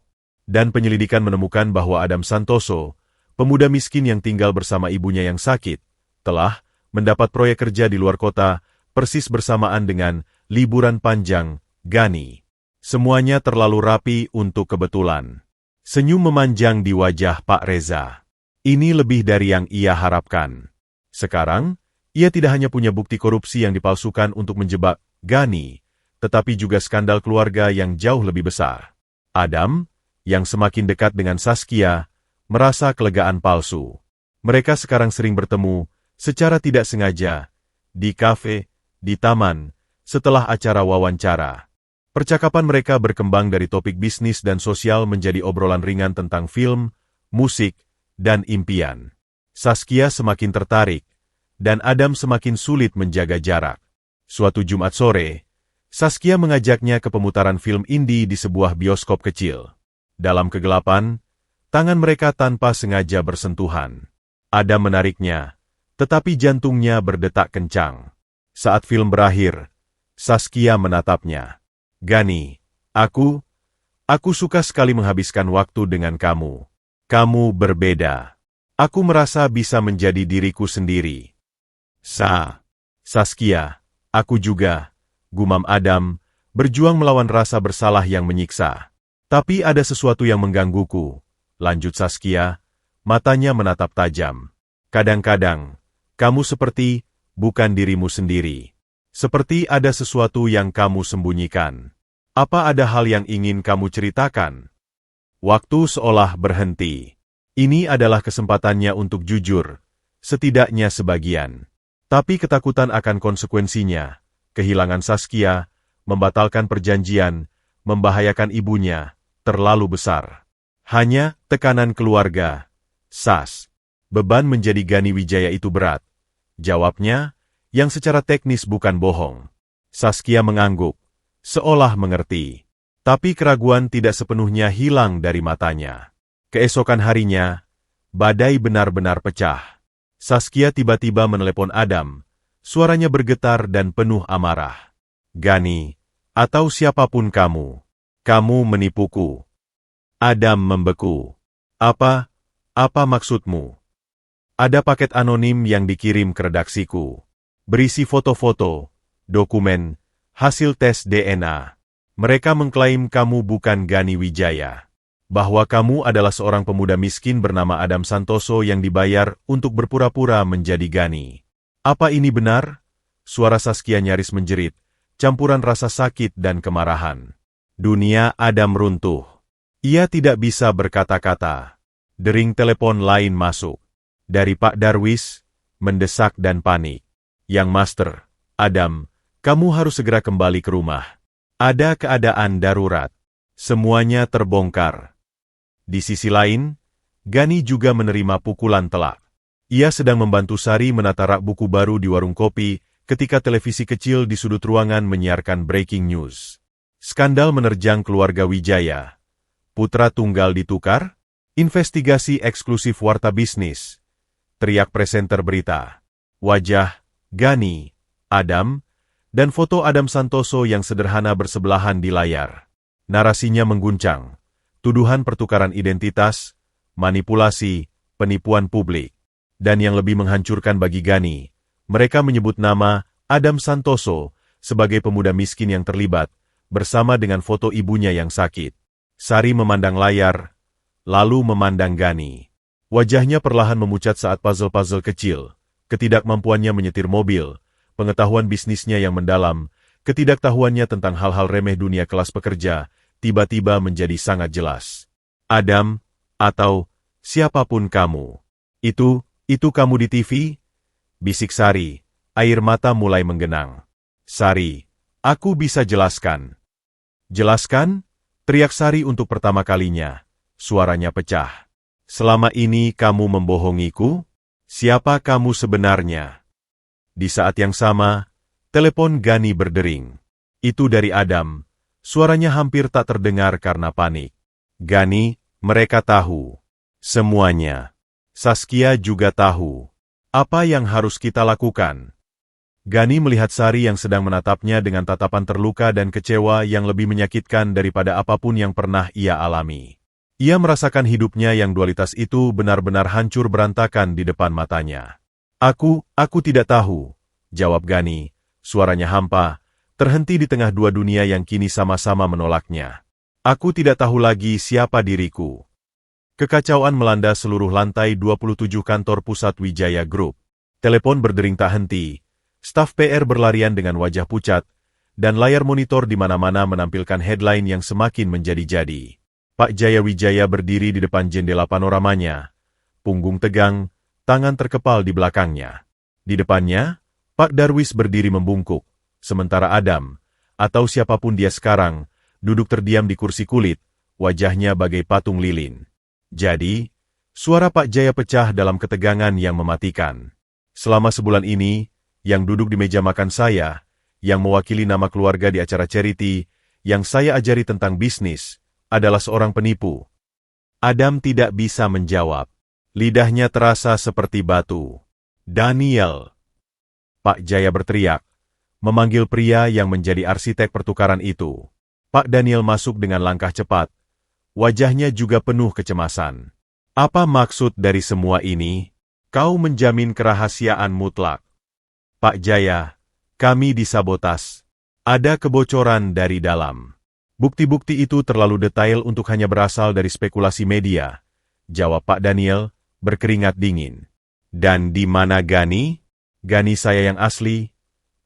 dan penyelidikan menemukan bahwa Adam Santoso, pemuda miskin yang tinggal bersama ibunya yang sakit, telah mendapat proyek kerja di luar kota persis bersamaan dengan liburan panjang Gani. Semuanya terlalu rapi untuk kebetulan. Senyum memanjang di wajah Pak Reza. Ini lebih dari yang ia harapkan. Sekarang, ia tidak hanya punya bukti korupsi yang dipalsukan untuk menjebak Gani, tetapi juga skandal keluarga yang jauh lebih besar. Adam, yang semakin dekat dengan Saskia, merasa kelegaan palsu. Mereka sekarang sering bertemu, secara tidak sengaja, di kafe, di taman, setelah acara wawancara. Percakapan mereka berkembang dari topik bisnis dan sosial menjadi obrolan ringan tentang film, musik, dan impian. Saskia semakin tertarik, dan Adam semakin sulit menjaga jarak. Suatu Jumat sore, Saskia mengajaknya ke pemutaran film indie di sebuah bioskop kecil. Dalam kegelapan, tangan mereka tanpa sengaja bersentuhan. Adam menariknya, tetapi jantungnya berdetak kencang. Saat film berakhir, Saskia menatapnya. Gani, aku suka sekali menghabiskan waktu dengan kamu. Kamu berbeda. Aku merasa bisa menjadi diriku sendiri. Saskia, aku juga, gumam Adam, berjuang melawan rasa bersalah yang menyiksa. Tapi ada sesuatu yang menggangguku, lanjut Saskia, matanya menatap tajam. Kadang-kadang, kamu seperti bukan dirimu sendiri. Seperti ada sesuatu yang kamu sembunyikan. Apa ada hal yang ingin kamu ceritakan? Waktu seolah berhenti. Ini adalah kesempatannya untuk jujur, setidaknya sebagian. Tapi ketakutan akan konsekuensinya, kehilangan Saskia, membatalkan perjanjian, membahayakan ibunya, terlalu besar. Hanya tekanan keluarga. Beban menjadi Gani Wijaya itu berat. Jawabnya, yang secara teknis bukan bohong. Saskia mengangguk, seolah mengerti. Tapi keraguan tidak sepenuhnya hilang dari matanya. Keesokan harinya, badai benar-benar pecah. Saskia tiba-tiba menelepon Adam. Suaranya bergetar dan penuh amarah. Gani, atau siapapun kamu menipuku. Adam membeku. Apa maksudmu? Ada paket anonim yang dikirim ke redaksiku. Berisi foto-foto, dokumen, hasil tes DNA. Mereka mengklaim kamu bukan Gani Wijaya. Bahwa kamu adalah seorang pemuda miskin bernama Adam Santoso yang dibayar untuk berpura-pura menjadi Gani. Apa ini benar? Suara Saskia nyaris menjerit, campuran rasa sakit dan kemarahan. Dunia Adam runtuh. Ia tidak bisa berkata-kata. Dering telepon lain masuk. Dari Pak Darwis, mendesak dan panik. Yang Master, Adam, kamu harus segera kembali ke rumah. Ada keadaan darurat. Semuanya terbongkar. Di sisi lain, Gani juga menerima pukulan telak. Ia sedang membantu Sari menata rak buku baru di warung kopi ketika televisi kecil di sudut ruangan menyiarkan breaking news. Skandal menerjang keluarga Wijaya. Putra tunggal ditukar? Investigasi eksklusif Warta Bisnis. Teriak presenter berita. Wajah, Gani, Adam, dan foto Adam Santoso yang sederhana bersebelahan di layar. Narasinya mengguncang. Tuduhan pertukaran identitas, manipulasi, penipuan publik. Dan yang lebih menghancurkan bagi Gani, mereka menyebut nama Adam Santoso sebagai pemuda miskin yang terlibat, bersama dengan foto ibunya yang sakit. Sari memandang layar, lalu memandang Gani. Wajahnya perlahan memucat saat puzzle-puzzle kecil, ketidakmampuannya menyetir mobil, pengetahuan bisnisnya yang mendalam, ketidaktahuannya tentang hal-hal remeh dunia kelas pekerja, tiba-tiba menjadi sangat jelas. Adam, atau siapapun kamu. Itu kamu di TV? Bisik Sari, air mata mulai menggenang. Sari, aku bisa jelaskan. Jelaskan? Teriak Sari untuk pertama kalinya. Suaranya pecah. Selama ini kamu membohongiku? Siapa kamu sebenarnya? Di saat yang sama, telepon Gani berdering. Itu dari Adam. Suaranya hampir tak terdengar karena panik. Gani, mereka tahu. Semuanya. Saskia juga tahu apa yang harus kita lakukan. Gani melihat Sari yang sedang menatapnya dengan tatapan terluka dan kecewa yang lebih menyakitkan daripada apapun yang pernah ia alami. Ia merasakan hidupnya yang dualitas itu benar-benar hancur berantakan di depan matanya. Aku tidak tahu, jawab Gani, suaranya hampa, terhenti di tengah dua dunia yang kini sama-sama menolaknya. Aku tidak tahu lagi siapa diriku. Kekacauan melanda seluruh lantai 27 kantor pusat Wijaya Group. Telepon berdering tak henti, staf PR berlarian dengan wajah pucat, dan layar monitor di mana-mana menampilkan headline yang semakin menjadi-jadi. Pak Jaya Wijaya berdiri di depan jendela panoramanya, punggung tegang, tangan terkepal di belakangnya. Di depannya, Pak Darwis berdiri membungkuk, sementara Adam, atau siapapun dia sekarang, duduk terdiam di kursi kulit, wajahnya bagai patung lilin. Jadi, suara Pak Jaya pecah dalam ketegangan yang mematikan. Selama sebulan ini, yang duduk di meja makan saya, yang mewakili nama keluarga di acara charity, yang saya ajari tentang bisnis, adalah seorang penipu. Adam tidak bisa menjawab. Lidahnya terasa seperti batu. Daniel! Pak Jaya berteriak, memanggil pria yang menjadi arsitek pertukaran itu. Pak Daniel masuk dengan langkah cepat. Wajahnya juga penuh kecemasan. Apa maksud dari semua ini? Kau menjamin kerahasiaan mutlak. Pak Jaya, kami disabotas. Ada kebocoran dari dalam. Bukti-bukti itu terlalu detail untuk hanya berasal dari spekulasi media, jawab Pak Daniel, berkeringat dingin. Dan di mana Gani? Gani saya yang asli?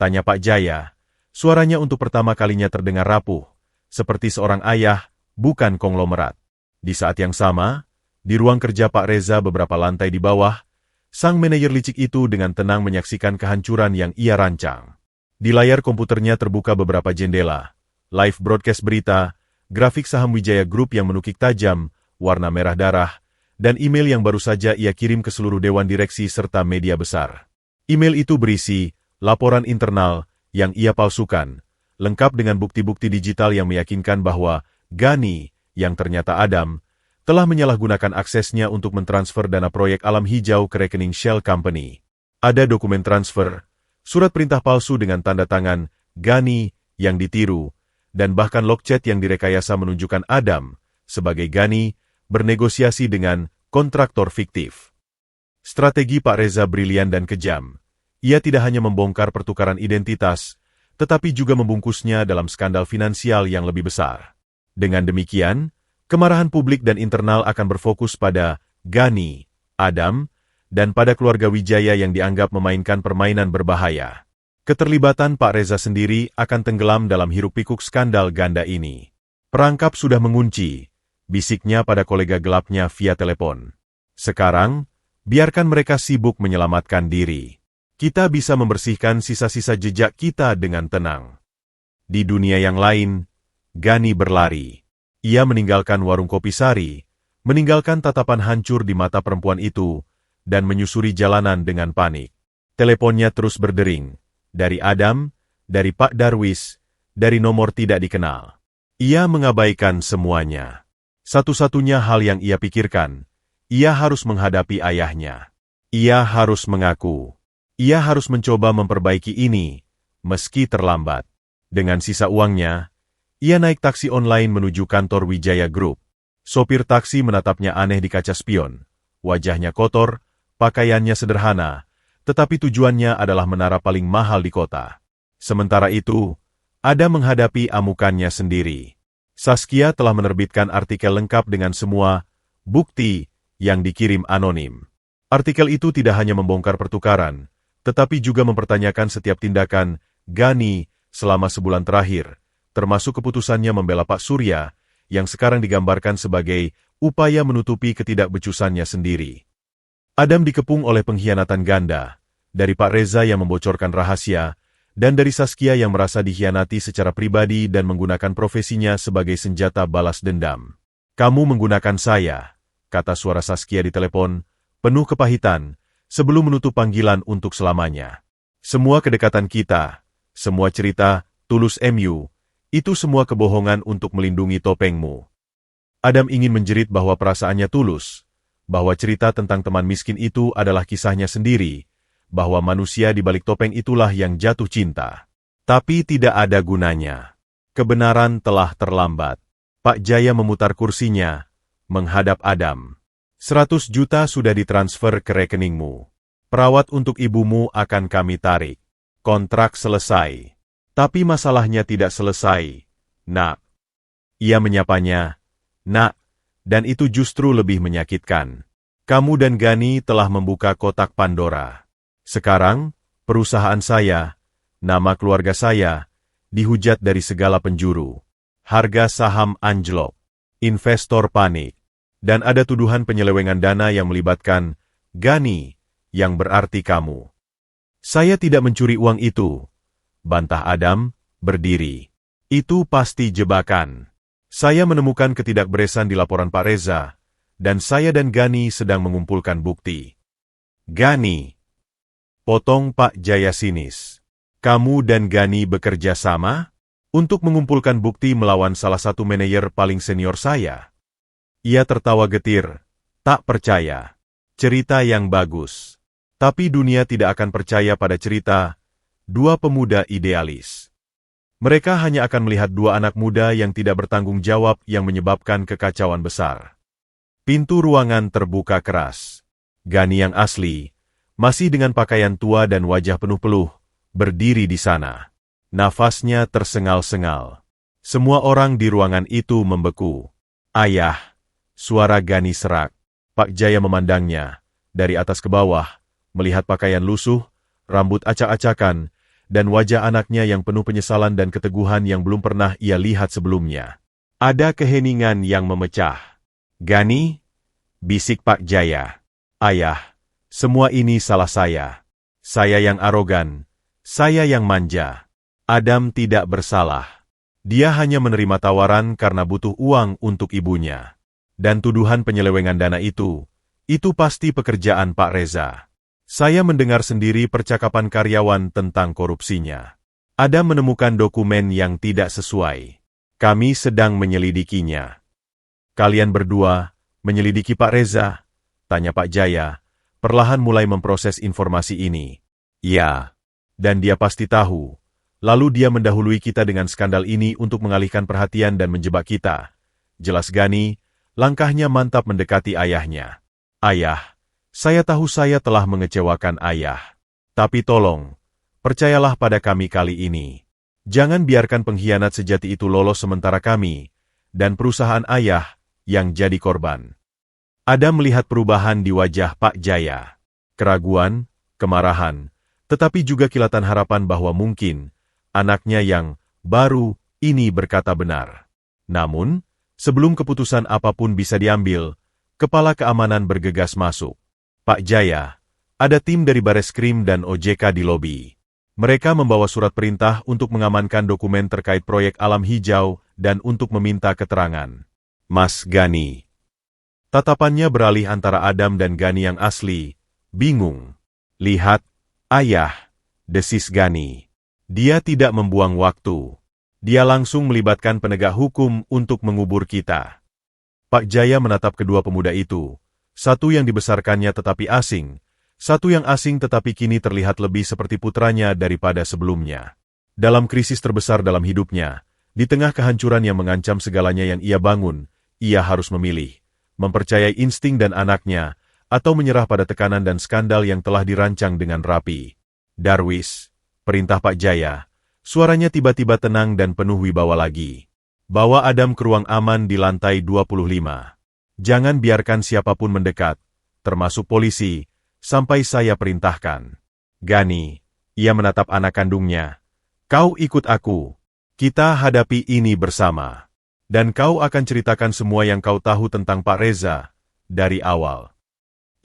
Tanya Pak Jaya. Suaranya untuk pertama kalinya terdengar rapuh, seperti seorang ayah, bukan konglomerat. Di saat yang sama, di ruang kerja Pak Reza beberapa lantai di bawah, sang manajer licik itu dengan tenang menyaksikan kehancuran yang ia rancang. Di layar komputernya terbuka beberapa jendela, live broadcast berita, grafik saham Wijaya Group yang menukik tajam, warna merah darah, dan email yang baru saja ia kirim ke seluruh dewan direksi serta media besar. Email itu berisi laporan internal yang ia palsukan, lengkap dengan bukti-bukti digital yang meyakinkan bahwa Gani, yang ternyata Adam, telah menyalahgunakan aksesnya untuk mentransfer dana proyek alam hijau ke rekening Shell Company. Ada dokumen transfer, surat perintah palsu dengan tanda tangan Gani yang ditiru, dan bahkan log chat yang direkayasa menunjukkan Adam sebagai Gani bernegosiasi dengan kontraktor fiktif. Strategi Pak Reza brilian dan kejam. Ia tidak hanya membongkar pertukaran identitas, tetapi juga membungkusnya dalam skandal finansial yang lebih besar. Dengan demikian, kemarahan publik dan internal akan berfokus pada Gani, Adam, dan pada keluarga Wijaya yang dianggap memainkan permainan berbahaya. Keterlibatan Pak Reza sendiri akan tenggelam dalam hiruk-pikuk skandal ganda ini. Perangkap sudah mengunci, bisiknya pada kolega gelapnya via telepon. Sekarang, biarkan mereka sibuk menyelamatkan diri. Kita bisa membersihkan sisa-sisa jejak kita dengan tenang. Di dunia yang lain, Gani berlari. Ia meninggalkan warung kopi Sari, meninggalkan tatapan hancur di mata perempuan itu, dan menyusuri jalanan dengan panik. Teleponnya terus berdering. Dari Adam, dari Pak Darwis, dari nomor tidak dikenal. Ia mengabaikan semuanya. Satu-satunya hal yang ia pikirkan, ia harus menghadapi ayahnya. Ia harus mengaku. Ia harus mencoba memperbaiki ini, meski terlambat. Dengan sisa uangnya, ia naik taksi online menuju kantor Wijaya Group. Sopir taksi menatapnya aneh di kaca spion. Wajahnya kotor, pakaiannya sederhana, tetapi tujuannya adalah menara paling mahal di kota. Sementara itu, Ada menghadapi amukannya sendiri. Saskia telah menerbitkan artikel lengkap dengan semua bukti yang dikirim anonim. Artikel itu tidak hanya membongkar pertukaran, tetapi juga mempertanyakan setiap tindakan Gani selama sebulan terakhir, termasuk keputusannya membela Pak Surya, yang sekarang digambarkan sebagai upaya menutupi ketidakbecusannya sendiri. Adam dikepung oleh pengkhianatan ganda, dari Pak Reza yang membocorkan rahasia, dan dari Saskia yang merasa dikhianati secara pribadi dan menggunakan profesinya sebagai senjata balas dendam. Kamu menggunakan saya, kata suara Saskia di telepon, penuh kepahitan, sebelum menutup panggilan untuk selamanya. Semua kedekatan kita, semua cerita, tulus MU, itu semua kebohongan untuk melindungi topengmu. Adam ingin menjerit bahwa perasaannya tulus, bahwa cerita tentang teman miskin itu adalah kisahnya sendiri, bahwa manusia di balik topeng itulah yang jatuh cinta. Tapi tidak ada gunanya. Kebenaran telah terlambat. Pak Jaya memutar kursinya, menghadap Adam. 100 juta sudah ditransfer ke rekeningmu. Perawat untuk ibumu akan kami tarik. Kontrak selesai. Tapi masalahnya tidak selesai, Nak. Ia menyapanya, Nak, dan itu justru lebih menyakitkan. Kamu dan Gani telah membuka kotak Pandora. Sekarang, perusahaan saya, nama keluarga saya, dihujat dari segala penjuru. Harga saham anjlok. Investor panik. Dan ada tuduhan penyelewengan dana yang melibatkan Gani, yang berarti kamu. Saya tidak mencuri uang itu, bantah Adam, berdiri. Itu pasti jebakan. Saya menemukan ketidakberesan di laporan Pak Reza, dan saya dan Gani sedang mengumpulkan bukti. Gani, potong Pak Jaya sinis. Kamu dan Gani bekerja sama untuk mengumpulkan bukti melawan salah satu manajer paling senior saya. Ia tertawa getir, tak percaya. Cerita yang bagus. Tapi dunia tidak akan percaya pada cerita dua pemuda idealis. Mereka hanya akan melihat dua anak muda yang tidak bertanggung jawab yang menyebabkan kekacauan besar. Pintu ruangan terbuka keras. Gani yang asli, masih dengan pakaian tua dan wajah penuh peluh, berdiri di sana. Nafasnya tersengal-sengal. Semua orang di ruangan itu membeku. Ayah, suara Gani serak. Pak Jaya memandangnya, dari atas ke bawah, melihat pakaian lusuh, rambut acak-acakan, dan wajah anaknya yang penuh penyesalan dan keteguhan yang belum pernah ia lihat sebelumnya. Ada keheningan yang memecah. Gani, bisik Pak Jaya. Ayah, semua ini salah saya. Saya yang arogan, saya yang manja. Adam tidak bersalah. Dia hanya menerima tawaran karena butuh uang untuk ibunya. Dan tuduhan penyelewengan dana itu pasti pekerjaan Pak Reza. Saya mendengar sendiri percakapan karyawan tentang korupsinya. Adam menemukan dokumen yang tidak sesuai. Kami sedang menyelidikinya. Kalian berdua menyelidiki Pak Reza? Tanya Pak Jaya, perlahan mulai memproses informasi ini. Ya, dan dia pasti tahu. Lalu dia mendahului kita dengan skandal ini untuk mengalihkan perhatian dan menjebak kita. Jelas Gani, langkahnya mantap mendekati ayahnya. Ayah, saya tahu saya telah mengecewakan ayah. Tapi tolong, percayalah pada kami kali ini. Jangan biarkan pengkhianat sejati itu lolos sementara kami, dan perusahaan ayah, yang jadi korban. Adam melihat perubahan di wajah Pak Jaya. Keraguan, kemarahan, tetapi juga kilatan harapan bahwa mungkin, anaknya yang baru ini berkata benar. Namun, sebelum keputusan apapun bisa diambil, Kepala Keamanan bergegas masuk. Pak Jaya, ada tim dari Bareskrim dan OJK di lobi. Mereka membawa surat perintah untuk mengamankan dokumen terkait proyek Alam Hijau dan untuk meminta keterangan. Mas Gani. Tatapannya beralih antara Adam dan Gani yang asli, bingung. Lihat, ayah, desis Gani. Dia tidak membuang waktu. Dia langsung melibatkan penegak hukum untuk mengubur kita. Pak Jaya menatap kedua pemuda itu, satu yang dibesarkannya tetapi asing, satu yang asing tetapi kini terlihat lebih seperti putranya daripada sebelumnya. Dalam krisis terbesar dalam hidupnya, di tengah kehancuran yang mengancam segalanya yang ia bangun, ia harus memilih, mempercayai insting dan anaknya, atau menyerah pada tekanan dan skandal yang telah dirancang dengan rapi. Darwis, perintah Pak Jaya, suaranya tiba-tiba tenang dan penuh wibawa lagi. Bawa Adam ke ruang aman di lantai 25. Jangan biarkan siapapun mendekat, termasuk polisi, sampai saya perintahkan. Gani, ia menatap anak kandungnya. Kau ikut aku. Kita hadapi ini bersama. Dan kau akan ceritakan semua yang kau tahu tentang Pak Reza, dari awal.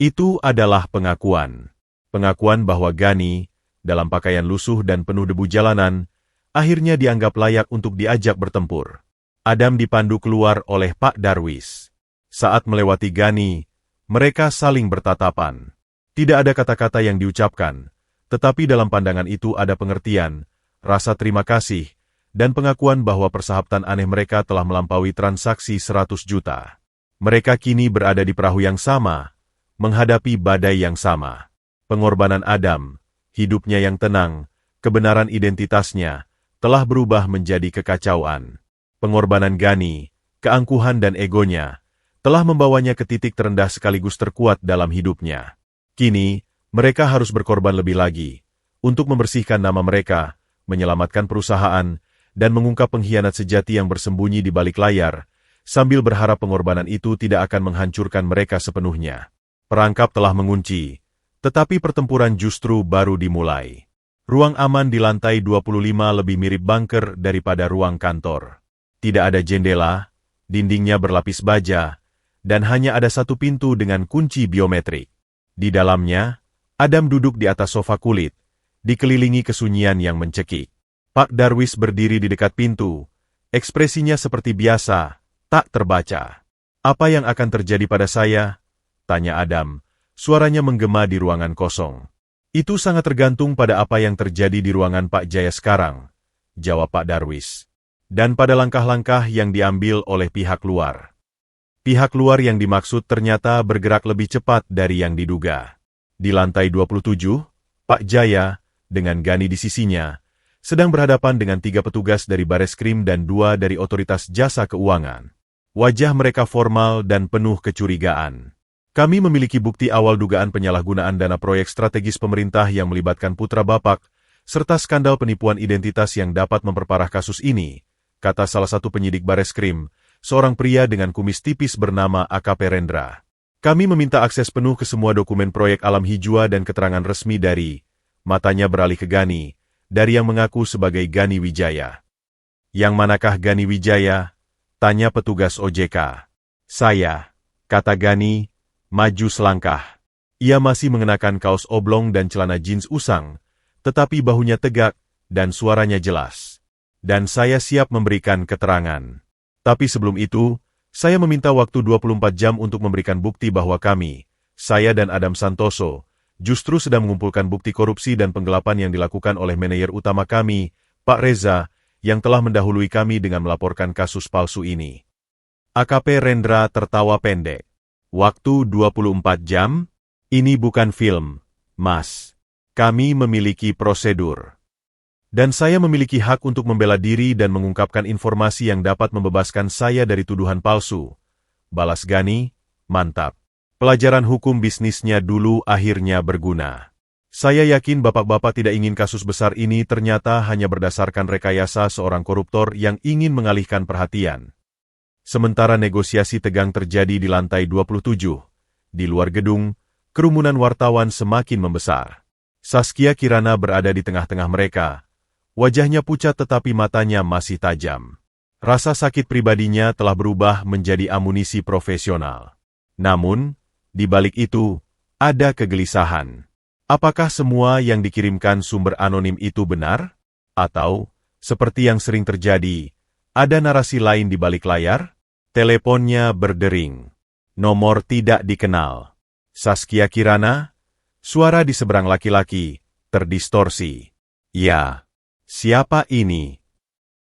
Itu adalah pengakuan. Pengakuan bahwa Gani, dalam pakaian lusuh dan penuh debu jalanan, akhirnya dianggap layak untuk diajak bertempur. Adam dipandu keluar oleh Pak Darwis. Saat melewati Gani, mereka saling bertatapan. Tidak ada kata-kata yang diucapkan, tetapi dalam pandangan itu ada pengertian, rasa terima kasih, dan pengakuan bahwa persahabatan aneh mereka telah melampaui transaksi 100 juta. Mereka kini berada di perahu yang sama, menghadapi badai yang sama. Pengorbanan Adam, hidupnya yang tenang, kebenaran identitasnya, telah berubah menjadi kekacauan. Pengorbanan Ghani, keangkuhan dan egonya, telah membawanya ke titik terendah sekaligus terkuat dalam hidupnya. Kini, mereka harus berkorban lebih lagi, untuk membersihkan nama mereka, menyelamatkan perusahaan, dan mengungkap pengkhianat sejati yang bersembunyi di balik layar, sambil berharap pengorbanan itu tidak akan menghancurkan mereka sepenuhnya. Perangkap telah mengunci, tetapi pertempuran justru baru dimulai. Ruang aman di lantai 25 lebih mirip bunker daripada ruang kantor. Tidak ada jendela, dindingnya berlapis baja, dan hanya ada satu pintu dengan kunci biometrik. Di dalamnya, Adam duduk di atas sofa kulit, dikelilingi kesunyian yang mencekik. Pak Darwis berdiri di dekat pintu, ekspresinya seperti biasa, tak terbaca. "Apa yang akan terjadi pada saya?" tanya Adam, suaranya menggema di ruangan kosong. "Itu sangat tergantung pada apa yang terjadi di ruangan Pak Jaya sekarang," jawab Pak Darwis. "Dan pada langkah-langkah yang diambil oleh pihak luar." Pihak luar yang dimaksud ternyata bergerak lebih cepat dari yang diduga. Di lantai 27, Pak Jaya, dengan Ghani di sisinya, sedang berhadapan dengan 3 petugas dari Bareskrim dan 2 dari Otoritas Jasa Keuangan. Wajah mereka formal dan penuh kecurigaan. "Kami memiliki bukti awal dugaan penyalahgunaan dana proyek strategis pemerintah yang melibatkan putra Bapak, serta skandal penipuan identitas yang dapat memperparah kasus ini," kata salah satu penyidik Bareskrim, seorang pria dengan kumis tipis bernama AKP Rendra. "Kami meminta akses penuh ke semua dokumen proyek Alam Hijua dan keterangan resmi dari..." Matanya beralih ke Ghani, dari yang mengaku sebagai Ghani Wijaya. "Yang manakah Ghani Wijaya?" tanya petugas OJK. "Saya," kata Ghani, maju selangkah. Ia masih mengenakan kaos oblong dan celana jeans usang, tetapi bahunya tegak dan suaranya jelas. "Dan saya siap memberikan keterangan. Tapi sebelum itu, saya meminta waktu 24 jam untuk memberikan bukti bahwa kami, saya dan Adam Santoso, justru sedang mengumpulkan bukti korupsi dan penggelapan yang dilakukan oleh manajer utama kami, Pak Reza, yang telah mendahului kami dengan melaporkan kasus palsu ini." AKP Rendra tertawa pendek. "Waktu 24 jam? Ini bukan film, Mas. Kami memiliki prosedur. Dan saya memiliki hak untuk membela diri dan mengungkapkan informasi yang dapat membebaskan saya dari tuduhan palsu," balas Ghani. "Mantap. Pelajaran hukum bisnisnya dulu akhirnya berguna. Saya yakin bapak-bapak tidak ingin kasus besar ini ternyata hanya berdasarkan rekayasa seorang koruptor yang ingin mengalihkan perhatian." Sementara negosiasi tegang terjadi di lantai 27, di luar gedung, kerumunan wartawan semakin membesar. Saskia Kirana berada di tengah-tengah mereka. Wajahnya pucat tetapi matanya masih tajam. Rasa sakit pribadinya telah berubah menjadi amunisi profesional. Namun, di balik itu, ada kegelisahan. Apakah semua yang dikirimkan sumber anonim itu benar? Atau, seperti yang sering terjadi, ada narasi lain di balik layar? Teleponnya berdering. Nomor tidak dikenal. Saskia Kirana? Suara di seberang laki-laki, terdistorsi. "Ya. Siapa ini?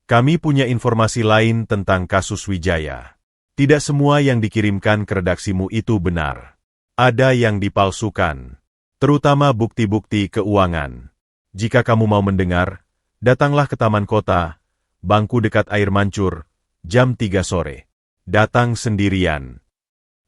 Kami punya informasi lain tentang kasus Wijaya. Tidak semua yang dikirimkan ke redaksimu itu benar. Ada yang dipalsukan, terutama bukti-bukti keuangan. Jika kamu mau mendengar, datanglah ke Taman Kota, bangku dekat air mancur, jam 3 sore. Datang sendirian."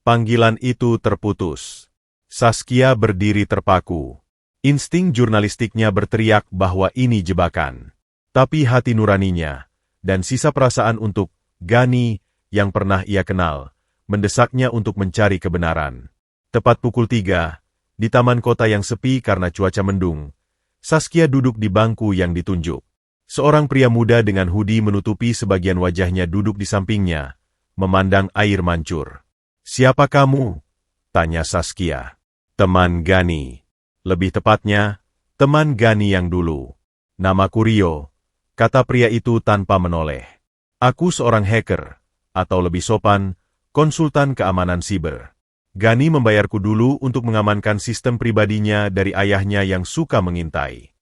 Panggilan itu terputus. Saskia berdiri terpaku. Insting jurnalistiknya berteriak bahwa ini jebakan. Tapi hati nuraninya, dan sisa perasaan untuk Ghani yang pernah ia kenal, mendesaknya untuk mencari kebenaran. Tepat pukul 3, di Taman Kota yang sepi karena cuaca mendung, Saskia duduk di bangku yang ditunjuk. Seorang pria muda dengan hoodie menutupi sebagian wajahnya duduk di sampingnya, memandang air mancur. "Siapa kamu?" tanya Saskia. "Teman Ghani. Lebih tepatnya, teman Ghani yang dulu. Namaku Rio," kata pria itu tanpa menoleh. "Aku seorang hacker, atau lebih sopan, konsultan keamanan siber. Ghani membayarku dulu untuk mengamankan sistem pribadinya dari ayahnya yang suka mengintai."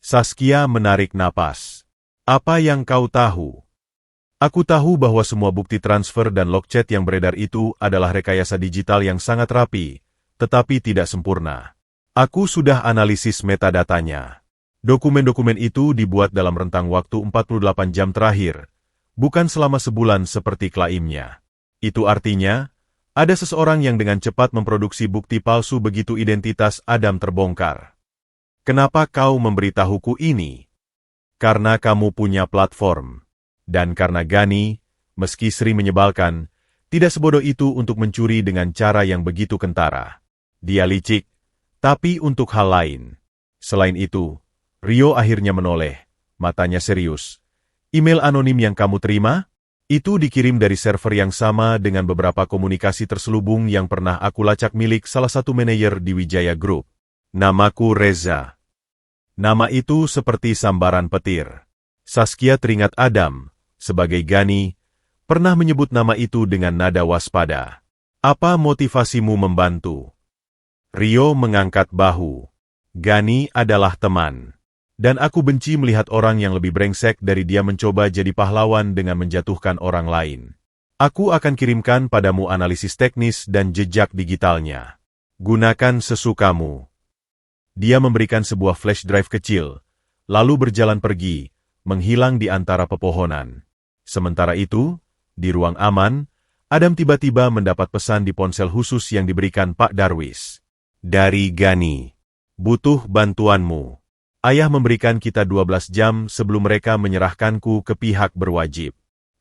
Saskia menarik napas. "Apa yang kau tahu?" Aku tahu bahwa semua bukti transfer dan log chat yang beredar itu adalah rekayasa digital yang sangat rapi, tetapi tidak sempurna. Aku sudah analisis metadatanya. Dokumen-dokumen itu dibuat dalam rentang waktu 48 jam terakhir, bukan selama sebulan seperti klaimnya. Itu artinya, ada seseorang yang dengan cepat memproduksi bukti palsu begitu identitas Adam terbongkar. Kenapa kau memberitahuku ini? Karena kamu punya platform. Dan karena Gani, meski sering menyebalkan, tidak sebodoh itu untuk mencuri dengan cara yang begitu kentara. Dia licik, tapi untuk hal lain. Selain itu, Rio akhirnya menoleh, matanya serius. Email anonim yang kamu terima? Itu dikirim dari server yang sama dengan beberapa komunikasi terselubung yang pernah aku lacak milik salah satu manajer di Wijaya Group. Namaku Reza. Nama itu seperti sambaran petir. Saskia teringat Adam, sebagai Gani, pernah menyebut nama itu dengan nada waspada. Apa motivasimu membantu? Rio mengangkat bahu. Gani adalah teman. Dan aku benci melihat orang yang lebih brengsek dari dia mencoba jadi pahlawan dengan menjatuhkan orang lain. Aku akan kirimkan padamu analisis teknis dan jejak digitalnya. Gunakan sesukamu. Dia memberikan sebuah flash drive kecil, lalu berjalan pergi, menghilang di antara pepohonan. Sementara itu, di ruang aman, Adam tiba-tiba mendapat pesan di ponsel khusus yang diberikan Pak Darwis. Dari Gani. Butuh bantuanmu. Ayah memberikan kita 12 jam sebelum mereka menyerahkanku ke pihak berwajib.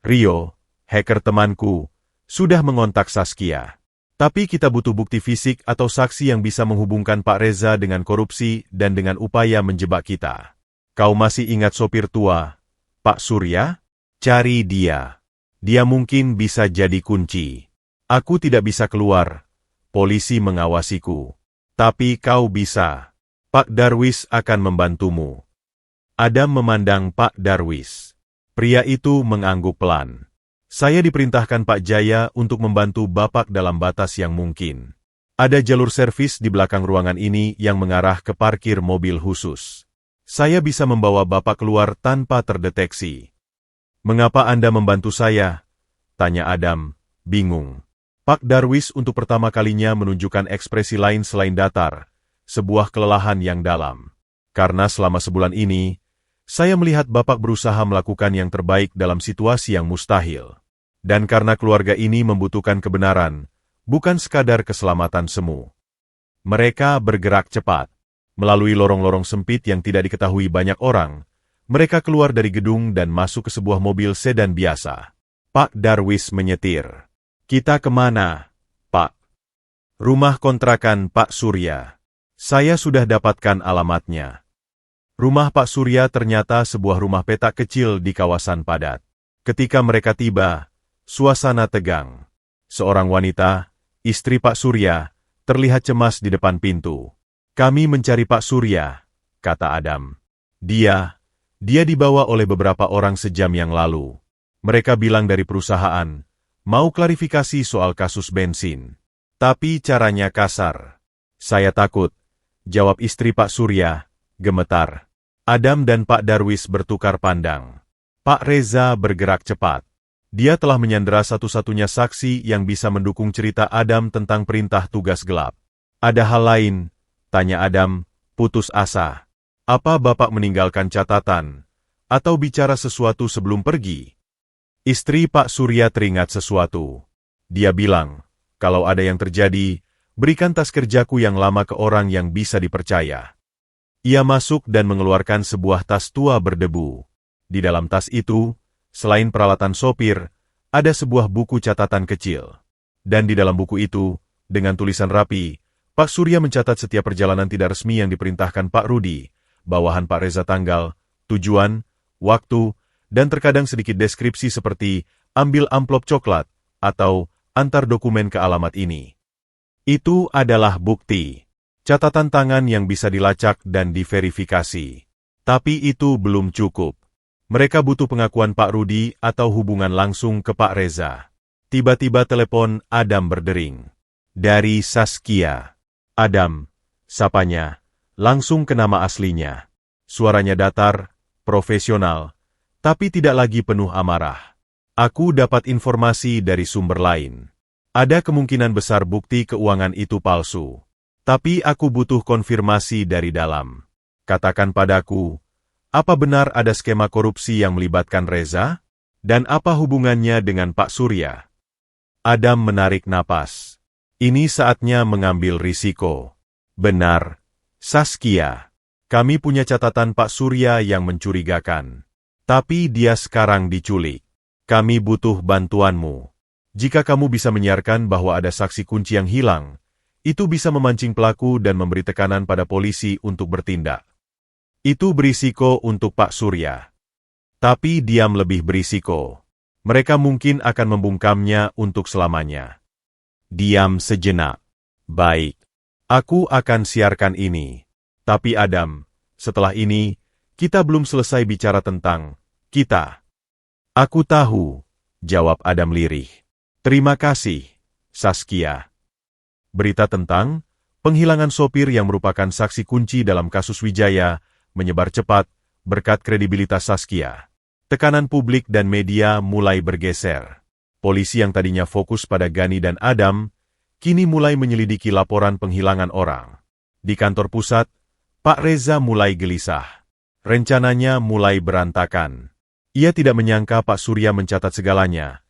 Rio, hacker temanku, sudah mengontak Saskia. Tapi kita butuh bukti fisik atau saksi yang bisa menghubungkan Pak Reza dengan korupsi dan dengan upaya menjebak kita. Kau masih ingat sopir tua, Pak Surya? Cari dia. Dia mungkin bisa jadi kunci. Aku tidak bisa keluar. Polisi mengawasiku. Tapi kau bisa. Pak Darwis akan membantumu. Adam memandang Pak Darwis. Pria itu mengangguk pelan. Saya diperintahkan Pak Jaya untuk membantu Bapak dalam batas yang mungkin. Ada jalur servis di belakang ruangan ini yang mengarah ke parkir mobil khusus. Saya bisa membawa Bapak keluar tanpa terdeteksi. Mengapa Anda membantu saya? Tanya Adam, bingung. Pak Darwis untuk pertama kalinya menunjukkan ekspresi lain selain datar. Sebuah kelelahan yang dalam. Karena selama sebulan ini, saya melihat Bapak berusaha melakukan yang terbaik dalam situasi yang mustahil. Dan karena keluarga ini membutuhkan kebenaran, bukan sekadar keselamatan semu. Mereka bergerak cepat. Melalui lorong-lorong sempit yang tidak diketahui banyak orang, mereka keluar dari gedung dan masuk ke sebuah mobil sedan biasa. Pak Darwis menyetir. Kita kemana, Pak? Rumah kontrakan Pak Surya. Saya sudah dapatkan alamatnya. Rumah Pak Surya ternyata sebuah rumah petak kecil di kawasan padat. Ketika mereka tiba, suasana tegang. Seorang wanita, istri Pak Surya, terlihat cemas di depan pintu. Kami mencari Pak Surya, kata Adam. Dia dibawa oleh beberapa orang sejam yang lalu. Mereka bilang dari perusahaan, mau klarifikasi soal kasus bensin. Tapi caranya kasar. Saya takut. Jawab istri Pak Surya, gemetar. Adam dan Pak Darwis bertukar pandang. Pak Reza bergerak cepat. Dia telah menyandera satu-satunya saksi yang bisa mendukung cerita Adam tentang perintah tugas gelap. Ada hal lain, tanya Adam, putus asa. Apa Bapak meninggalkan catatan, atau bicara sesuatu sebelum pergi? Istri Pak Surya teringat sesuatu. Dia bilang, kalau ada yang terjadi, berikan tas kerjaku yang lama ke orang yang bisa dipercaya. Ia masuk dan mengeluarkan sebuah tas tua berdebu. Di dalam tas itu, selain peralatan sopir, ada sebuah buku catatan kecil. Dan di dalam buku itu, dengan tulisan rapi, Pak Surya mencatat setiap perjalanan tidak resmi yang diperintahkan Pak Rudi, bawahan Pak Reza tanggal, tujuan, waktu, dan terkadang sedikit deskripsi seperti ambil amplop coklat atau antar dokumen ke alamat ini. Itu adalah bukti. Catatan tangan yang bisa dilacak dan diverifikasi. Tapi itu belum cukup. Mereka butuh pengakuan Pak Rudi atau hubungan langsung ke Pak Reza. Tiba-tiba telepon Adam berdering. Dari Saskia. Adam, sapanya, langsung ke nama aslinya. Suaranya datar, profesional, tapi tidak lagi penuh amarah. Aku dapat informasi dari sumber lain. Ada kemungkinan besar bukti keuangan itu palsu. Tapi aku butuh konfirmasi dari dalam. Katakan padaku, apa benar ada skema korupsi yang melibatkan Reza? Dan apa hubungannya dengan Pak Surya? Adam menarik napas. Ini saatnya mengambil risiko. Benar, Saskia. Kami punya catatan Pak Surya yang mencurigakan. Tapi dia sekarang diculik. Kami butuh bantuanmu. Jika kamu bisa menyiarkan bahwa ada saksi kunci yang hilang, itu bisa memancing pelaku dan memberi tekanan pada polisi untuk bertindak. Itu berisiko untuk Pak Surya. Tapi diam lebih berisiko. Mereka mungkin akan membungkamnya untuk selamanya. Diam sejenak. Baik. Aku akan siarkan ini. Tapi Adam, setelah ini, kita belum selesai bicara tentang kita. Aku tahu, jawab Adam lirih. Terima kasih, Saskia. Berita tentang penghilangan sopir yang merupakan saksi kunci dalam kasus Wijaya menyebar cepat berkat kredibilitas Saskia. Tekanan publik dan media mulai bergeser. Polisi yang tadinya fokus pada Gani dan Adam, kini mulai menyelidiki laporan penghilangan orang. Di kantor pusat, Pak Reza mulai gelisah. Rencananya mulai berantakan. Ia tidak menyangka Pak Surya mencatat segalanya,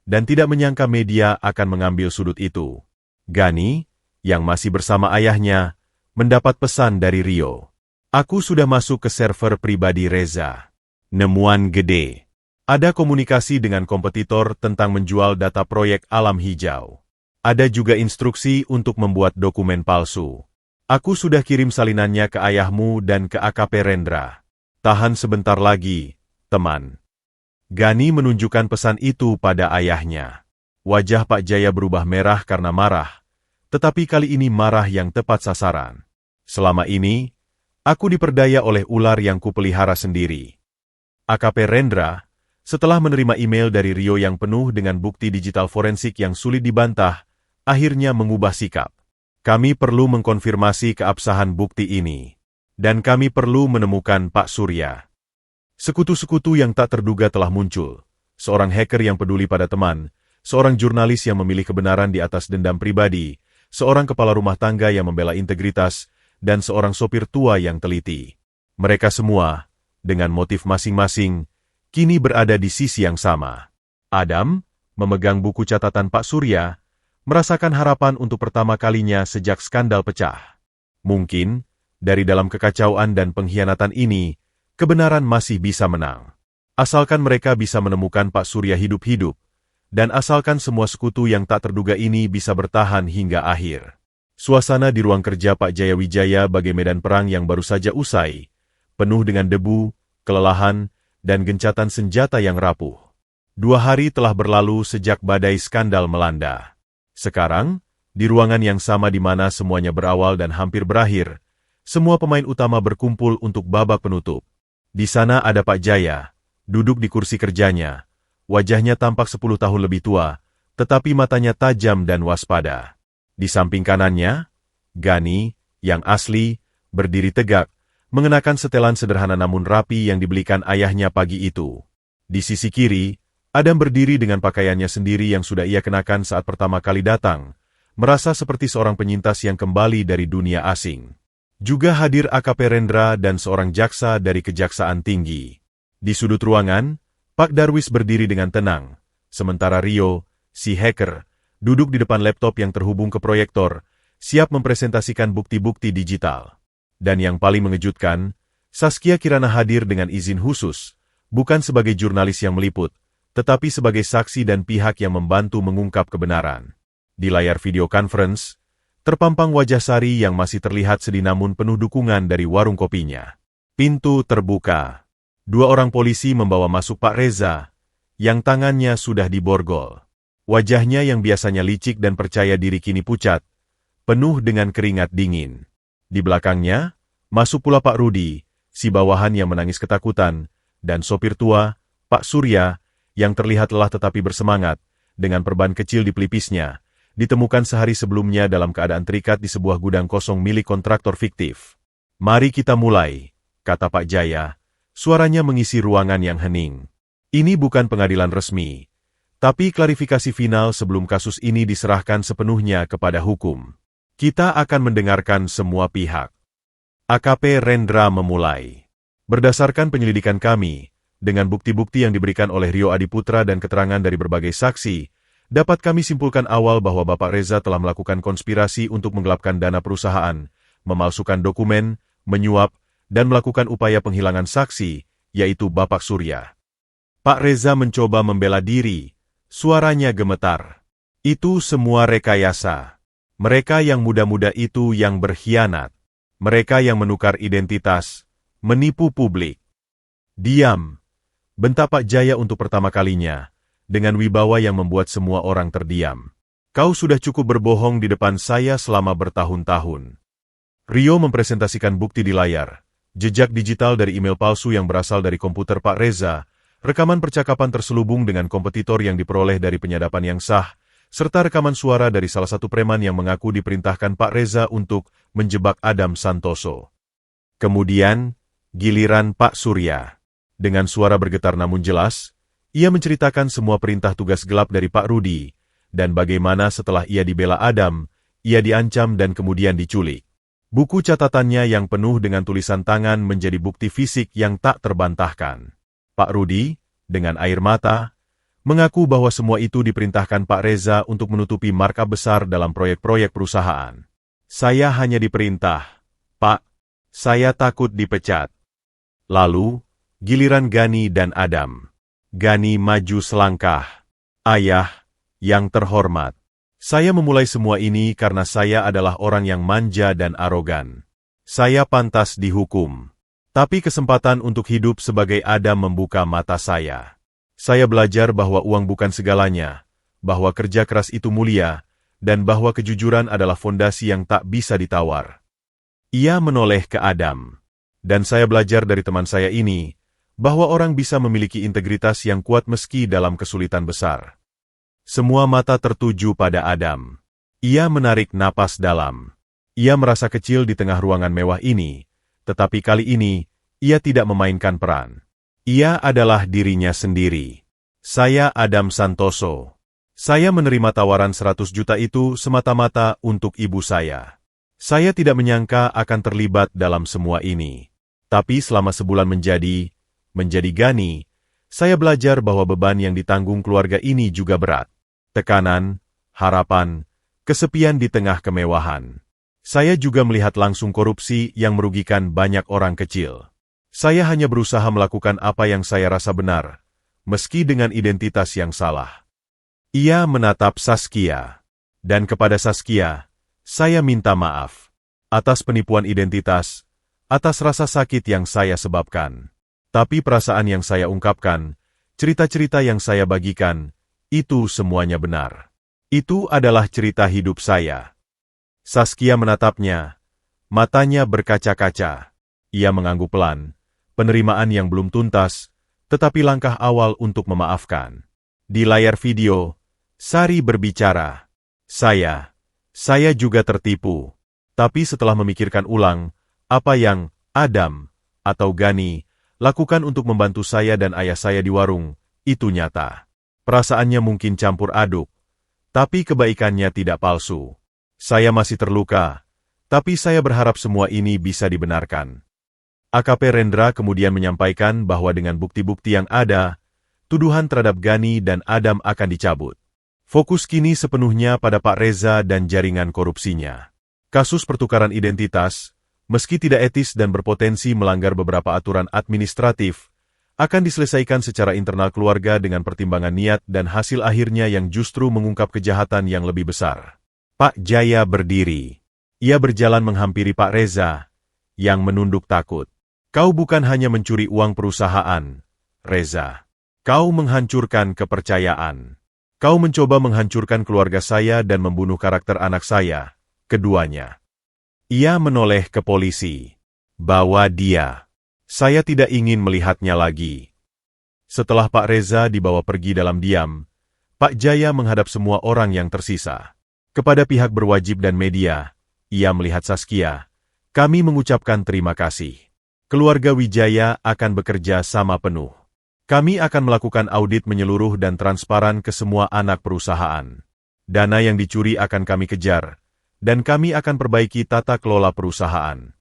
dan tidak menyangka media akan mengambil sudut itu. Gani, yang masih bersama ayahnya, mendapat pesan dari Rio. Aku sudah masuk ke server pribadi Reza. Nemuan gede. Ada komunikasi dengan kompetitor tentang menjual data proyek alam hijau. Ada juga instruksi untuk membuat dokumen palsu. Aku sudah kirim salinannya ke ayahmu dan ke AKP Rendra. Tahan sebentar lagi, teman. Gani menunjukkan pesan itu pada ayahnya. Wajah Pak Jaya berubah merah karena marah, tetapi kali ini marah yang tepat sasaran. Selama ini, aku diperdaya oleh ular yang kupelihara sendiri. AKP Rendra, setelah menerima email dari Rio yang penuh dengan bukti digital forensik yang sulit dibantah, akhirnya mengubah sikap. Kami perlu mengkonfirmasi keabsahan bukti ini. Dan kami perlu menemukan Pak Surya. Sekutu-sekutu yang tak terduga telah muncul. Seorang hacker yang peduli pada teman, seorang jurnalis yang memilih kebenaran di atas dendam pribadi, seorang kepala rumah tangga yang membela integritas, dan seorang sopir tua yang teliti. Mereka semua, dengan motif masing-masing, kini berada di sisi yang sama. Adam, memegang buku catatan Pak Surya, merasakan harapan untuk pertama kalinya sejak skandal pecah. Mungkin, dari dalam kekacauan dan pengkhianatan ini, kebenaran masih bisa menang. Asalkan mereka bisa menemukan Pak Surya hidup-hidup, dan asalkan semua sekutu yang tak terduga ini bisa bertahan hingga akhir. Suasana di ruang kerja Pak Jaya Wijaya bagai medan perang yang baru saja usai, penuh dengan debu, kelelahan, dan gencatan senjata yang rapuh. 2 hari telah berlalu sejak badai skandal melanda. Sekarang, di ruangan yang sama di mana semuanya berawal dan hampir berakhir, semua pemain utama berkumpul untuk babak penutup. Di sana ada Pak Jaya, duduk di kursi kerjanya. Wajahnya tampak 10 tahun lebih tua, tetapi matanya tajam dan waspada. Di samping kanannya, Gani, yang asli, berdiri tegak, mengenakan setelan sederhana namun rapi yang dibelikan ayahnya pagi itu. Di sisi kiri, Adam berdiri dengan pakaiannya sendiri yang sudah ia kenakan saat pertama kali datang, merasa seperti seorang penyintas yang kembali dari dunia asing. Juga hadir AKP Rendra dan seorang jaksa dari Kejaksaan Tinggi. Di sudut ruangan, Pak Darwis berdiri dengan tenang, sementara Rio, si hacker, duduk di depan laptop yang terhubung ke proyektor, siap mempresentasikan bukti-bukti digital. Dan yang paling mengejutkan, Saskia Kirana hadir dengan izin khusus, bukan sebagai jurnalis yang meliput, tetapi sebagai saksi dan pihak yang membantu mengungkap kebenaran. Di layar video conference, terpampang wajah Sari yang masih terlihat sedih namun penuh dukungan dari warung kopinya. Pintu terbuka. 2 orang polisi membawa masuk Pak Reza, yang tangannya sudah diborgol. Wajahnya yang biasanya licik dan percaya diri kini pucat, penuh dengan keringat dingin. Di belakangnya, masuk pula Pak Rudi, si bawahan yang menangis ketakutan, dan sopir tua, Pak Surya, yang terlihat lelah tetapi bersemangat, dengan perban kecil di pelipisnya, ditemukan sehari sebelumnya dalam keadaan terikat di sebuah gudang kosong milik kontraktor fiktif. Mari kita mulai, kata Pak Jaya, suaranya mengisi ruangan yang hening. Ini bukan pengadilan resmi, Tapi klarifikasi final sebelum kasus ini diserahkan sepenuhnya kepada hukum. Kita akan mendengarkan semua pihak. AKP Rendra memulai. Berdasarkan penyelidikan kami, dengan bukti-bukti yang diberikan oleh Rio Adiputra dan keterangan dari berbagai saksi, dapat kami simpulkan awal bahwa Bapak Reza telah melakukan konspirasi untuk menggelapkan dana perusahaan, memalsukan dokumen, menyuap, dan melakukan upaya penghilangan saksi, yaitu Bapak Surya. Pak Reza mencoba membela diri, suaranya gemetar. Itu semua rekayasa. Mereka yang muda-muda itu yang berkhianat. Mereka yang menukar identitas, menipu publik. Diam, bentak Pak Jaya untuk pertama kalinya, dengan wibawa yang membuat semua orang terdiam. Kau sudah cukup berbohong di depan saya selama bertahun-tahun. Rio mempresentasikan bukti di layar, jejak digital dari email palsu yang berasal dari komputer Pak Reza, rekaman percakapan terselubung dengan kompetitor yang diperoleh dari penyadapan yang sah, serta rekaman suara dari salah satu preman yang mengaku diperintahkan Pak Reza untuk menjebak Adam Santoso. Kemudian, giliran Pak Surya. Dengan suara bergetar namun jelas, ia menceritakan semua perintah tugas gelap dari Pak Rudi, dan bagaimana setelah ia dibela Adam, ia diancam dan kemudian diculik. Buku catatannya yang penuh dengan tulisan tangan menjadi bukti fisik yang tak terbantahkan. Pak Rudi, dengan air mata, mengaku bahwa semua itu diperintahkan Pak Reza untuk menutupi markup besar dalam proyek-proyek perusahaan. Saya hanya diperintah, Pak. Saya takut dipecat. Lalu, giliran Gani dan Adam. Gani maju selangkah. Ayah, yang terhormat. Saya memulai semua ini karena saya adalah orang yang manja dan arogan. Saya pantas dihukum. Tapi kesempatan untuk hidup sebagai Adam membuka mata saya. Saya belajar bahwa uang bukan segalanya, bahwa kerja keras itu mulia, dan bahwa kejujuran adalah fondasi yang tak bisa ditawar. Ia menoleh ke Adam. Dan saya belajar dari teman saya ini, bahwa orang bisa memiliki integritas yang kuat meski dalam kesulitan besar. Semua mata tertuju pada Adam. Ia menarik napas dalam. Ia merasa kecil di tengah ruangan mewah ini, tetapi kali ini, ia tidak memainkan peran. Ia adalah dirinya sendiri. Saya Adam Santoso. Saya menerima tawaran 100 juta itu semata-mata untuk ibu saya. Saya tidak menyangka akan terlibat dalam semua ini. Tapi selama sebulan menjadi Gani, saya belajar bahwa beban yang ditanggung keluarga ini juga berat. Tekanan, harapan, kesepian di tengah kemewahan. Saya juga melihat langsung korupsi yang merugikan banyak orang kecil. Saya hanya berusaha melakukan apa yang saya rasa benar, meski dengan identitas yang salah. Ia menatap Saskia. Dan kepada Saskia, saya minta maaf. Atas penipuan identitas, atas rasa sakit yang saya sebabkan. Tapi perasaan yang saya ungkapkan, cerita-cerita yang saya bagikan, itu semuanya benar. Itu adalah cerita hidup saya. Saskia menatapnya, matanya berkaca-kaca. Ia mengangguk pelan, penerimaan yang belum tuntas, tetapi langkah awal untuk memaafkan. Di layar video, Sari berbicara. Saya juga tertipu. Tapi setelah memikirkan ulang, apa yang Adam atau Gani lakukan untuk membantu saya dan ayah saya di warung, itu nyata. Perasaannya mungkin campur aduk, tapi kebaikannya tidak palsu. Saya masih terluka, tapi saya berharap semua ini bisa dibenarkan. AKP Rendra kemudian menyampaikan bahwa dengan bukti-bukti yang ada, tuduhan terhadap Gani dan Adam akan dicabut. Fokus kini sepenuhnya pada Pak Reza dan jaringan korupsinya. Kasus pertukaran identitas, meski tidak etis dan berpotensi melanggar beberapa aturan administratif, akan diselesaikan secara internal keluarga dengan pertimbangan niat dan hasil akhirnya yang justru mengungkap kejahatan yang lebih besar. Pak Jaya berdiri. Ia berjalan menghampiri Pak Reza, yang menunduk takut. Kau bukan hanya mencuri uang perusahaan, Reza. Kau menghancurkan kepercayaan. Kau mencoba menghancurkan keluarga saya dan membunuh karakter anak saya, keduanya. Ia menoleh ke polisi. Bawa dia. Saya tidak ingin melihatnya lagi. Setelah Pak Reza dibawa pergi dalam diam, Pak Jaya menghadap semua orang yang tersisa. Kepada pihak berwajib dan media, ia melihat Saskia. Kami mengucapkan terima kasih. Keluarga Wijaya akan bekerja sama penuh. Kami akan melakukan audit menyeluruh dan transparan ke semua anak perusahaan. Dana yang dicuri akan kami kejar, dan kami akan perbaiki tata kelola perusahaan.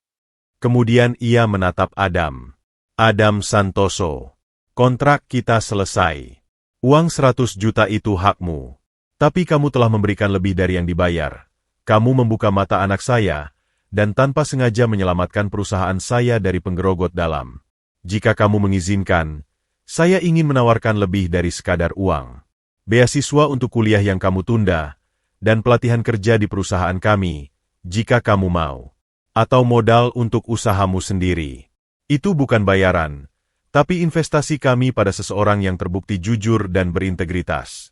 Kemudian ia menatap Adam. Adam Santoso, kontrak kita selesai. Uang 100 juta itu hakmu. Tapi kamu telah memberikan lebih dari yang dibayar. Kamu membuka mata anak saya, dan tanpa sengaja menyelamatkan perusahaan saya dari penggerogot dalam. Jika kamu mengizinkan, saya ingin menawarkan lebih dari sekadar uang. Beasiswa untuk kuliah yang kamu tunda, dan pelatihan kerja di perusahaan kami, jika kamu mau. Atau modal untuk usahamu sendiri. Itu bukan bayaran, tapi investasi kami pada seseorang yang terbukti jujur dan berintegritas.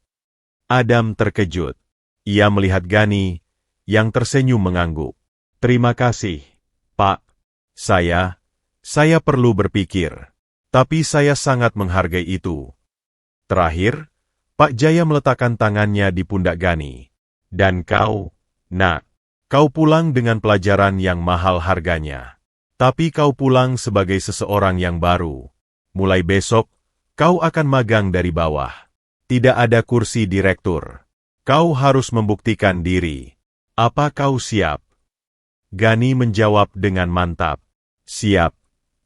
Adam terkejut. Ia melihat Gani, yang tersenyum mengangguk. Terima kasih, Pak. Saya perlu berpikir. Tapi saya sangat menghargai itu. Terakhir, Pak Jaya meletakkan tangannya di pundak Gani. Dan kau, nak, kau pulang dengan pelajaran yang mahal harganya. Tapi kau pulang sebagai seseorang yang baru. Mulai besok, kau akan magang dari bawah. Tidak ada kursi direktur. Kau harus membuktikan diri. Apa kau siap? Gani menjawab dengan mantap. Siap,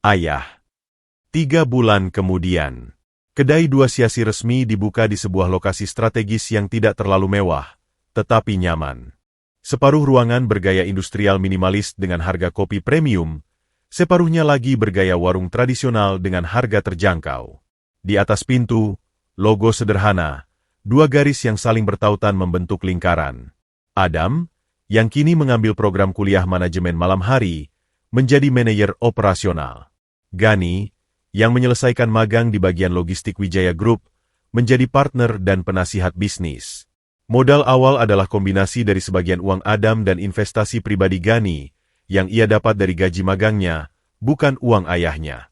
ayah. 3 bulan kemudian, kedai 2 siasi resmi dibuka di sebuah lokasi strategis yang tidak terlalu mewah, tetapi nyaman. Separuh ruangan bergaya industrial minimalis dengan harga kopi premium, separuhnya lagi bergaya warung tradisional dengan harga terjangkau. Di atas pintu, logo sederhana, 2 garis yang saling bertautan membentuk lingkaran. Adam, yang kini mengambil program kuliah manajemen malam hari, menjadi manajer operasional. Gani, yang menyelesaikan magang di bagian logistik Wijaya Group, menjadi partner dan penasihat bisnis. Modal awal adalah kombinasi dari sebagian uang Adam dan investasi pribadi Gani, yang ia dapat dari gaji magangnya, bukan uang ayahnya.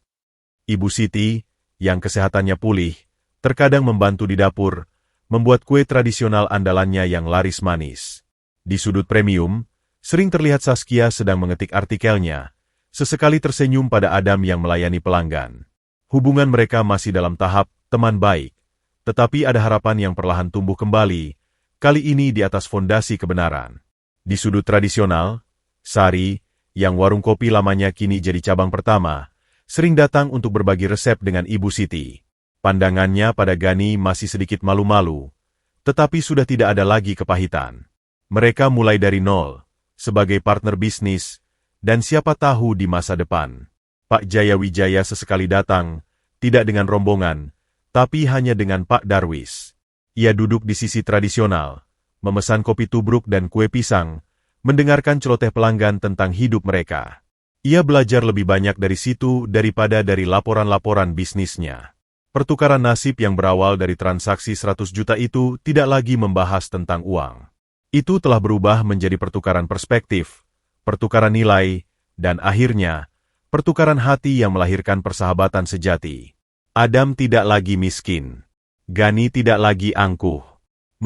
Ibu Siti, yang kesehatannya pulih, terkadang membantu di dapur, membuat kue tradisional andalannya yang laris manis. Di sudut premium, sering terlihat Saskia sedang mengetik artikelnya, sesekali tersenyum pada Adam yang melayani pelanggan. Hubungan mereka masih dalam tahap teman baik, tetapi ada harapan yang perlahan tumbuh kembali, kali ini di atas fondasi kebenaran. Di sudut tradisional, Sari, yang warung kopi lamanya kini jadi cabang pertama, sering datang untuk berbagi resep dengan Ibu Siti. Pandangannya pada Gani masih sedikit malu-malu, tetapi sudah tidak ada lagi kepahitan. Mereka mulai dari nol, sebagai partner bisnis, dan siapa tahu di masa depan. Pak Jaya Wijaya sesekali datang, tidak dengan rombongan, tapi hanya dengan Pak Darwis. Ia duduk di sisi tradisional, memesan kopi tubruk dan kue pisang, mendengarkan celoteh pelanggan tentang hidup mereka. Ia belajar lebih banyak dari situ daripada dari laporan-laporan bisnisnya. Pertukaran nasib yang berawal dari transaksi 100 juta itu tidak lagi membahas tentang uang. Itu telah berubah menjadi pertukaran perspektif, pertukaran nilai, dan akhirnya, pertukaran hati yang melahirkan persahabatan sejati. Adam tidak lagi miskin. Gani tidak lagi angkuh.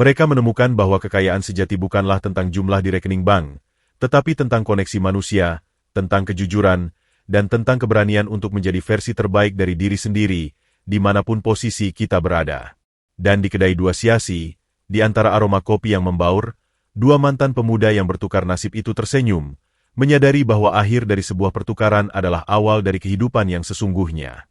Mereka menemukan bahwa kekayaan sejati bukanlah tentang jumlah di rekening bank, tetapi tentang koneksi manusia, tentang kejujuran, dan tentang keberanian untuk menjadi versi terbaik dari diri sendiri, dimanapun posisi kita berada. Dan di kedai 2 siasi, di antara aroma kopi yang membaur, 2 mantan pemuda yang bertukar nasib itu tersenyum, menyadari bahwa akhir dari sebuah pertukaran adalah awal dari kehidupan yang sesungguhnya.